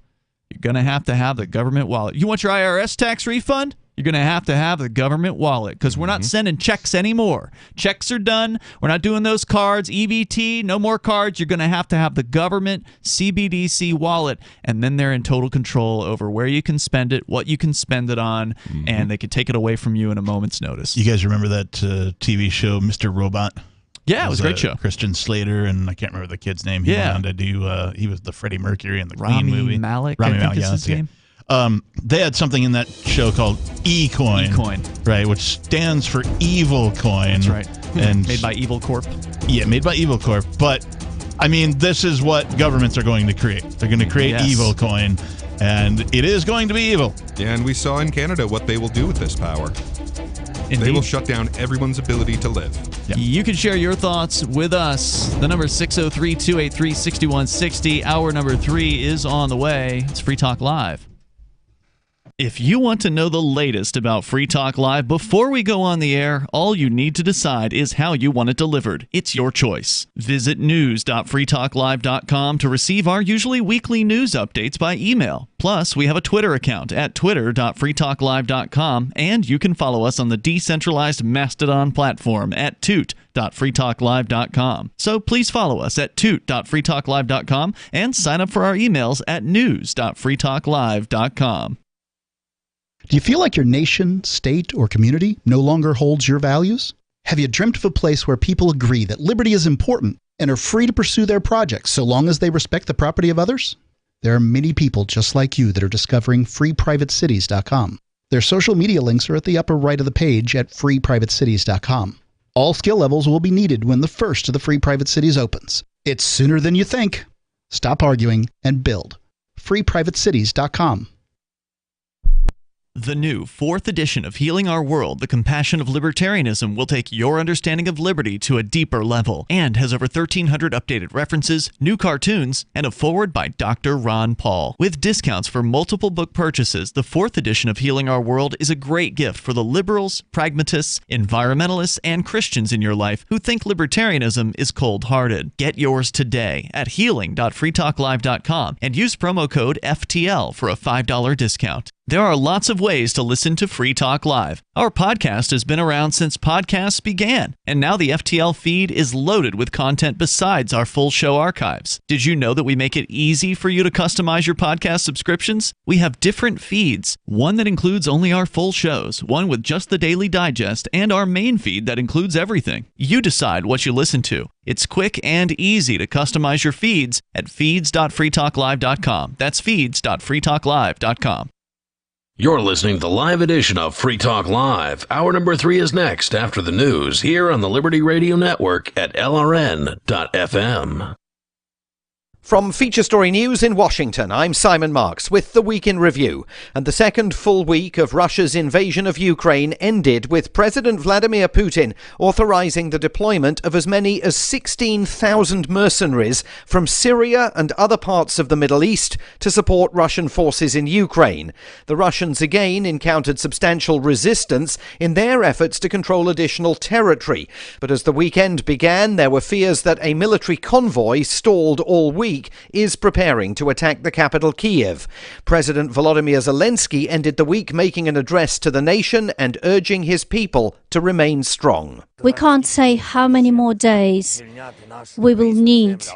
you're going to have the government wallet. You want your IRS tax refund? You're going to have the government wallet, because we're not sending checks anymore. Checks are done. We're not doing those cards. EBT, no more cards. You're going to have the government CBDC wallet, and then they're in total control over where you can spend it, what you can spend it on, and they can take it away from you in a moment's notice. You guys remember that TV show, Mr. Robot? Yeah, it was a great show. Christian Slater, and I can't remember the kid's name. He went on to do, he was the Freddie Mercury in the Queen movie. Rami Malek, is his name. They had something in that show called E-Coin. E-Coin. Right, which stands for Evil Coin. That's right. And made by Evil Corp. Yeah, made by Evil Corp. But, I mean, this is what governments are going to create. They're going to create Evil Coin, and it is going to be evil. Yeah, and we saw in Canada what they will do with this power. They will shut down everyone's ability to live. You can share your thoughts with us. The number is 603-283-6160. Hour number 3 is on the way. It's Free Talk Live. If you want to know the latest about Free Talk Live before we go on the air, all you need to decide is how you want it delivered. It's your choice. Visit news.freetalklive.com to receive our usually weekly news updates by email. Plus, we have a Twitter account at twitter.freetalklive.com, and you can follow us on the decentralized Mastodon platform at toot.freetalklive.com. So please follow us at toot.freetalklive.com and sign up for our emails at news.freetalklive.com. Do you feel like your nation, state, or community no longer holds your values? Have you dreamt of a place where people agree that liberty is important and are free to pursue their projects so long as they respect the property of others? There are many people just like you that are discovering freeprivatecities.com. Their social media links are at the upper right of the page at freeprivatecities.com. All skill levels will be needed when the first of the Free Private Cities opens. It's sooner than you think. Stop arguing and build. freeprivatecities.com. The new 4th edition of Healing Our World, The Compassion of Libertarianism, will take your understanding of liberty to a deeper level and has over 1,300 updated references, new cartoons, and a foreword by Dr. Ron Paul. With discounts for multiple book purchases, the 4th edition of Healing Our World is a great gift for the liberals, pragmatists, environmentalists, and Christians in your life who think libertarianism is cold-hearted. Get yours today at healing.freetalklive.com and use promo code FTL for a $5 discount. There are lots of ways to listen to Free Talk Live. Our podcast has been around since podcasts began, and now the FTL feed is loaded with content besides our full show archives. Did you know that we make it easy for you to customize your podcast subscriptions? We have different feeds, one that includes only our full shows, one with just the Daily Digest, and our main feed that includes everything. You decide what you listen to. It's quick and easy to customize your feeds at feeds.freetalklive.com. That's feeds.freetalklive.com. You're listening to the live edition of Free Talk Live. Hour number 3 is next after the news here on the Liberty Radio Network at LRN.FM. From Feature Story News in Washington, I'm Simon Marks with the Week in Review. And the second full week of Russia's invasion of Ukraine ended with President Vladimir Putin authorizing the deployment of as many as 16,000 mercenaries from Syria and other parts of the Middle East to support Russian forces in Ukraine. The Russians again encountered substantial resistance in their efforts to control additional territory. But as the weekend began, there were fears that a military convoy stalled all week is preparing to attack the capital, Kiev. President Volodymyr Zelensky ended the week making an address to the nation and urging his people to remain strong. We can't say how many more days we will need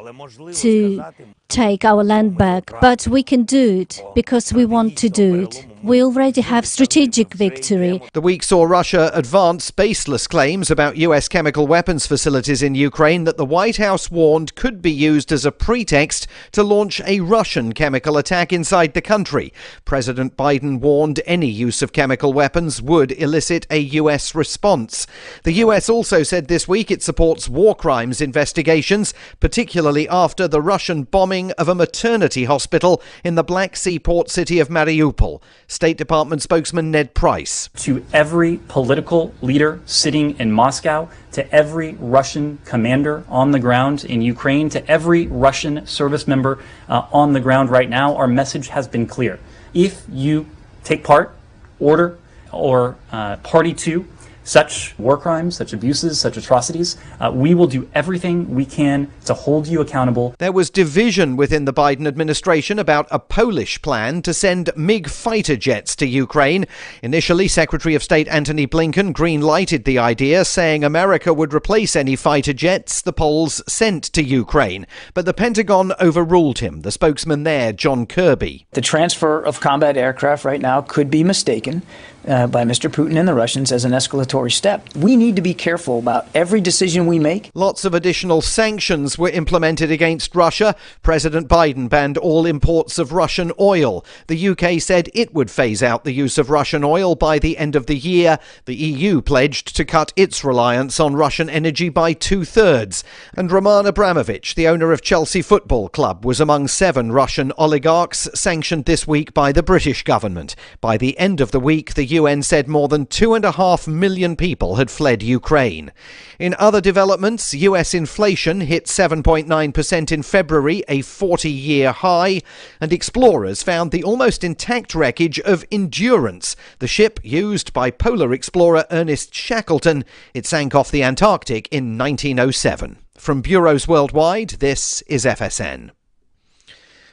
to take our land back, but we can do it because we want to do it. We already have strategic victory. The week saw Russia advance baseless claims about U.S. chemical weapons facilities in Ukraine that the White House warned could be used as a pretext to launch a Russian chemical attack inside the country. President Biden warned any use of chemical weapons would elicit a U.S. response. The U.S. also said this week it supports war crimes investigations, particularly after the Russian bombing of a maternity hospital in the Black Sea port city of Mariupol. State Department spokesman Ned Price. To every political leader sitting in Moscow, to every Russian commander on the ground in Ukraine, to every Russian service member on the ground right now, our message has been clear. If you take part, order, or party to such war crimes, such abuses, such atrocities, we will do everything we can to hold you accountable. There was division within the Biden administration about a Polish plan to send MiG fighter jets to Ukraine. Initially, Secretary of State Antony Blinken green-lighted the idea, saying America would replace any fighter jets the Poles sent to Ukraine. But the Pentagon overruled him. The spokesman there, John Kirby. The transfer of combat aircraft right now could be mistaken by Mr. Putin and the Russians as an escalatory step. We need to be careful about every decision we make. Lots of additional sanctions were implemented against Russia. President Biden banned all imports of Russian oil. The UK said it would phase out the use of Russian oil by the end of the year. The EU pledged to cut its reliance on Russian energy by 2/3. And Roman Abramovich, the owner of Chelsea Football Club, was among 7 Russian oligarchs sanctioned this week by the British government. By the end of the week, the UN said more than 2.5 million people had fled Ukraine. In other developments, US inflation hit 7.9% in February, a 40-year high, and explorers found the almost intact wreckage of Endurance, the ship used by polar explorer Ernest Shackleton. It sank off the Antarctic in 1907. From bureaus worldwide, this is FSN.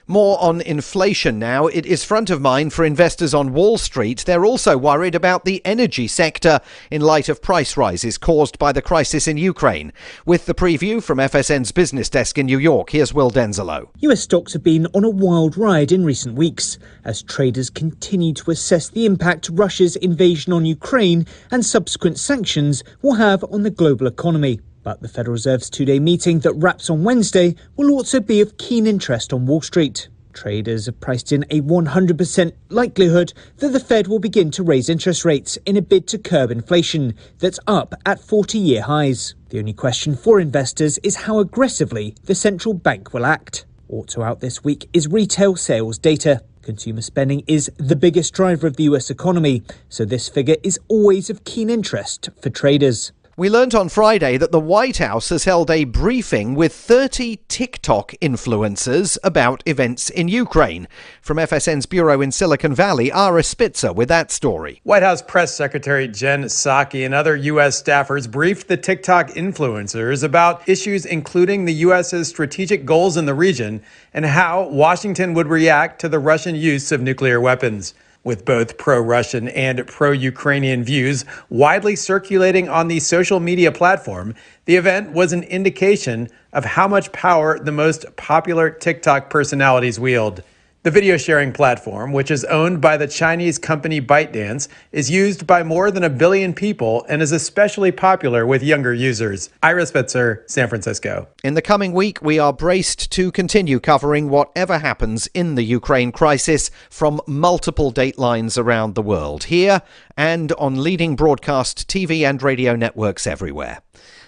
More on inflation now. It is front of mind for investors on Wall Street. They're also worried about the energy sector in light of price rises caused by the crisis in Ukraine. With the preview from FSN's business desk in New York, here's Will Denzelo. US stocks have been on a wild ride in recent weeks as traders continue to assess the impact Russia's invasion on Ukraine and subsequent sanctions will have on the global economy. But the Federal Reserve's two-day meeting that wraps on Wednesday will also be of keen interest on Wall Street. Traders have priced in a 100% likelihood that the Fed will begin to raise interest rates in a bid to curb inflation that's up at 40-year highs. The only question for investors is how aggressively the central bank will act. Also out this week is retail sales data. Consumer spending is the biggest driver of the US economy, so this figure is always of keen interest for traders. We learnt on Friday that the White House has held a briefing with 30 TikTok influencers about events in Ukraine. From FSN's bureau in Silicon Valley, Ara Spitzer with that story. White House Press Secretary Jen Psaki and other U.S. staffers briefed the TikTok influencers about issues including the U.S.'s strategic goals in the region and how Washington would react to the Russian use of nuclear weapons. With both pro-Russian and pro-Ukrainian views widely circulating on the social media platform, the event was an indication of how much power the most popular TikTok personalities wield. The video sharing platform, which is owned by the Chinese company ByteDance, is used by more than 1 billion people and is especially popular with younger users. Ira Spitzer, San Francisco. In the coming week, we are braced to continue covering whatever happens in the Ukraine crisis from multiple datelines around the world, here and on leading broadcast TV and radio networks everywhere.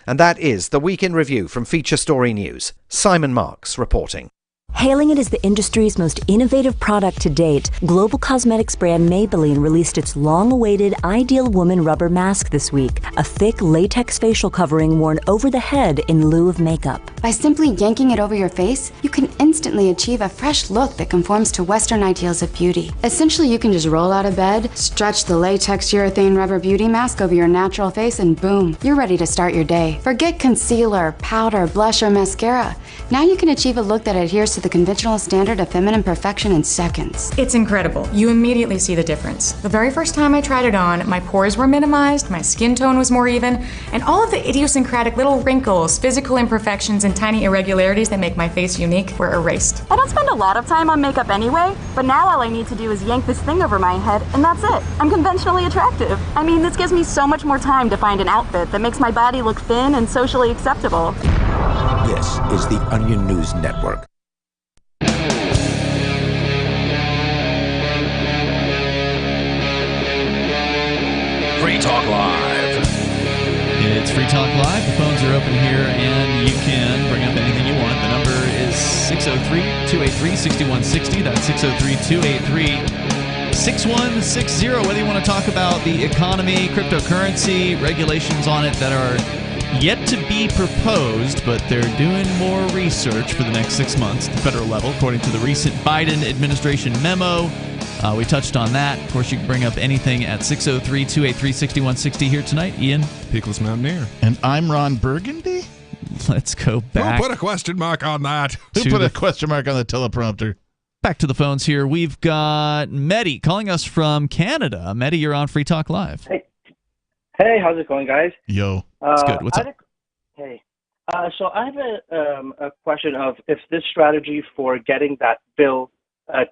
And that is the Week in Review from Feature Story News. Simon Marks reporting. Hailing it as the industry's most innovative product to date, global cosmetics brand Maybelline released its long-awaited Ideal Woman rubber mask this week, a thick latex facial covering worn over the head in lieu of makeup. By simply yanking it over your face, you can instantly achieve a fresh look that conforms to Western ideals of beauty. Essentially, you can just roll out of bed, stretch the latex urethane rubber beauty mask over your natural face, and boom, you're ready to start your day. Forget concealer, powder, blush, or mascara. Now you can achieve a look that adheres to the conventional standard of feminine perfection in seconds. It's incredible. You immediately see the difference. The very first time I tried it on, my pores were minimized, my skin tone was more even, and all of the idiosyncratic little wrinkles, physical imperfections, and tiny irregularities that make my face unique were erased. I don't spend a lot of time on makeup anyway, but now all I need to do is yank this thing over my head, and that's it. I'm conventionally attractive. I mean, this gives me so much more time to find an outfit that makes my body look thin and socially acceptable. This is the Onion News Network. Free Talk Live. It's Free Talk Live. The phones are open here, and you can bring up anything you want. The number is 603-283-6160. That's 603-283-6160. Whether you want to talk about the economy, cryptocurrency, regulations on it that are yet to be proposed, but they're doing more research for the next 6 months at the federal level, according to the recent Biden administration memo. We touched on that. Of course, you can bring up anything at 603-283-6160 here tonight. Ian? Peakless Mountaineer. And I'm Ron Burgundy? Let's go back. Who put a question mark on that? Who put a question mark on the teleprompter? Back to the phones here. We've got Mehdi calling us from Canada. Mehdi, you're on Free Talk Live. Hey, how's it going, guys? Yo. It's good. What's up? Hey. So I have a question of if this strategy for getting that bill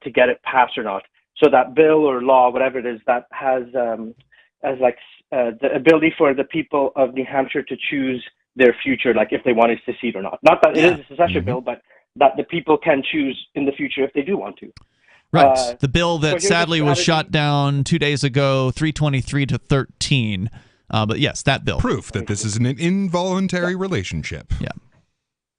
to get it passed or not. So that bill or law, whatever it is, that has the ability for the people of New Hampshire to choose their future, like if they want to secede or not. Not that it is a secession bill, but that the people can choose in the future if they do want to. Right. The bill that sadly was shot down 2 days ago, 323 to 13. But yes, that bill. Proof that this is an involuntary relationship. Yeah.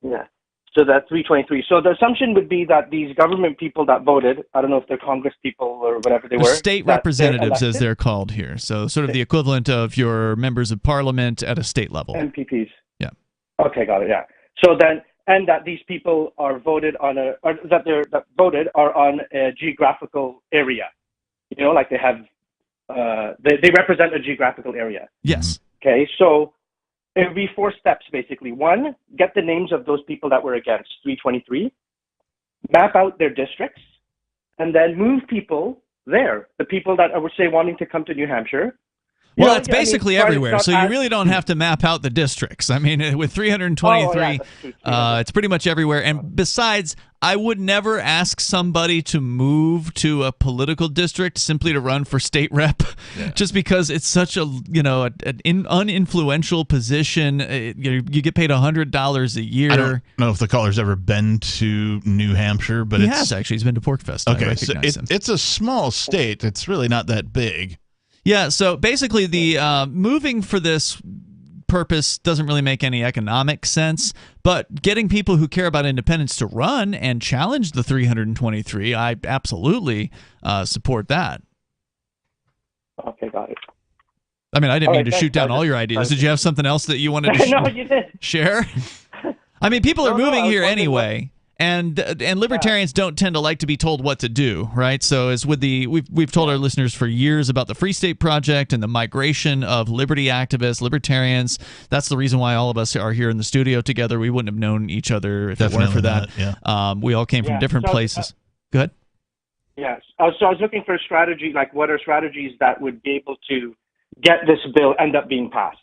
Yeah. So that's 323. So the assumption would be that these government people that voted, I don't know if they're Congress people or whatever they The were. state that representatives, they're as they're called here. So sort of the equivalent of your members of parliament at a state level. MPPs. Yeah. Okay, got it. Yeah. So then, and that these people are voted on that voted are on a geographical area. You know, like they have, they represent a geographical area. Yes. Okay, so it would be 4 steps basically. 1, get the names of those people that were against 323, map out their districts, and then move people there. The people that are, say, wanting to come to New Hampshire. Well, it's basically everywhere, so you really don't have to map out the districts. I mean, with 323, it's pretty much everywhere. And besides, I would never ask somebody to move to a political district simply to run for state rep, just because it's such a an uninfluential position. You get paid $100 a year. I don't know if the caller's ever been to New Hampshire, but he has actually. He's been to PorcFest. Okay, I recognize him. It's a small state. It's really not that big. Yeah, so basically the moving for this purpose doesn't really make any economic sense, but getting people who care about independence to run and challenge the 323, I absolutely support that. Okay, got it. I mean, I didn't mean to shoot down all your ideas. Did you have something else that you wanted to No, you did. share? I mean, people are moving here anyway. And libertarians don't tend to like to be told what to do, right? So as with we've told our listeners for years about the Free State Project and the migration of liberty activists, libertarians. That's the reason why all of us are here in the studio together. We wouldn't have known each other if it weren't for that. We all came from different places. Go ahead. Yes. So I was looking for a strategy, like what are strategies that would be able to get this bill end up being passed?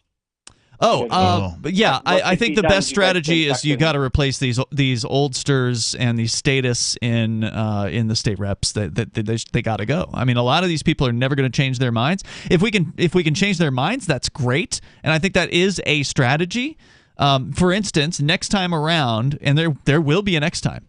But yeah, I think the best strategy is you got to replace these oldsters and these status in the state reps. They got to go. I mean, a lot of these people are never going to change their minds. If we can change their minds, that's great, and I think that is a strategy. For instance, next time around, and there will be a next time.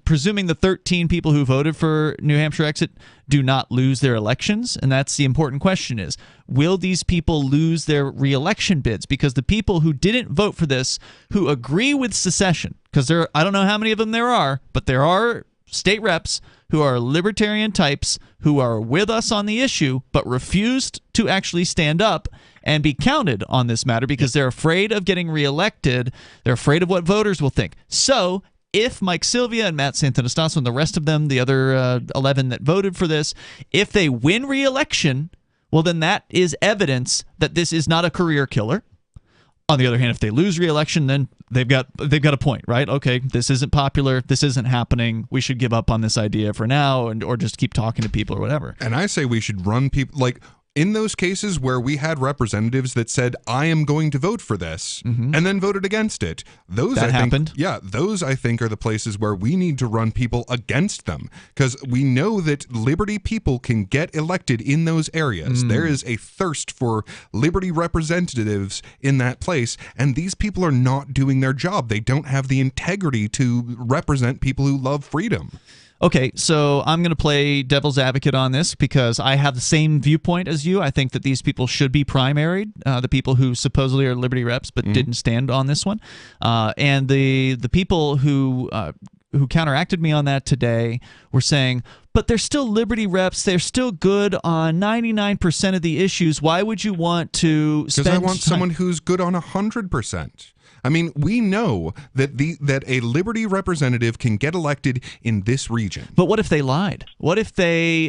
Presuming the 13 people who voted for New Hampshire exit do not lose their elections, and that's the important question is, will these people lose their re-election bids? Because the people who didn't vote for this, who agree with secession, because I don't know how many of them there are, but there are state reps who are libertarian types who are with us on the issue, but refused to actually stand up and be counted on this matter because they're afraid of getting reelected. They're afraid of what voters will think. So if Mike Sylvia and Matt Santanastasso and the rest of them, the other 11 that voted for this, if they win re-election, well, then that is evidence that this is not a career killer. On the other hand, if they lose re-election, then they've got a point, right? Okay, this isn't popular. This isn't happening. We should give up on this idea for now, or just keep talking to people or whatever. And I say we should run people like. In those cases where we had representatives that said, I am going to vote for this, and then voted against it, those happened. Yeah, those I think are the places where we need to run people against them, because we know that liberty people can get elected in those areas. There is a thirst for liberty representatives in that place, and these people are not doing their job. They don't have the integrity to represent people who love freedom. Okay, so I'm going to play devil's advocate on this because I have the same viewpoint as you. I think that these people should be primaried, the people who supposedly are liberty reps but didn't stand on this one. And the people who counteracted me on that today were saying, but they're still liberty reps. They're still good on 99% of the issues. Why would you want to spend Because I want someone who's good on 100%. I mean, we know that a liberty representative can get elected in this region. But what if they lied? What if they're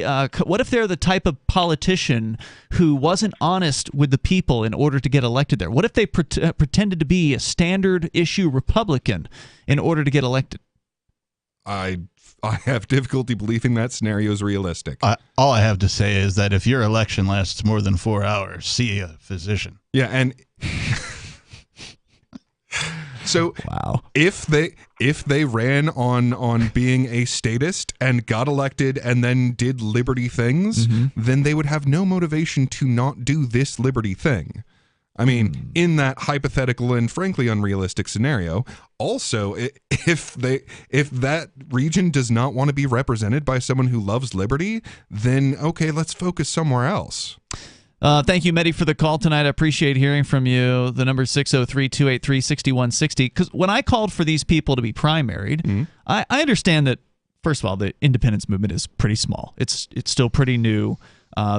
the type of politician who wasn't honest with the people in order to get elected there? What if they pretended to be a standard issue Republican in order to get elected? I have difficulty believing that scenario is realistic. All I have to say is that if your election lasts more than 4 hours, see a physician. Yeah, and so if they ran on being a statist and got elected and then did liberty things, then they would have no motivation to not do this liberty thing. I mean, in that hypothetical and frankly unrealistic scenario, also if that region does not want to be represented by someone who loves liberty, then okay, let's focus somewhere else. Thank you, Mehdi, for the call tonight. I appreciate hearing from you. The number is 603-283-6160. Because when I called for these people to be primaried, I understand that, first of all, the independence movement is pretty small. It's still pretty new.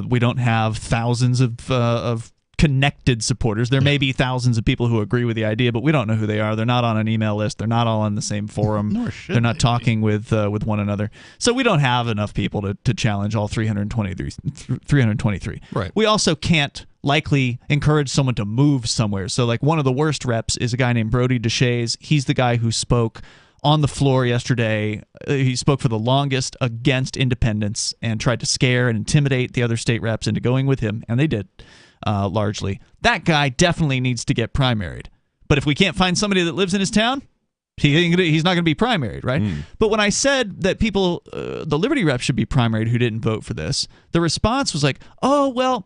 We don't have thousands of connected supporters. There may be thousands of people who agree with the idea, but we don't know who they are. They're not on an email list. They're not all on the same forum. Nor should They're not talking with one another. So we don't have enough people to challenge all 323. Right. We also can't likely encourage someone to move somewhere. So like one of the worst reps is a guy named Brody Deshays. He's the guy who spoke on the floor yesterday. He spoke for the longest against independence and tried to scare and intimidate the other state reps into going with him, and they did. Largely. That guy definitely needs to get primaried. But if we can't find somebody that lives in his town, he's not going to be primaried, right? But when I said that people, the Liberty reps should be primaried who didn't vote for this, the response was like, oh, well,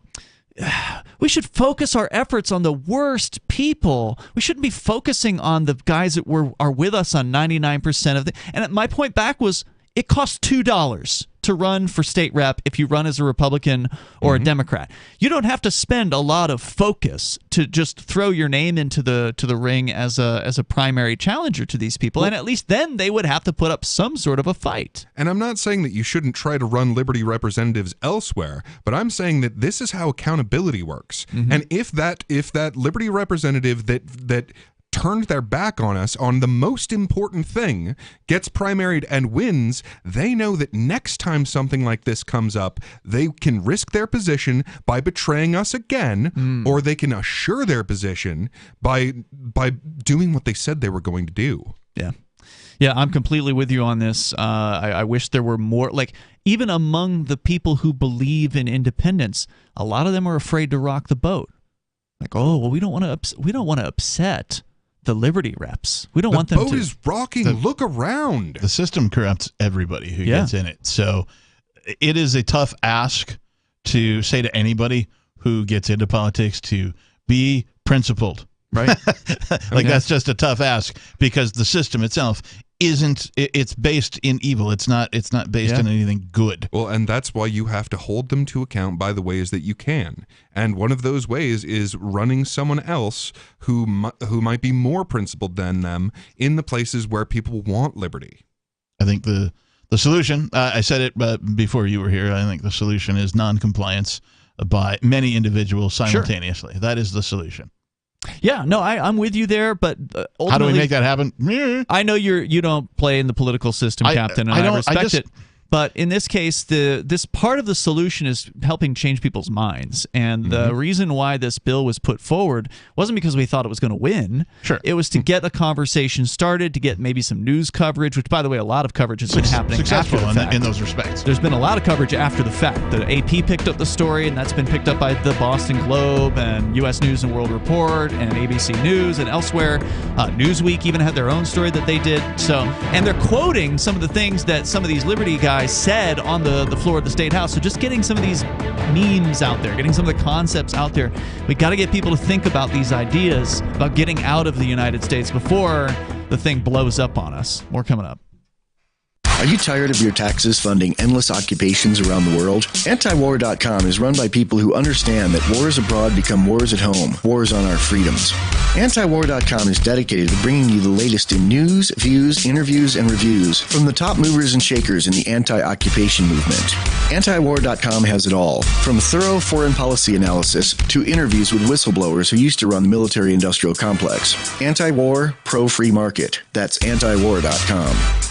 we should focus our efforts on the worst people. We shouldn't be focusing on the guys that are with us on 99% of the... And my point back was, it costs $2 to run for state rep if you run as a Republican or a Democrat. You don't have to spend a lot of focus to just throw your name into the ring as a primary challenger to these people, and at least then they would have to put up some sort of a fight. And I'm not saying that you shouldn't try to run Liberty representatives elsewhere, but I'm saying that this is how accountability works. And if that Liberty representative that turned their back on us on the most important thing, gets primaried and wins, they know that next time something like this comes up, they can risk their position by betraying us again, or they can assure their position by doing what they said they were going to do. Yeah, I'm completely with you on this. I wish there were more, like, even among the people who believe in independence, a lot of them are afraid to rock the boat. Like, oh, well, we don't want to upset the Liberty reps. We don't want them to... The boat is rocking. Look around. The system corrupts everybody who gets in it. So it is a tough ask to say to anybody who gets into politics to be principled, right? That's just a tough ask, because the system itself it's based in evil. It's not based in anything good. Well, and that's why you have to hold them to account by the ways that you can. And one of those ways is running someone else who might be more principled than them in the places where people want liberty. I think the solution, I said it before you were here, I think the solution is non-compliance by many individuals simultaneously. Sure. That is the solution. Yeah, no, I'm with you there, but ultimately, how do we make that happen? I know you don't play in the political system, Captain, and I respect it. But in this case, this part of the solution is helping change people's minds. And the reason why this bill was put forward wasn't because we thought it was going to win. Sure. It was to get a conversation started, to get maybe some news coverage, which, by the way, a lot of coverage has been happening after the fact. In those respects. There's been a lot of coverage after the fact. The AP picked up the story, and that's been picked up by the Boston Globe and U.S. News and World Report and ABC News and elsewhere. Newsweek even had their own story that they did. And they're quoting some of the things that some of these Liberty guys said on the floor of the State House. So just getting some of these memes out there, getting some of the concepts out there. We got to get people to think about these ideas about getting out of the United States before the thing blows up on us. More coming up. Are you tired of your taxes funding endless occupations around the world? Antiwar.com is run by people who understand that wars abroad become wars at home, wars on our freedoms. Antiwar.com is dedicated to bringing you the latest in news, views, interviews, and reviews from the top movers and shakers in the anti-occupation movement. Antiwar.com has it all, from thorough foreign policy analysis to interviews with whistleblowers who used to run the military-industrial complex. Anti-war, pro-free market. That's antiwar.com.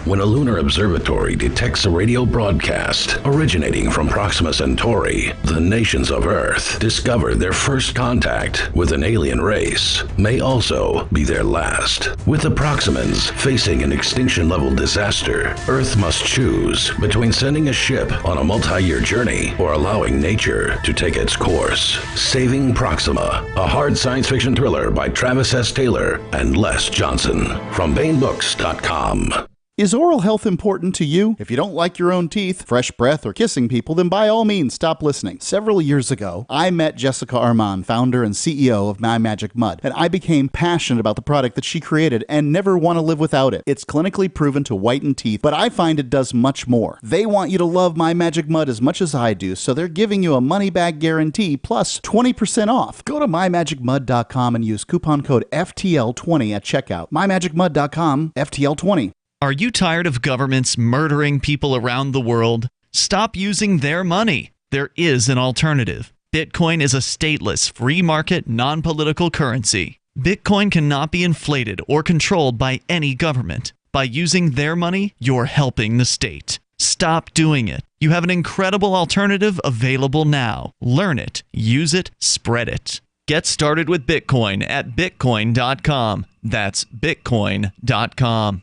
When a lunar observatory detects a radio broadcast originating from Proxima Centauri, the nations of Earth discover their first contact with an alien race may also be their last. With the Proximans facing an extinction-level disaster, Earth must choose between sending a ship on a multi-year journey or allowing nature to take its course. Saving Proxima, a hard science fiction thriller by Travis S. Taylor and Les Johnson from BaneBooks.com. Is oral health important to you? If you don't like your own teeth, fresh breath, or kissing people, then by all means stop listening. Several years ago, I met Jessica Armand, founder and CEO of My Magic Mud, and I became passionate about the product that she created and never want to live without it. It's clinically proven to whiten teeth, but I find it does much more. They want you to love My Magic Mud as much as I do, so they're giving you a money-back guarantee plus 20% off. Go to mymagicmud.com and use coupon code FTL20 at checkout. mymagicmud.com, FTL20. Are you tired of governments murdering people around the world? Stop using their money. There is an alternative. Bitcoin is a stateless, free market, non-political currency. Bitcoin cannot be inflated or controlled by any government. By using their money, you're helping the state. Stop doing it. You have an incredible alternative available now. Learn it, use it, spread it. Get started with Bitcoin at bitcoin.com. That's bitcoin.com.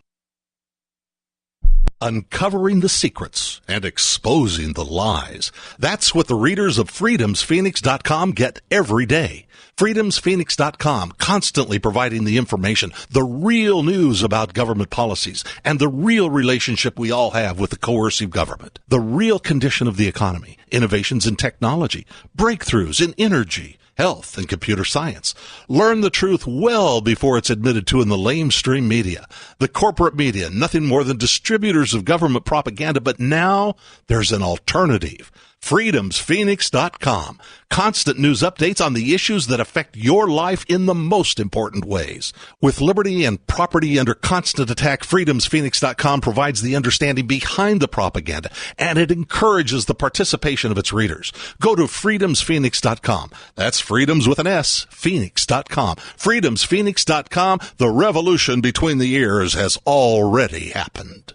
Uncovering the secrets and exposing the lies. That's what the readers of freedomsphoenix.com get every day. freedomsphoenix.com, constantly providing the information, the real news about government policies, and the real relationship we all have with the coercive government. The real condition of the economy, innovations in technology, breakthroughs in energy, health, and computer science. Learn the truth well before it's admitted to in the lamestream media. The corporate media, nothing more than distributors of government propaganda, but now there's an alternative. freedomsphoenix.com. Constant news updates on the issues that affect your life in the most important ways. With liberty and property under constant attack, freedomsphoenix.com provides the understanding behind the propaganda, and it encourages the participation of its readers. Go to freedomsphoenix.com. That's freedoms with an S, phoenix.com. freedomsphoenix.com. The revolution between the ears has already happened.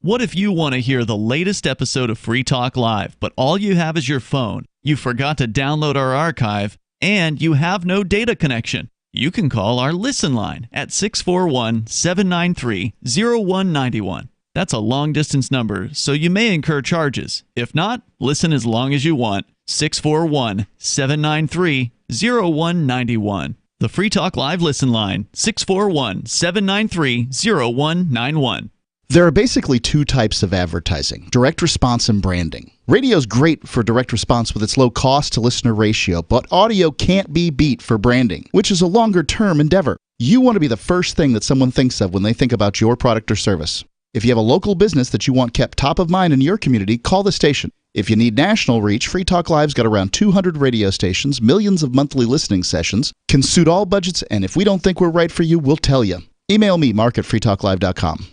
What if you want to hear the latest episode of Free Talk Live, but all you have is your phone, you forgot to download our archive, and you have no data connection? You can call our Listen line at 641-793-0191. That's a long-distance number, so you may incur charges. If not, listen as long as you want. 641-793-0191. The Free Talk Live Listen line, 641-793-0191. There are basically two types of advertising, direct response and branding. Radio's great for direct response with its low cost to listener ratio, but audio can't be beat for branding, which is a longer term endeavor. You want to be the first thing that someone thinks of when they think about your product or service. If you have a local business that you want kept top of mind in your community, call the station. If you need national reach, Free Talk Live's got around 200 radio stations, millions of monthly listening sessions, can suit all budgets, and if we don't think we're right for you, we'll tell you. Email me, mark@freetalklive.com.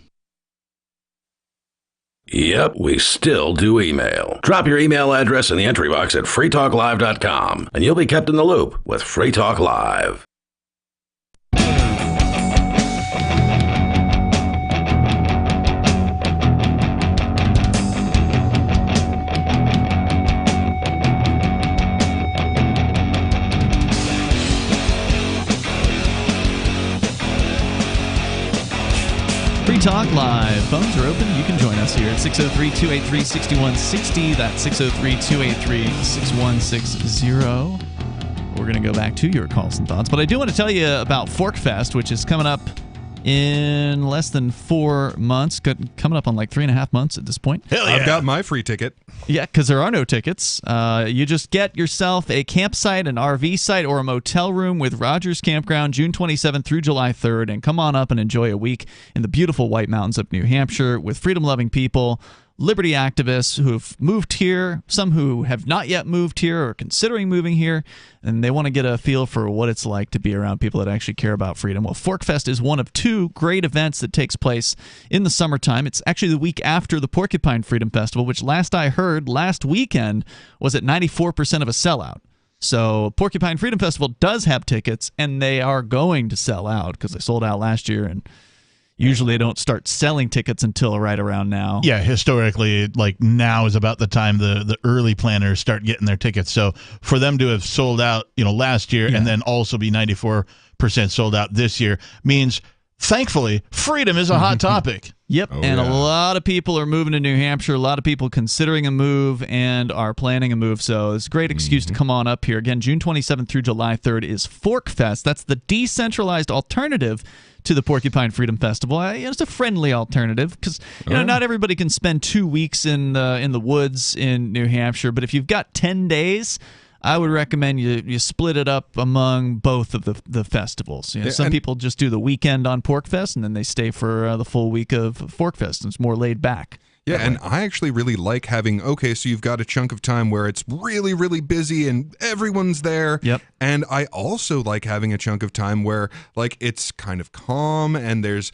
Yep, we still do email. Drop your email address in the entry box at freetalklive.com, and you'll be kept in the loop with Free Talk Live. Free Talk Live. Phones are open. You can join us here at 603-283-6160. That's 603-283-6160. We're going to go back to your calls and thoughts. But I do want to tell you about ForkFest, which is coming up in less than 4 months. Coming up on like 3.5 months at this point. Hell yeah. I've got my free ticket. Yeah, because there are no tickets. You just get yourself a campsite, an RV site, or a motel room with Rogers Campground June 27th through July 3rd, and come on up and enjoy a week in the beautiful White Mountains of New Hampshire with freedom-loving people, liberty activists who've moved here, some who have not yet moved here or considering moving here, and they want to get a feel for what it's like to be around people that actually care about freedom. Well, ForkFest is one of two great events that takes place in the summertime. It's actually the week after the Porcupine Freedom Festival, which last I heard last weekend was at 94% of a sellout. So Porcupine Freedom Festival does have tickets, and they are going to sell out because they sold out last year, and usually they don't start selling tickets until right around now. Yeah, historically, like now is about the time the early planners start getting their tickets. So for them to have sold out, last year and then also be 94% sold out this year means thankfully, freedom is a hot topic. Yep, a lot of people are moving to New Hampshire, a lot of people considering a move and are planning a move, so it's a great excuse to come on up here. Again, June 27th through July 3rd is Fork Fest. That's the decentralized alternative to the Porcupine Freedom Festival. It's a friendly alternative because not everybody can spend 2 weeks in the woods in New Hampshire, but if you've got 10 days, I would recommend you split it up among both of the festivals. Some people just do the weekend on Porkfest, and then they stay for the full week of Forkfest, and it's more laid back. Yeah, and I actually really like having, so you've got a chunk of time where it's really, really busy and everyone's there. Yep. And I also like having a chunk of time where, like, it's kind of calm and there's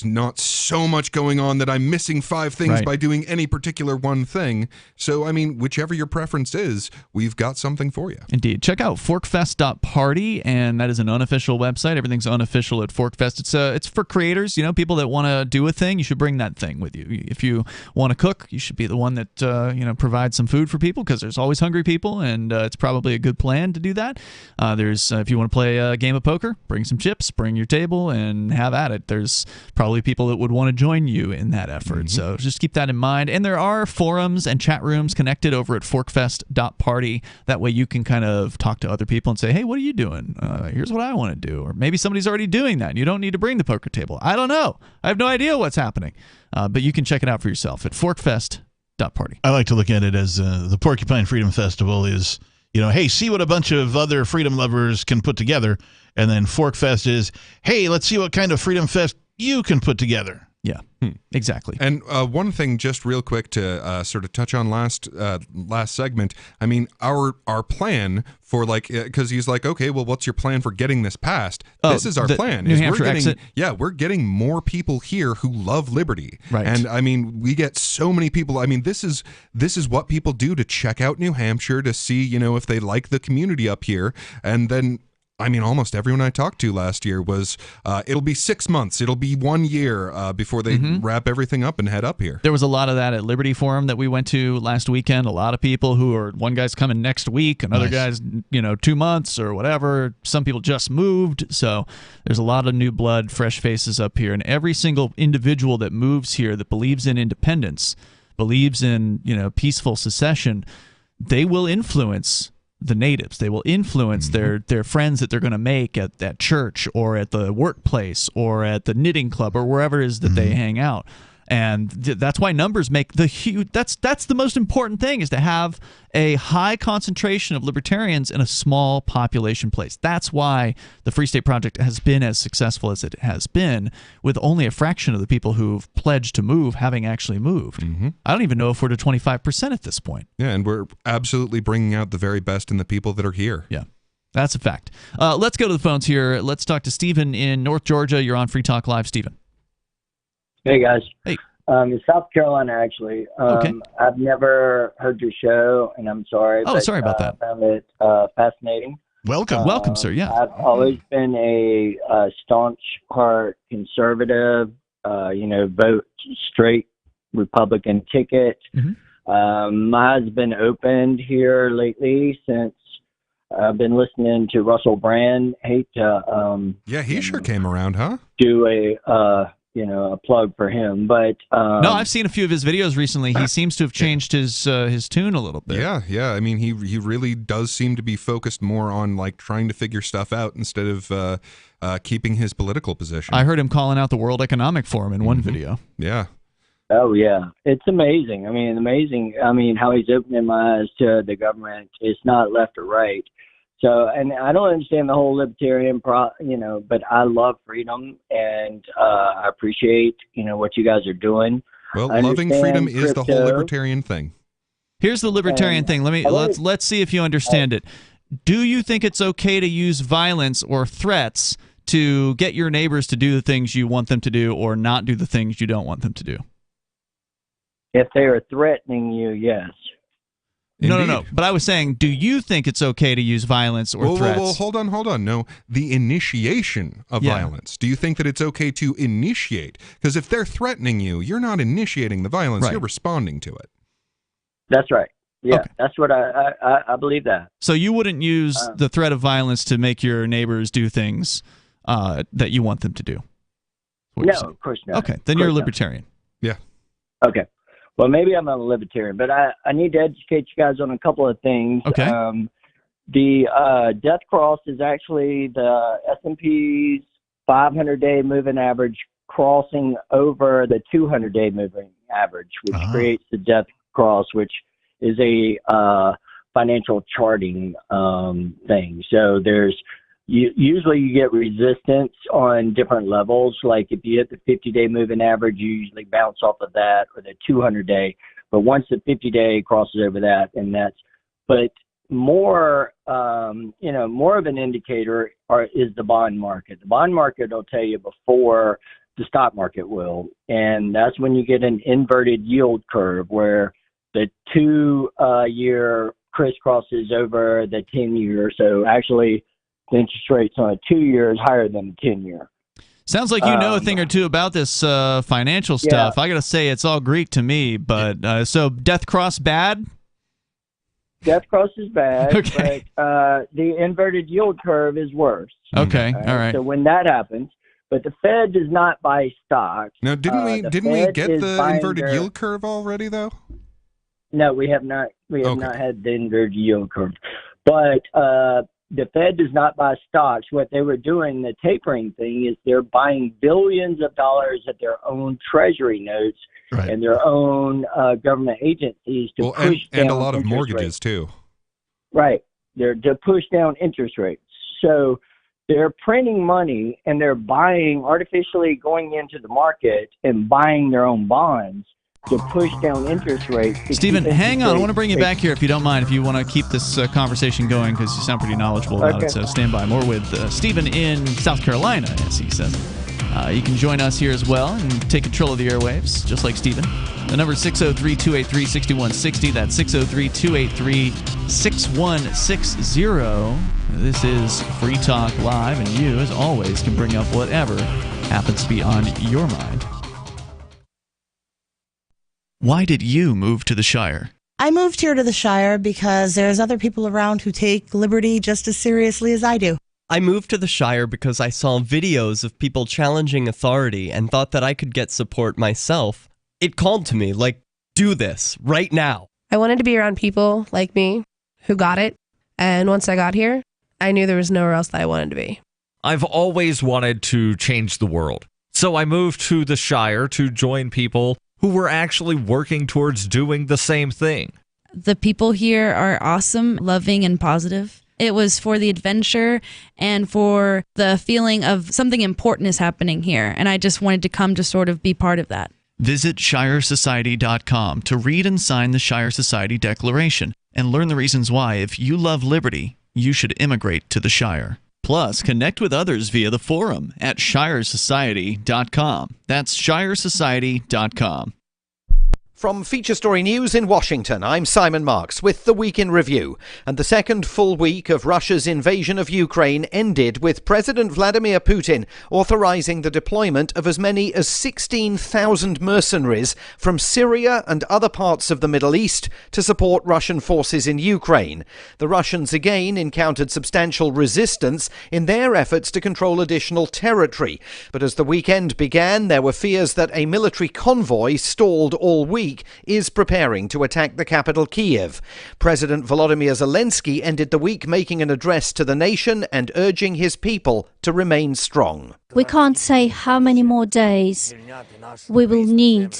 not so much going on that I'm missing 5 things by doing any particular one thing. So, I mean, whichever your preference is, we've got something for you. Indeed. Check out forkfest.party, and that is an unofficial website. Everything's unofficial at Forkfest. It's for creators, people that want to do a thing. You should bring that thing with you. If you want to cook, you should be the one that provides some food for people, because there's always hungry people, and it's probably a good plan to do that. If you want to play a game of poker, bring some chips, bring your table, and have at it. There's probably people that would want to join you in that effort. So just keep that in mind. And there are forums and chat rooms connected over at forkfest.party. That way you can kind of talk to other people and say, hey, what are you doing? Here's what I want to do. Or maybe somebody's already doing that and you don't need to bring the poker table. I don't know. I have no idea what's happening. But you can check it out for yourself at forkfest.party. I like to look at it as the Porcupine Freedom Festival is, hey, see what a bunch of other freedom lovers can put together. And then Forkfest is, hey, let's see what kind of Freedom Fest you can put together. Yeah, exactly. And one thing, just real quick to sort of touch on last segment. I mean, our plan for because he's like, okay, well, what's your plan for getting this passed? This is our plan. New Hampshire exit. Yeah, we're getting more people here who love liberty. Right. And I mean, we get so many people. I mean, this is what people do to check out New Hampshire to see, if they like the community up here, and then. I mean, almost everyone I talked to last year was, it'll be 6 months, it'll be 1 year before they wrap everything up and head up here. There was a lot of that at Liberty Forum that we went to last weekend. A lot of people one guy's coming next week, another guy's, 2 months or whatever. Some people just moved. So there's a lot of new blood, fresh faces up here. And every single individual that moves here that believes in independence, believes in, peaceful secession, they will influence the natives. They will influence their friends that they're going to make at church or at the workplace or at the knitting club or wherever it is that they hang out. And that's why numbers make the huge. That's the most important thing, is to have a high concentration of libertarians in a small population place. That's why the Free State Project has been as successful as it has been, with only a fraction of the people who've pledged to move having actually moved. I don't even know if we're to 25% at this point. Yeah, and we're absolutely bringing out the very best in the people that are here. Yeah. That's a fact. Let's go to the phones here. Let's talk to Stephen in North Georgia. You're on Free Talk Live, Stephen. Hey, guys. Hey. In South Carolina, actually. Okay. I've never heard your show, and I'm sorry. Oh, sorry about that. I found it fascinating. Welcome, sir. Yeah. I've always been a staunch part conservative, vote straight Republican ticket. Mine has been opened here lately since I've been listening to Russell Brand. Hate to yeah, he sure came around, huh? Do a plug for him, but no, I've seen a few of his videos recently. He seems to have changed his tune a little bit. Yeah. I mean, he really does seem to be focused more on trying to figure stuff out instead of keeping his political position. I heard him calling out the World Economic Forum in one video. Yeah. Oh yeah, it's amazing. I mean, how he's opening my eyes to the government. It's not left or right. So, and I don't understand the whole libertarian, but I love freedom, and I appreciate, what you guys are doing. Well, loving freedom is the whole libertarian thing. Here's the libertarian thing. Let's see if you understand it. Do you think it's okay to use violence or threats to get your neighbors to do the things you want them to do, or not do the things you don't want them to do? If they are threatening you, yes. No. But I was saying, do you think it's okay to use violence or threats? Well, hold on. No, the initiation of violence. Do you think that it's okay to initiate? Because if they're threatening you, you're not initiating the violence. You're responding to it. That's right. Yeah, that's what I believe that. So you wouldn't use the threat of violence to make your neighbors do things that you want them to do? No, of course not. Okay, then you're a libertarian. Yeah. Okay. Well, maybe I'm not a libertarian, but I need to educate you guys on a couple of things. Okay. The death cross is actually the S&P's 500-day moving average crossing over the 200-day moving average, which creates the death cross, which is a financial charting thing. So usually you get resistance on different levels. Like if you hit the 50-day moving average, you usually bounce off of that, or the 200-day. But once the 50-day crosses over that, but more, more of an indicator is the bond market. The bond market will tell you before the stock market will, and that's when you get an inverted yield curve where the 2-year crisscrosses over the 10-year. So actually, the interest rates on a 2-year is higher than the 10-year. Sounds like you know a thing or two about this financial stuff. I got to say, it's all Greek to me. But so death cross bad? Death cross is bad, but the inverted yield curve is worse. Okay, all right. So when that happens, but the Fed does not buy stocks. Now, didn't we get the inverted yield curve already, though? No, we have not. We have not had the inverted yield curve. But the Fed does not buy stocks. What they were doing, the tapering thing, is they're buying billions of dollars of their own treasury notes and their own government agencies to push down and a lot of mortgages rates. too. Right. They're to push down interest rates. So they're printing money and they're buying, artificially going into the market and buying their own bonds to push down interest rates. Stephen, hang on. I want to bring you back here if you don't mind, if you want to keep this conversation going, because you sound pretty knowledgeable about it. So stand by. More with Stephen in South Carolina, as he says. You can join us here as well and take control of the airwaves, just like Stephen. The number is 603-283-6160. That's 603-283-6160. This is Free Talk Live, and you, as always, can bring up whatever happens to be on your mind. Why did you move to the Shire? I moved here to the Shire because there's other people around who take liberty just as seriously as I do. I moved to the Shire because I saw videos of people challenging authority and thought that I could get support myself. It called to me, like, do this, right now. I wanted to be around people like me who got it, and once I got here, I knew there was nowhere else that I wanted to be. I've always wanted to change the world, so I moved to the Shire to join people who were actually working towards doing the same thing. The people here are awesome, loving, and positive. It was for the adventure and for the feeling of something important is happening here, and I just wanted to come to sort of be part of that. Visit ShireSociety.com to read and sign the Shire Society Declaration and learn the reasons why, if you love liberty, you should immigrate to the Shire. Plus, connect with others via the forum at ShireSociety.com. That's ShireSociety.com. From Feature Story News in Washington, I'm Simon Marks with the Week in Review. And the second full week of Russia's invasion of Ukraine ended with President Vladimir Putin authorizing the deployment of as many as 16,000 mercenaries from Syria and other parts of the Middle East to support Russian forces in Ukraine. The Russians again encountered substantial resistance in their efforts to control additional territory. But as the weekend began, there were fears that a military convoy stalled all week is preparing to attack the capital, Kiev. President Volodymyr Zelensky ended the week making an address to the nation and urging his people to remain strong. We can't say how many more days we will need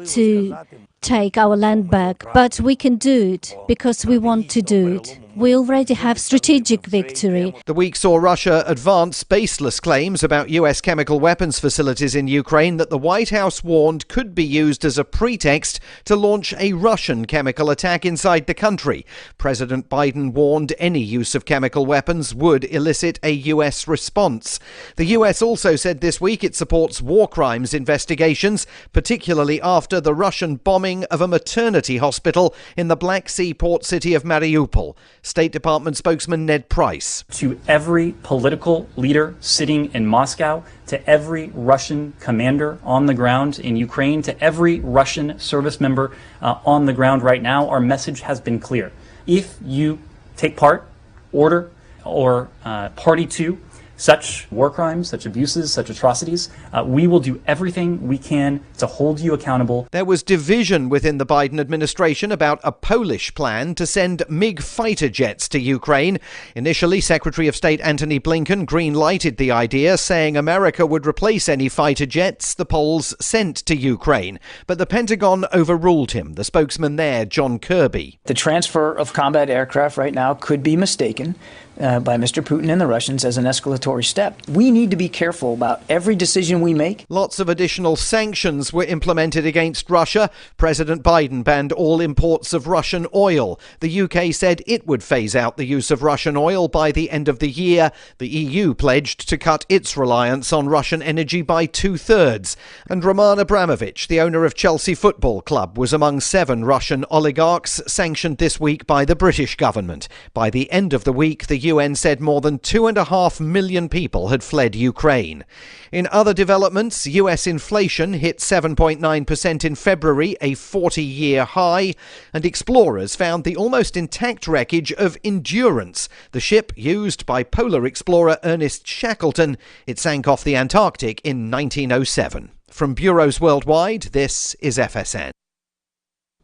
to take our land back, but we can do it because we want to do it. We already have strategic victory. The week saw Russia advance baseless claims about U.S. chemical weapons facilities in Ukraine that the White House warned could be used as a pretext to launch a Russian chemical attack inside the country. President Biden warned any use of chemical weapons would elicit a U.S. response. The U.S. also said this week it supports war crimes investigations, particularly after the Russian bombing of a maternity hospital in the Black Sea port city of Mariupol. State Department spokesman Ned Price. To every political leader sitting in Moscow, to every Russian commander on the ground in Ukraine, to every Russian service member on the ground right now, our message has been clear. If you take part, order, or party to such war crimes, such abuses, such atrocities, we will do everything we can to hold you accountable. There was division within the Biden administration about a Polish plan to send MiG fighter jets to Ukraine. Initially, Secretary of State Antony Blinken green-lighted the idea, saying America would replace any fighter jets the Poles sent to Ukraine. But the Pentagon overruled him. The spokesman there, John Kirby. The transfer of combat aircraft right now could be mistaken by Mr. Putin and the Russians as an escalatory step. We need to be careful about every decision we make. Lots of additional sanctions were implemented against Russia. President Biden banned all imports of Russian oil. The UK said it would phase out the use of Russian oil by the end of the year. The EU pledged to cut its reliance on Russian energy by 2/3. And Roman Abramovich, the owner of Chelsea Football Club, was among 7 Russian oligarchs sanctioned this week by the British government. By the end of the week, the UN said more than 2.5 million people had fled Ukraine. In other developments, US inflation hit 7.9% in February, a 40-year high, and explorers found the almost intact wreckage of Endurance, the ship used by polar explorer Ernest Shackleton. It sank off the Antarctic in 1907. From bureaus worldwide, this is FSN.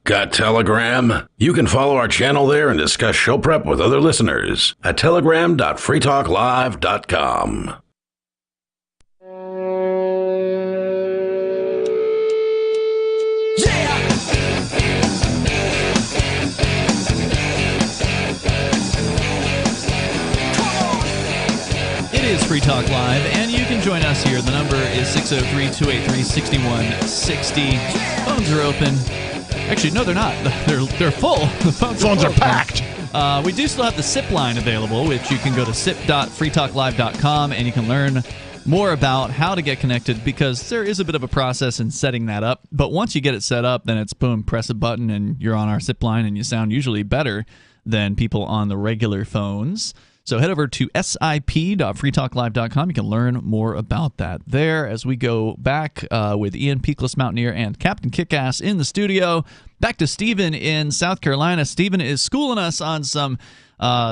Got Telegram? You can follow our channel there and discuss show prep with other listeners at telegram.freetalklive.com. It is Free Talk Live, and you can join us here. The number is 603-283-6160. Phones are open. Actually, no, they're not. They're full. The phones are packed. We do still have the SIP line available, which you can go to sip.freetalklive.com, and you can learn more about how to get connected, because there is a bit of a process in setting that up. But once you get it set up, then it's boom, press a button, and you're on our SIP line, and you sound usually better than people on the regular phones. So head over to sip.freetalklive.com. You can learn more about that there as we go back with Ian, Peakless Mountaineer, and Captain Kickass in the studio. Back to Stephen in South Carolina. Stephen is schooling us on some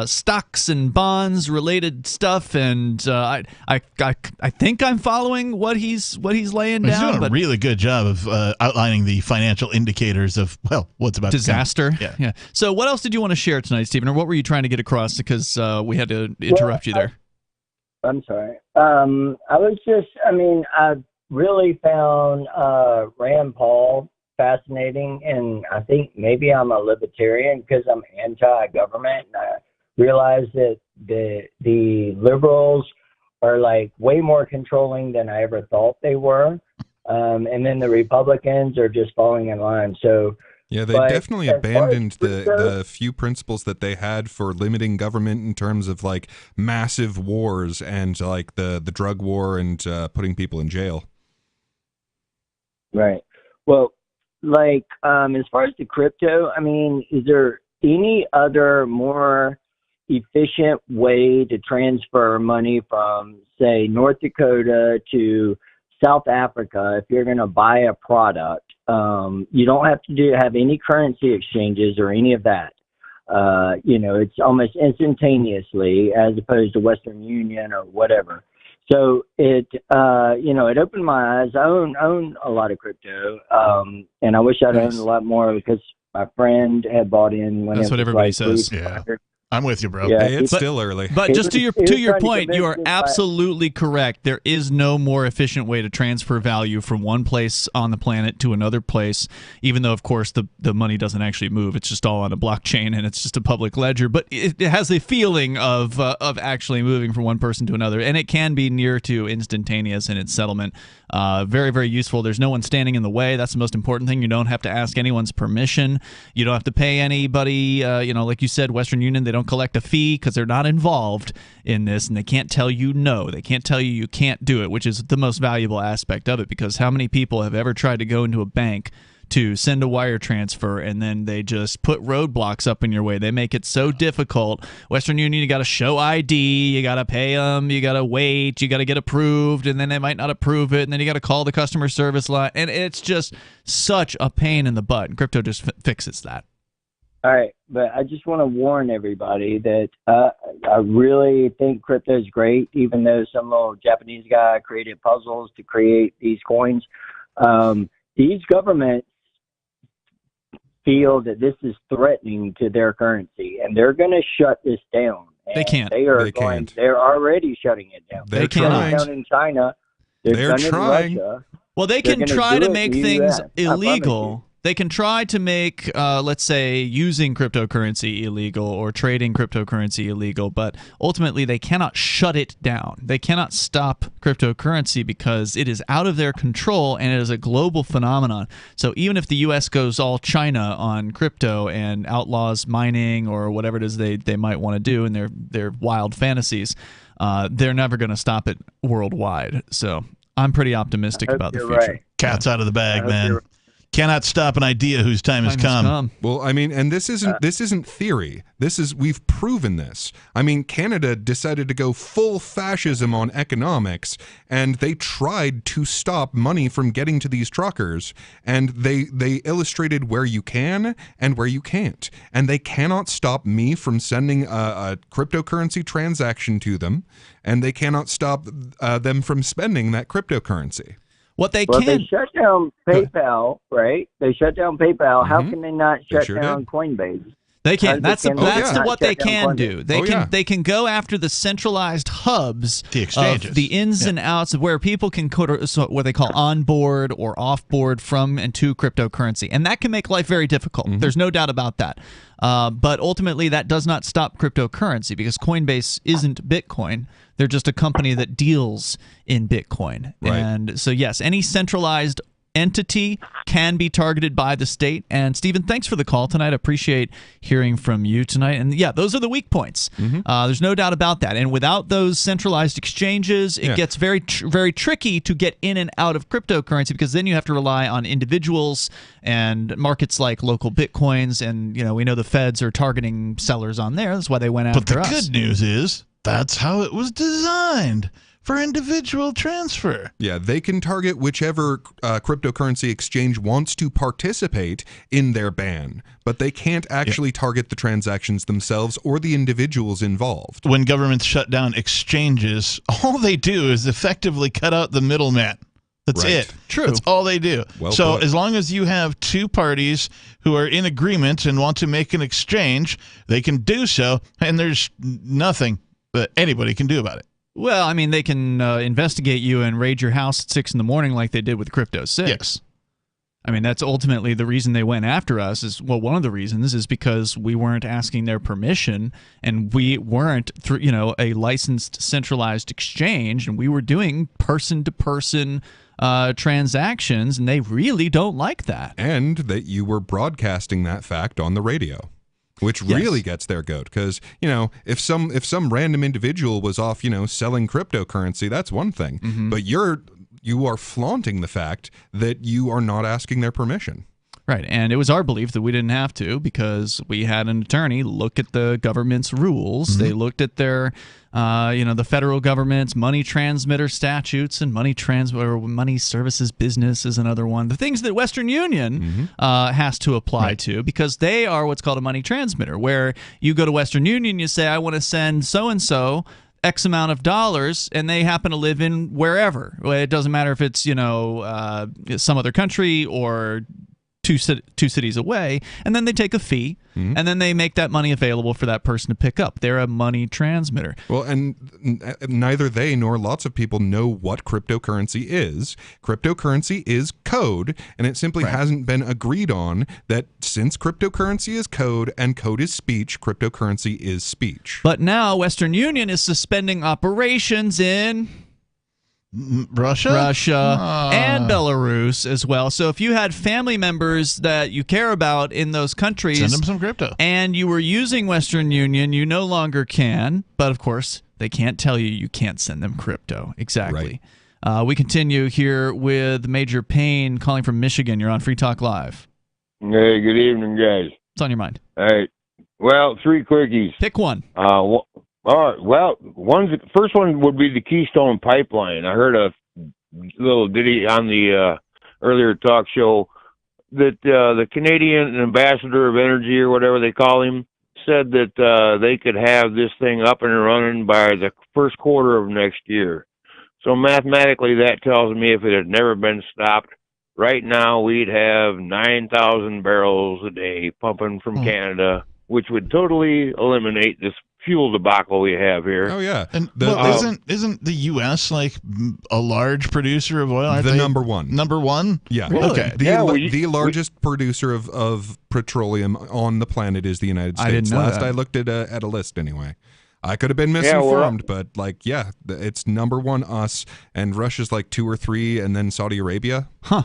stocks and bonds related stuff, and I think I'm following what he's laying down. He's doing a really good job of outlining the financial indicators of, well, what's about disaster. To come. Yeah. So what else did you want to share tonight, Stephen, or what were you trying to get across? Because we had to interrupt you there. I'm sorry. I really found Rand Paul fascinating, and I think maybe I'm a libertarian because I'm anti-government, and I realize that the liberals are like way more controlling than I ever thought they were, and then the Republicans are just falling in line. So yeah, they definitely abandoned the few principles that they had for limiting government in terms of like massive wars and like the drug war and putting people in jail. Right. Well, like, as far as the crypto, I mean, is there any other more efficient way to transfer money from, say, North Dakota to South Africa if you're going to buy a product? You don't have to have any currency exchanges or any of that. It's almost instantaneously as opposed to Western Union or whatever. So it opened my eyes. I own a lot of crypto, and I wish I'd owned a lot more because my friend had bought in when that's it what was everybody like says. $300. Yeah. I'm with you, bro. Yeah, hey, it's still early. But just to your point, you are absolutely correct. There is no more efficient way to transfer value from one place on the planet to another place, even though, of course, the money doesn't actually move. It's just all on a blockchain, and it's just a public ledger. But it has a feeling of actually moving from one person to another, and it can be near to instantaneous in its settlement. Very, very useful. There's no one standing in the way. That's the most important thing. You don't have to ask anyone's permission. You don't have to pay anybody. Like you said, Western Union, they don't collect a fee because they're not involved in this, and they can't tell you no. They can't tell you can't do it, which is the most valuable aspect of it, because how many people have ever tried to go into a bank to send a wire transfer, and then they just put roadblocks up in your way? They make it so difficult. Western Union, you got to show ID, you got to pay them, you got to wait, you got to get approved, and then they might not approve it, and then you got to call the customer service line, and it's just such a pain in the butt. And crypto just fixes that. All right, but I just want to warn everybody that I really think crypto is great, even though some little Japanese guy created puzzles to create these coins. These governments feel that this is threatening to their currency, and they're going to shut this down. And They can't. They're already shutting it down. They're shutting down in China. They're trying. Russia. Well, they They're can gonna try do to it make in the things US. I promise illegal. They can try to make, let's say, using cryptocurrency illegal or trading cryptocurrency illegal, but ultimately they cannot shut it down. They cannot stop cryptocurrency because it is out of their control and it is a global phenomenon. So even if the U.S. goes all China on crypto and outlaws mining or whatever it is they might want to do in their wild fantasies, they're never going to stop it worldwide. So I'm pretty optimistic about the future. Right. Cat's out of the bag, man. Cannot stop an idea whose time has come. Well, I mean, and this isn't theory. We've proven this. I mean, Canada decided to go full fascism on economics, and they tried to stop money from getting to these truckers, and they illustrated where you can and where you can't. And they cannot stop me from sending a cryptocurrency transaction to them, and they cannot stop them from spending that cryptocurrency. What they Well, they shut down PayPal, right? They shut down Paypal. How can they not shut down Coinbase? They can. That's what they can Coinbase? do. They can go after the centralized hubs, the exchanges, of the ins and outs of where people can what they call onboard or offboard from and to cryptocurrency, and that can make life very difficult. There's no doubt about that. But ultimately, that does not stop cryptocurrency because Coinbase isn't Bitcoin. They're just a company that deals in Bitcoin. Right. And so, yes, any centralized entity can be targeted by the state. And Stephen, thanks for the call tonight. I appreciate hearing from you tonight. And yeah, those are the weak points. There's no doubt about that. And without those centralized exchanges, it gets very tricky to get in and out of cryptocurrency because then you have to rely on individuals and markets like local Bitcoins. And we know the feds are targeting sellers on there. That's why they went after us. But the good news is that's how it was designed. For individual transfer. Yeah, they can target whichever cryptocurrency exchange wants to participate in their ban, but they can't actually target the transactions themselves or the individuals involved. When governments shut down exchanges, all they do is effectively cut out the middleman. That's it. True. That's all they do. Well so put. as long as you have two parties who are in agreement and want to make an exchange, they can do so, and there's nothing that anybody can do about it. Well, I mean, they can investigate you and raid your house at 6 in the morning like they did with Crypto 6. Yes. I mean, that's ultimately the reason they went after us one of the reasons is because we weren't asking their permission and we weren't a licensed centralized exchange and we were doing person-to-person transactions and they really don't like that. And that you were broadcasting that fact on the radio. Which really gets their goat because, if some random individual was off, selling cryptocurrency, that's one thing. But you are flaunting the fact that you are not asking their permission. Right, and it was our belief that we didn't have to because we had an attorney look at the government's rules. They looked at their, the federal government's money transmitter statutes and money services business is another one. The things that Western Union has to apply to because they are what's called a money transmitter, where you go to Western Union, you say, I want to send so-and-so X amount of dollars, and they happen to live in wherever. It doesn't matter if it's, some other country or two cities away, and then they take a fee, and then they make that money available for that person to pick up. They're a money transmitter. Well, and neither they nor lots of people know what cryptocurrency is. Cryptocurrency is code, and it simply hasn't been agreed on that since cryptocurrency is code and code is speech, cryptocurrency is speech. But now Western Union is suspending operations in Russia, and Belarus as well. So if you had family members that you care about in those countries, send them some crypto. And you were using Western Union, you no longer can. But of course, they can't tell you can't send them crypto. Exactly. Right. We continue here with Major Payne calling from Michigan. You're on Free Talk Live. Hey, good evening, guys. What's on your mind? All right. Well, 3 quickies. Pick one. All right. Well, first one would be the Keystone Pipeline. I heard a little ditty on the earlier talk show that the Canadian ambassador of energy, or whatever they call him, said that they could have this thing up and running by the first quarter of next year. So mathematically, that tells me if it had never been stopped, right now we'd have 9,000 barrels a day pumping from Canada, which would totally eliminate this fuel debacle we have here. Oh yeah, and isn't the U.S. like a large producer of oil? Aren't the they number one? Number one? Yeah. Really? Okay. The largest producer of petroleum on the planet is the United States. I didn't know Last that. I looked at a list anyway. I could have been misinformed, but it's number one us, and Russia's like 2 or 3, and then Saudi Arabia. Huh.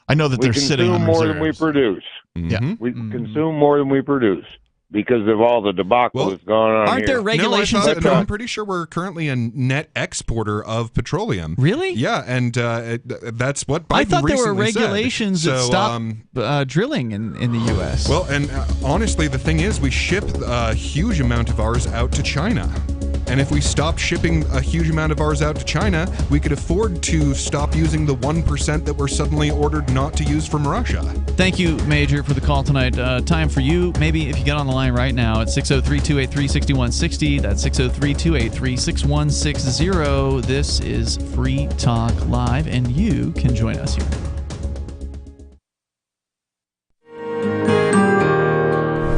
I know that we they're sitting on consume more than we reserves. produce. Mm-hmm. We consume more than we produce because of all the debacle that's going on aren't here. there regulations No, I'm pretty sure we're currently a net exporter of petroleum. Really? Yeah, and that's what Biden I thought there were recently said. regulations that So, stop drilling in the U.S. Well, and honestly, the thing is, we ship a huge amount of ours out to China. And if we stopped shipping a huge amount of ours out to China, we could afford to stop using the 1% that we're suddenly ordered not to use from Russia. Thank you, Major, for the call tonight. Time for you, maybe if you get on the line right now at 603-283-6160. That's 603-283-6160. This is Free Talk Live, and you can join us here.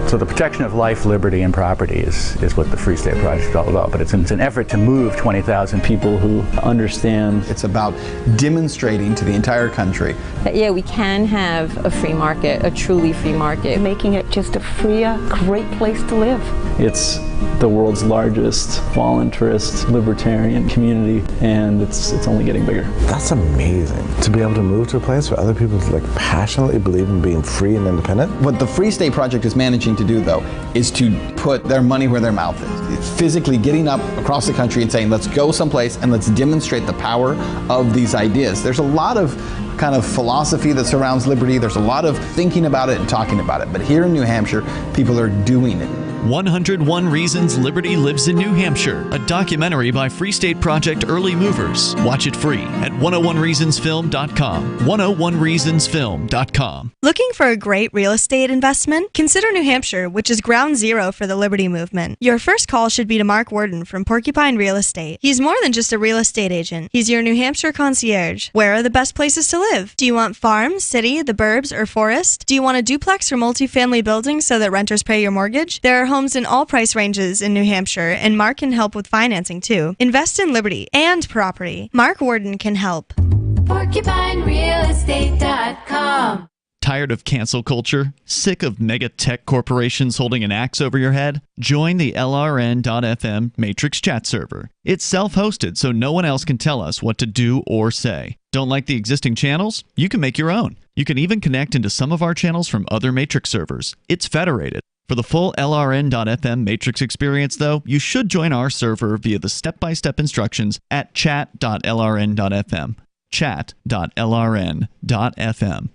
So the protection of life, liberty, and property is what the Free State Project is all about. But it's an effort to move 20,000 people who understand. It's about demonstrating to the entire country that, yeah, we can have a free market, a truly free market. Making it just a freer, great place to live. It's the world's largest voluntarist libertarian community, and it's only getting bigger. That's amazing, to be able to move to a place where other people passionately believe in being free and independent. What the Free State Project is managing to do, though, is to put their money where their mouth is. It's physically getting up across the country and saying, let's go someplace and let's demonstrate the power of these ideas. There's a lot of kind of philosophy that surrounds liberty. There's a lot of thinking about it and talking about it. But here in New Hampshire, people are doing it. 101 Reasons Liberty Lives in New Hampshire, a documentary by Free State Project Early Movers. Watch it free at 101reasonsfilm.com. 101reasonsfilm.com. Looking for a great real estate investment? Consider New Hampshire, which is ground zero for the Liberty Movement. Your first call should be to Mark Worden from Porcupine Real Estate. He's more than just a real estate agent. He's your New Hampshire concierge. Where are the best places to live? Do you want farm, city, the burbs, or forest? Do you want a duplex or multifamily building so that renters pay your mortgage? There are homes in all price ranges in New Hampshire, and Mark can help with financing too. Invest in liberty and property. Mark Worden can help. PorcupineRealEstate.com. Tired of cancel culture? Sick of mega tech corporations holding an axe over your head? Join the LRN.FM Matrix chat server. It's self-hosted, so no one else can tell us what to do or say. Don't like the existing channels? You can make your own. You can even connect into some of our channels from other Matrix servers. It's federated. For the full LRN.FM Matrix experience, though, you should join our server via the step-by-step instructions at chat.lrn.fm. Chat.lrn.fm.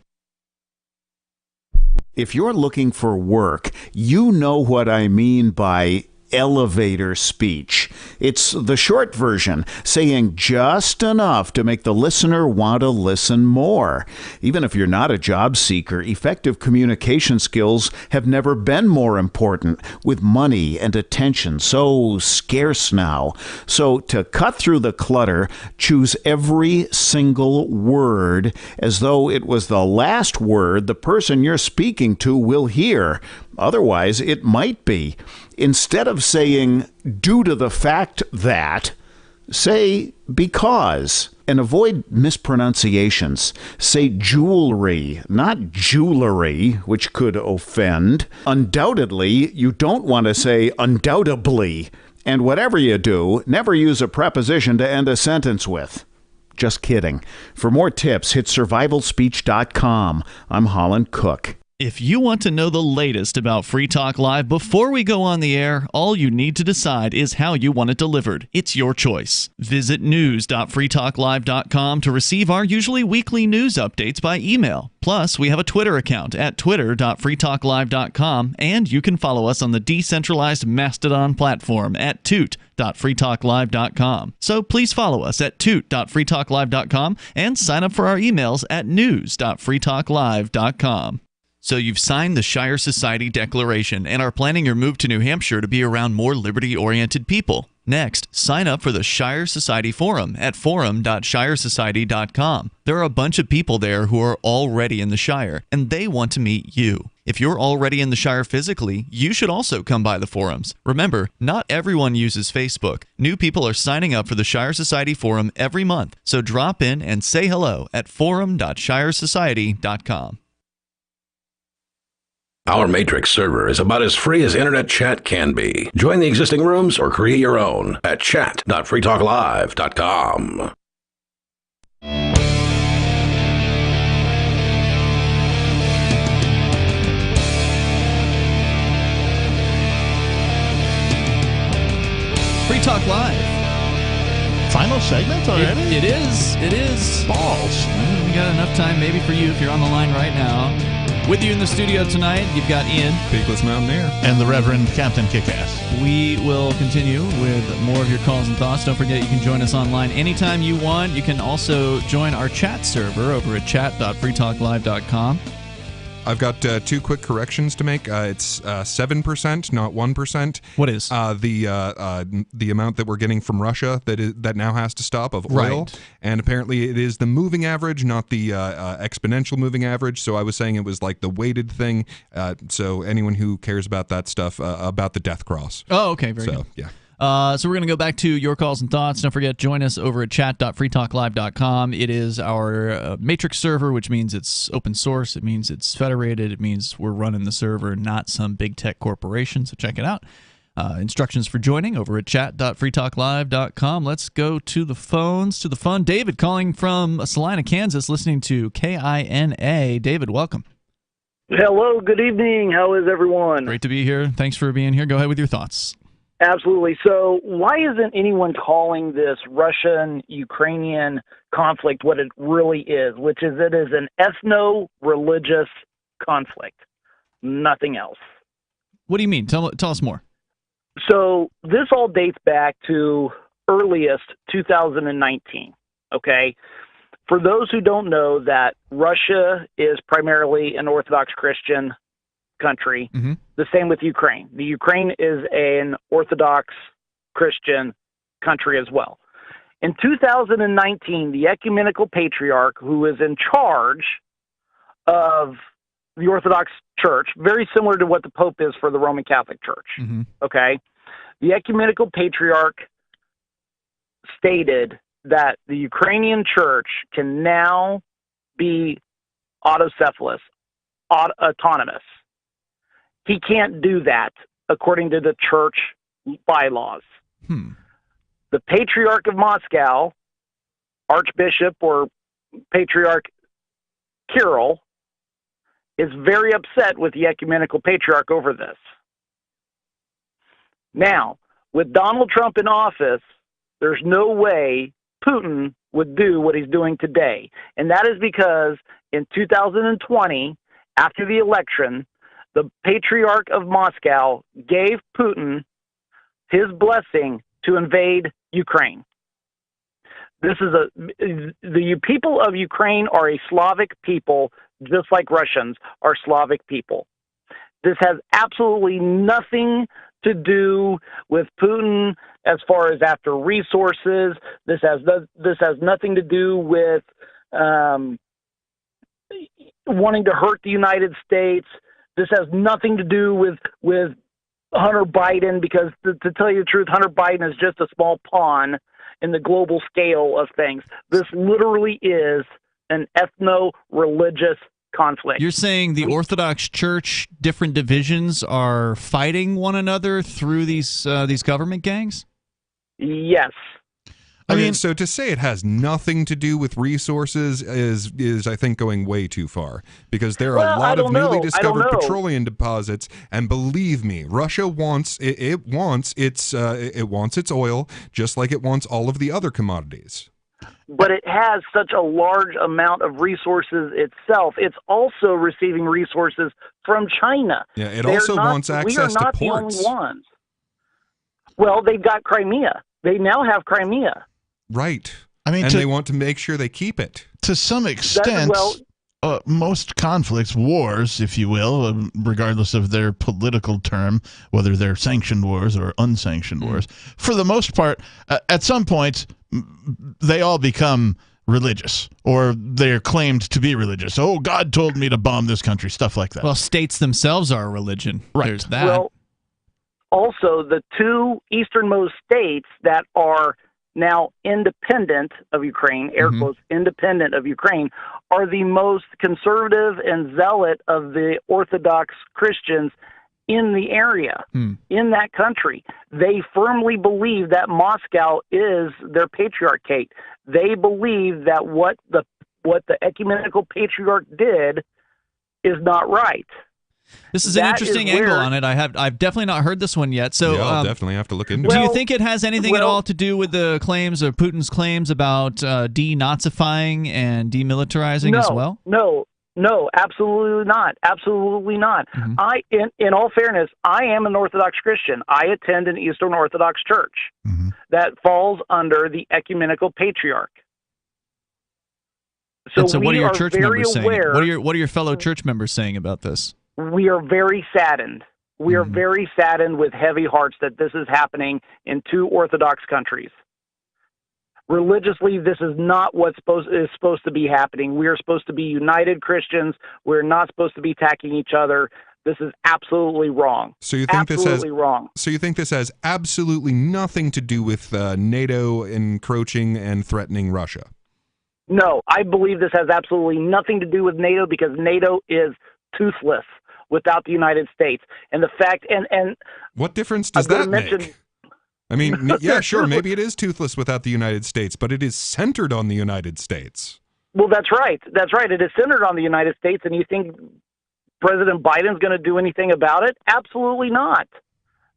If you're looking for work, you know what I mean by elevator speech. It's the short version, saying just enough to make the listener want to listen more. Even if you're not a job seeker, effective communication skills have never been more important, with money and attention so scarce now. So to cut through the clutter, choose every single word as though it was the last word the person you're speaking to will hear. Otherwise, it might be. Instead of saying, due to the fact that, say, because. And avoid mispronunciations. Say jewelry, not jewelry, which could offend. Undoubtedly, you don't want to say undoubtedly. And whatever you do, never use a preposition to end a sentence with. Just kidding. For more tips, hit survivalspeech.com. I'm Holland Cook. If you want to know the latest about Free Talk Live before we go on the air, all you need to decide is how you want it delivered. It's your choice. Visit news.freetalklive.com to receive our usually weekly news updates by email. Plus, we have a Twitter account at twitter.freetalklive.com, and you can follow us on the decentralized Mastodon platform at toot.freetalklive.com. So please follow us at toot.freetalklive.com and sign up for our emails at news.freetalklive.com. So you've signed the Shire Society Declaration and are planning your move to New Hampshire to be around more liberty-oriented people. Next, sign up for the Shire Society Forum at forum.shiresociety.com. There are a bunch of people there who are already in the Shire, and they want to meet you. If you're already in the Shire physically, you should also come by the forums. Remember, not everyone uses Facebook. New people are signing up for the Shire Society Forum every month, so drop in and say hello at forum.shiresociety.com. Our Matrix server is about as free as internet chat can be. Join the existing rooms or create your own at chat.freetalklive.com. Free Talk Live. Final segment already? It is. Balls. We got enough time maybe for you if you're on the line right now. With you in the studio tonight, you've got Ian, Peakless Mountaineer, and the Reverend Captain Kickass. We will continue with more of your calls and thoughts. Don't forget you can join us online anytime you want. You can also join our chat server over at chat.freetalklive.com. I've got two quick corrections to make. It's 7%, not 1%. What is? The amount that we're getting from Russia that now has to stop of oil. Right. And apparently it is the moving average, not the exponential moving average. So I was saying it was like the weighted thing. So anyone who cares about that stuff, about the death cross. Oh, okay. Very good. Yeah. So we're going to go back to your calls and thoughts. Don't forget, join us over at chat.freetalklive.com. It is our Matrix server, which means it's open source. It means it's federated. It means we're running the server, not some big tech corporation. So check it out. Instructions for joining over at chat.freetalklive.com. Let's go to the phones, to the fun. David calling from Salina, Kansas, listening to KINA. David, welcome. Hello, good evening. How is everyone? Great to be here. Thanks for being here. Go ahead with your thoughts. Absolutely. So why isn't anyone calling this Russian-Ukrainian conflict what it really is, which is it is an ethno-religious conflict, nothing else. What do you mean? Tell us more. So this all dates back to earliest 2019, okay? For those who don't know that Russia is primarily an Orthodox Christian country, the same with Ukraine. The Ukraine is an Orthodox Christian country as well. In 2019, the ecumenical patriarch who is in charge of the Orthodox Church, very similar to what the Pope is for the Roman Catholic Church, okay? The ecumenical patriarch stated that the Ukrainian church can now be autocephalous, autonomous. He can't do that according to the church bylaws. The Patriarch of Moscow, Archbishop or Patriarch Kirill, is very upset with the ecumenical patriarch over this. Now, with Donald Trump in office, there's no way Putin would do what he's doing today. And that is because in 2020, after the election, the Patriarch of Moscow gave Putin his blessing to invade Ukraine. This is the people of Ukraine are a Slavic people, just like Russians are Slavic people. This has absolutely nothing to do with Putin as far as after resources. This has nothing to do with wanting to hurt the United States. This has nothing to do with Hunter Biden, because to tell you the truth, Hunter Biden is just a small pawn in the global scale of things. This literally is an ethno-religious conflict. You're saying the Orthodox Church, different divisions are fighting one another through these government gangs? Yes. I mean, so to say it has nothing to do with resources is I think going way too far, because there are a lot of newly discovered petroleum deposits, and believe me, Russia wants it wants its oil just like it wants all of the other commodities. But it has such a large amount of resources itself. It's also receiving resources from China. Yeah, it also wants access to ports. We are not the only ones. Well, they've got Crimea. They now have Crimea. Right. I mean, and they want to make sure they keep it. To some extent, most conflicts, wars, if you will, regardless of their political term, whether they're sanctioned wars or unsanctioned wars, for the most part, at some point, they all become religious, or they're claimed to be religious. Oh, God told me to bomb this country, stuff like that. Well, states themselves are a religion. Right. There's that. Well, also, the two easternmost states that are now independent of Ukraine, air quotes, independent of Ukraine, are the most conservative and zealot of the Orthodox Christians in the area, in that country. They firmly believe that Moscow is their patriarchate. They believe that what the ecumenical patriarch did is not right. This is an interesting angle on it. I've definitely not heard this one yet. So I'll definitely have to look into it. Do you think it has anything at all to do with the claims of Putin's claims about denazifying and demilitarizing as well? No, absolutely not. Absolutely not. In all fairness, I am an Orthodox Christian. I attend an Eastern Orthodox church that falls under the ecumenical patriarch. So what are your church members saying? What are your fellow church members saying about this? We are very saddened. We are very saddened with heavy hearts that this is happening in two Orthodox countries. Religiously, this is not what is supposed to be happening. We are supposed to be united Christians. We're not supposed to be attacking each other. This is absolutely wrong. So you think absolutely wrong. So you think this has absolutely nothing to do with NATO encroaching and threatening Russia? No, I believe this has absolutely nothing to do with NATO, because NATO is toothless without the United States. And the fact, and what difference does that make? I mean, yeah, sure, maybe it is toothless without the United States, but it is centered on the United States. Well, that's right. That's right. It is centered on the United States, and you think President Biden's going to do anything about it? Absolutely not.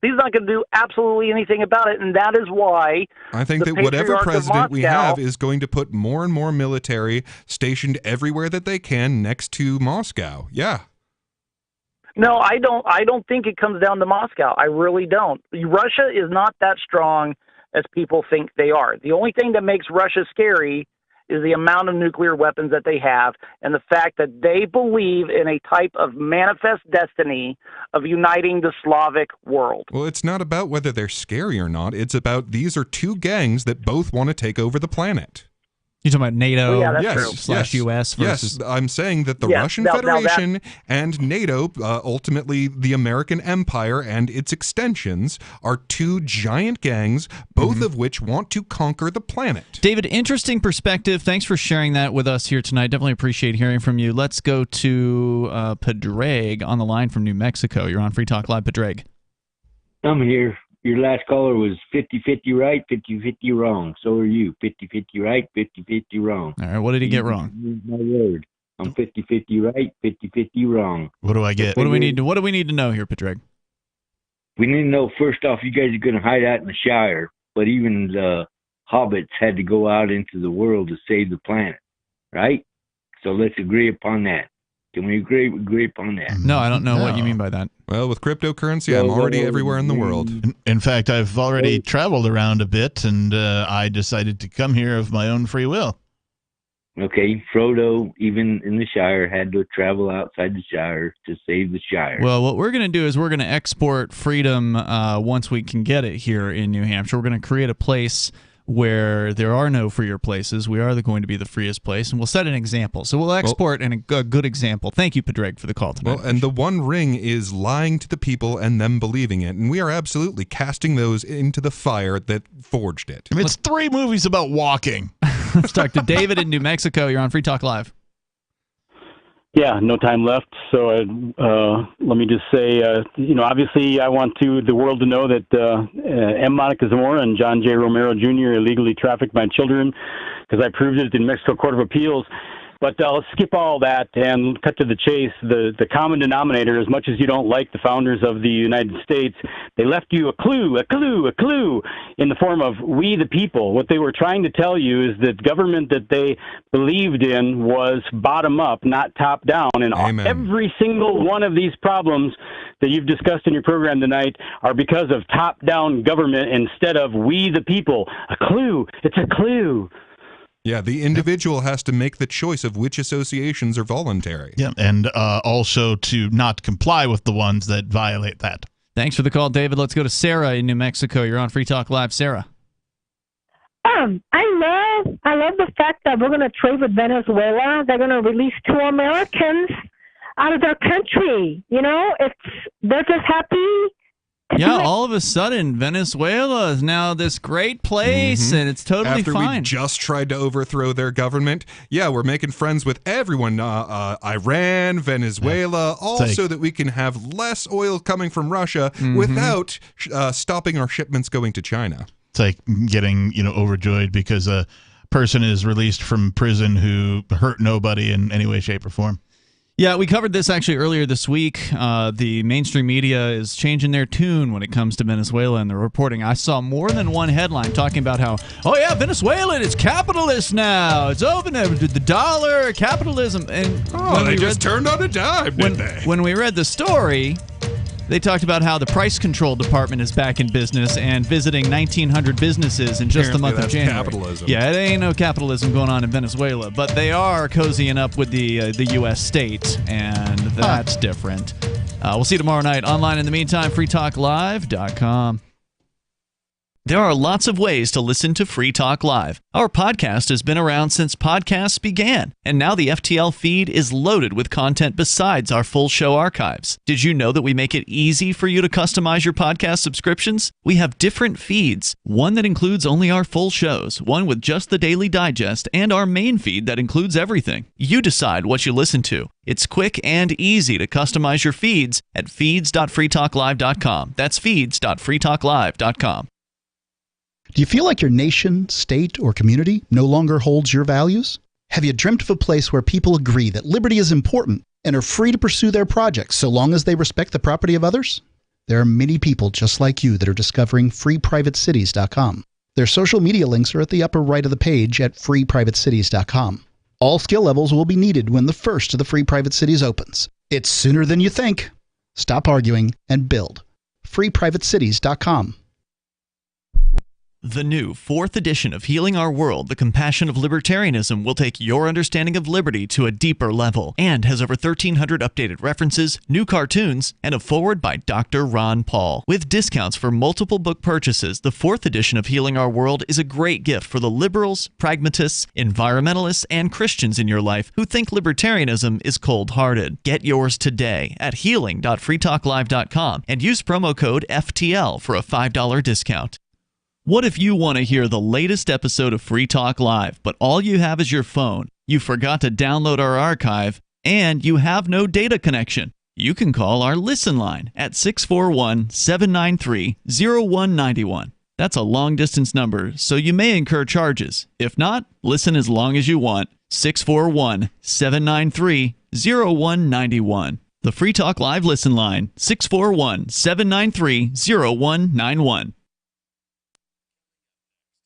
He's not going to do absolutely anything about it, and that is why I think that whatever president we have is going to put more and more military stationed everywhere that they can next to Moscow. Yeah. No, I don't think it comes down to Moscow. I really don't. Russia is not that strong as people think they are. The only thing that makes Russia scary is the amount of nuclear weapons that they have, and the fact that they believe in a type of manifest destiny of uniting the Slavic world. Well, it's not about whether they're scary or not. It's about these are two gangs that both want to take over the planet. You're talking about NATO / U.S. versus... Yes, I'm saying that the Russian Federation and NATO, ultimately the American Empire and its extensions, are two giant gangs, both of which want to conquer the planet. David, interesting perspective. Thanks for sharing that with us here tonight. Definitely appreciate hearing from you. Let's go to Padraig on the line from New Mexico. You're on Free Talk Live, Padraig. I'm here. Your last caller was 50-50 right, 50-50 wrong. So are you. 50-50 right, 50-50 wrong. All right, what did he get wrong? My word. I'm 50-50 right, 50-50 wrong. What do I get? What do we need to know here, Padraig? We need to know, first off, you guys are going to hide out in the Shire, but even the hobbits had to go out into the world to save the planet, right? So let's agree upon that. Can we agree upon that? No, I don't know what you mean by that. Well, with cryptocurrency, I'm already everywhere in the world. In fact, I've already traveled around a bit, and I decided to come here of my own free will. Okay, Frodo, even in the Shire, had to travel outside the Shire to save the Shire. Well, what we're going to do is we're going to export freedom once we can get it here in New Hampshire. We're going to create a place where there are no freer places. We are going to be the freest place, and we'll set an example. So we'll export a good example. Thank you, Padraig, for the call tonight. Well, and the One Ring is lying to the people and them believing it, and we are absolutely casting those into the fire that forged it. It's 3 movies about walking. Let's talk to David in New Mexico. You're on Free Talk Live. Yeah, no time left. So let me just say, obviously I want the world to know that M. Monica Zamora and John J. Romero Jr. illegally trafficked my children because I proved it in Mexico Court of Appeals. But let's skip all that and cut to the chase. The common denominator, as much as you don't like the founders of the United States, they left you a clue in the form of we the people. What they were trying to tell you is that government that they believed in was bottom up, not top down. And every single one of these problems that you've discussed in your program tonight are because of top down government instead of we the people. A clue. It's a clue. Yeah, the individual has to make the choice of which associations are voluntary. Yeah, and also to not comply with the ones that violate that. Thanks for the call, David. Let's go to Sarah in New Mexico. You're on Free Talk Live. Sarah. I love the fact that we're going to trade with Venezuela. They're going to release 2 Americans out of their country. They're just happy. Yeah, all of a sudden, Venezuela is now this great place, and it's totally After fine. we just tried to overthrow their government, we're making friends with everyone. Iran, Venezuela, all so that we can have less oil coming from Russia without stopping our shipments going to China. It's like getting overjoyed because a person is released from prison who hurt nobody in any way, shape, or form. Yeah, we covered this actually earlier this week. The mainstream media is changing their tune when it comes to Venezuela and the reporting. I saw more than one headline talking about how, Venezuela is capitalist now. It's over now. The dollar, capitalism. And they just turned on a dime, didn't they? When we read the story, they talked about how the price control department is back in business and visiting 1,900 businesses in just the month of January. Capitalism. Yeah, it ain't no capitalism going on in Venezuela, but they are cozying up with the U.S. state, and that's different. We'll see you tomorrow night. Online in the meantime, freetalklive.com. There are lots of ways to listen to Free Talk Live. Our podcast has been around since podcasts began, and now the FTL feed is loaded with content besides our full show archives. Did you know that we make it easy for you to customize your podcast subscriptions? We have different feeds, one that includes only our full shows, one with just the Daily Digest, and our main feed that includes everything. You decide what you listen to. It's quick and easy to customize your feeds at feeds.freetalklive.com. That's feeds.freetalklive.com. Do you feel like your nation, state, or community no longer holds your values? Have you dreamt of a place where people agree that liberty is important and are free to pursue their projects so long as they respect the property of others? There are many people just like you that are discovering freeprivatecities.com. Their social media links are at the upper right of the page at freeprivatecities.com. All skill levels will be needed when the first of the Free Private Cities opens. It's sooner than you think. Stop arguing and build. freeprivatecities.com. The new 4th edition of Healing Our World, The Compassion of Libertarianism, will take your understanding of liberty to a deeper level and has over 1,300 updated references, new cartoons, and a foreword by Dr. Ron Paul. With discounts for multiple book purchases, the 4th edition of Healing Our World is a great gift for the liberals, pragmatists, environmentalists, and Christians in your life who think libertarianism is cold-hearted. Get yours today at healing.freetalklive.com and use promo code FTL for a $5 discount. What if you want to hear the latest episode of Free Talk Live, but all you have is your phone, you forgot to download our archive, and you have no data connection? You can call our Listen line at 641-793-0191. That's a long-distance number, so you may incur charges. If not, listen as long as you want. 641-793-0191. The Free Talk Live Listen line, 641-793-0191.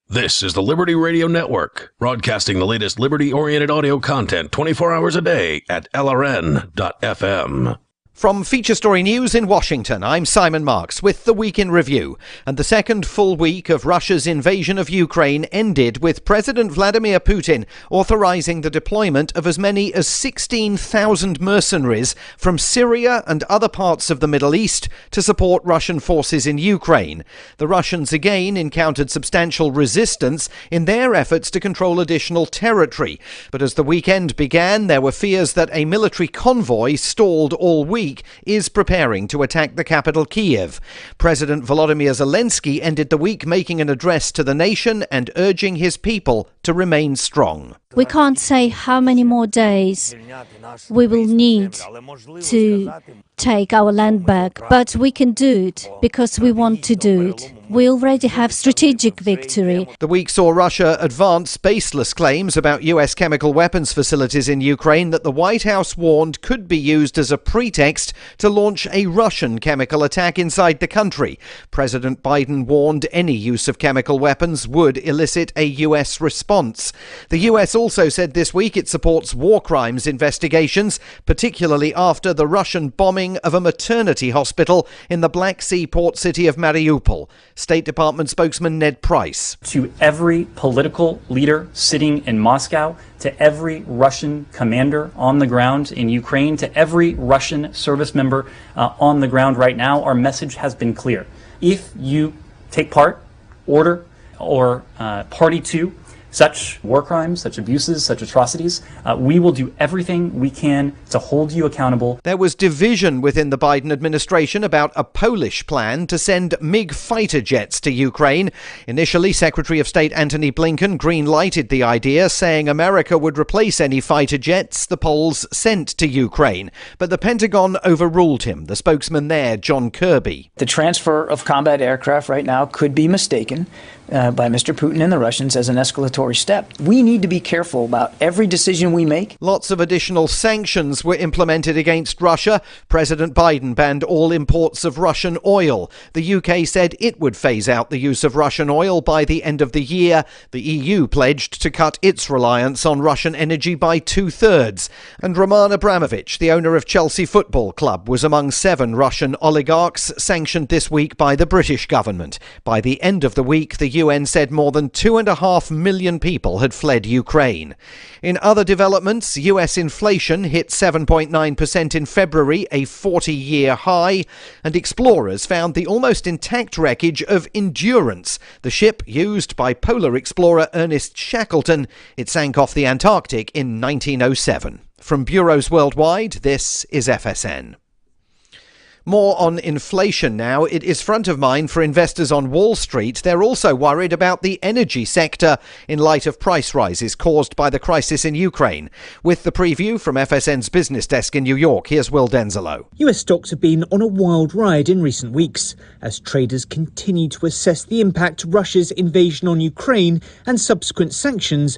This is the Liberty Radio Network, broadcasting the latest liberty-oriented audio content 24 hours a day at LRN.FM. From Feature Story News in Washington, I'm Simon Marks with the Week in Review. And the second full week of Russia's invasion of Ukraine ended with President Vladimir Putin authorizing the deployment of as many as 16,000 mercenaries from Syria and other parts of the Middle East to support Russian forces in Ukraine. The Russians again encountered substantial resistance in their efforts to control additional territory. But as the weekend began, there were fears that a military convoy stalled all week is preparing to attack the capital, Kiev. President Volodymyr Zelensky ended the week making an address to the nation and urging his people to remain strong. We can't say how many more days we will need to take our land back, but we can do it because we want to do it. We already have strategic victory. The week saw Russia advance baseless claims about US chemical weapons facilities in Ukraine that the White House warned could be used as a pretext to launch a Russian chemical attack inside the country. President Biden warned any use of chemical weapons would elicit a US response. The US also said this week it supports war crimes investigations, particularly after the Russian bombing of a maternity hospital in the Black Sea port city of Mariupol. State Department spokesman Ned Price. To every political leader sitting in Moscow, to every Russian commander on the ground in Ukraine, to every Russian service member on the ground right now, our message has been clear. If you take part, order, or party to such war crimes, such abuses, such atrocities, we will do everything we can to hold you accountable. There was division within the Biden administration about a Polish plan to send MiG fighter jets to Ukraine. Initially, Secretary of State Antony Blinken green-lighted the idea, saying America would replace any fighter jets the Poles sent to Ukraine. But the Pentagon overruled him. The spokesman there, John Kirby. The transfer of combat aircraft right now could be mistaken by Mr. Putin and the Russians as an escalatory step. We need to be careful about every decision we make. Lots of additional sanctions were implemented against Russia. President Biden banned all imports of Russian oil. The UK said it would phase out the use of Russian oil by the end of the year. The EU pledged to cut its reliance on Russian energy by 2/3. And Roman Abramovich, the owner of Chelsea Football Club, was among 7 Russian oligarchs sanctioned this week by the British government. By the end of the week, the UN said more than 2.5 million people had fled Ukraine. In other developments, US inflation hit 7.9% in February, a 40-year high, and explorers found the almost intact wreckage of Endurance, the ship used by polar explorer Ernest Shackleton. It sank off the Antarctic in 1907. From bureaus worldwide, this is FSN. More on inflation now. It is front of mind for investors on Wall Street. They're also worried about the energy sector in light of price rises caused by the crisis in Ukraine. With the preview from FSN's business desk in New York, here's Will Denzelo. US stocks have been on a wild ride in recent weeks as traders continue to assess the impact Russia's invasion on Ukraine and subsequent sanctions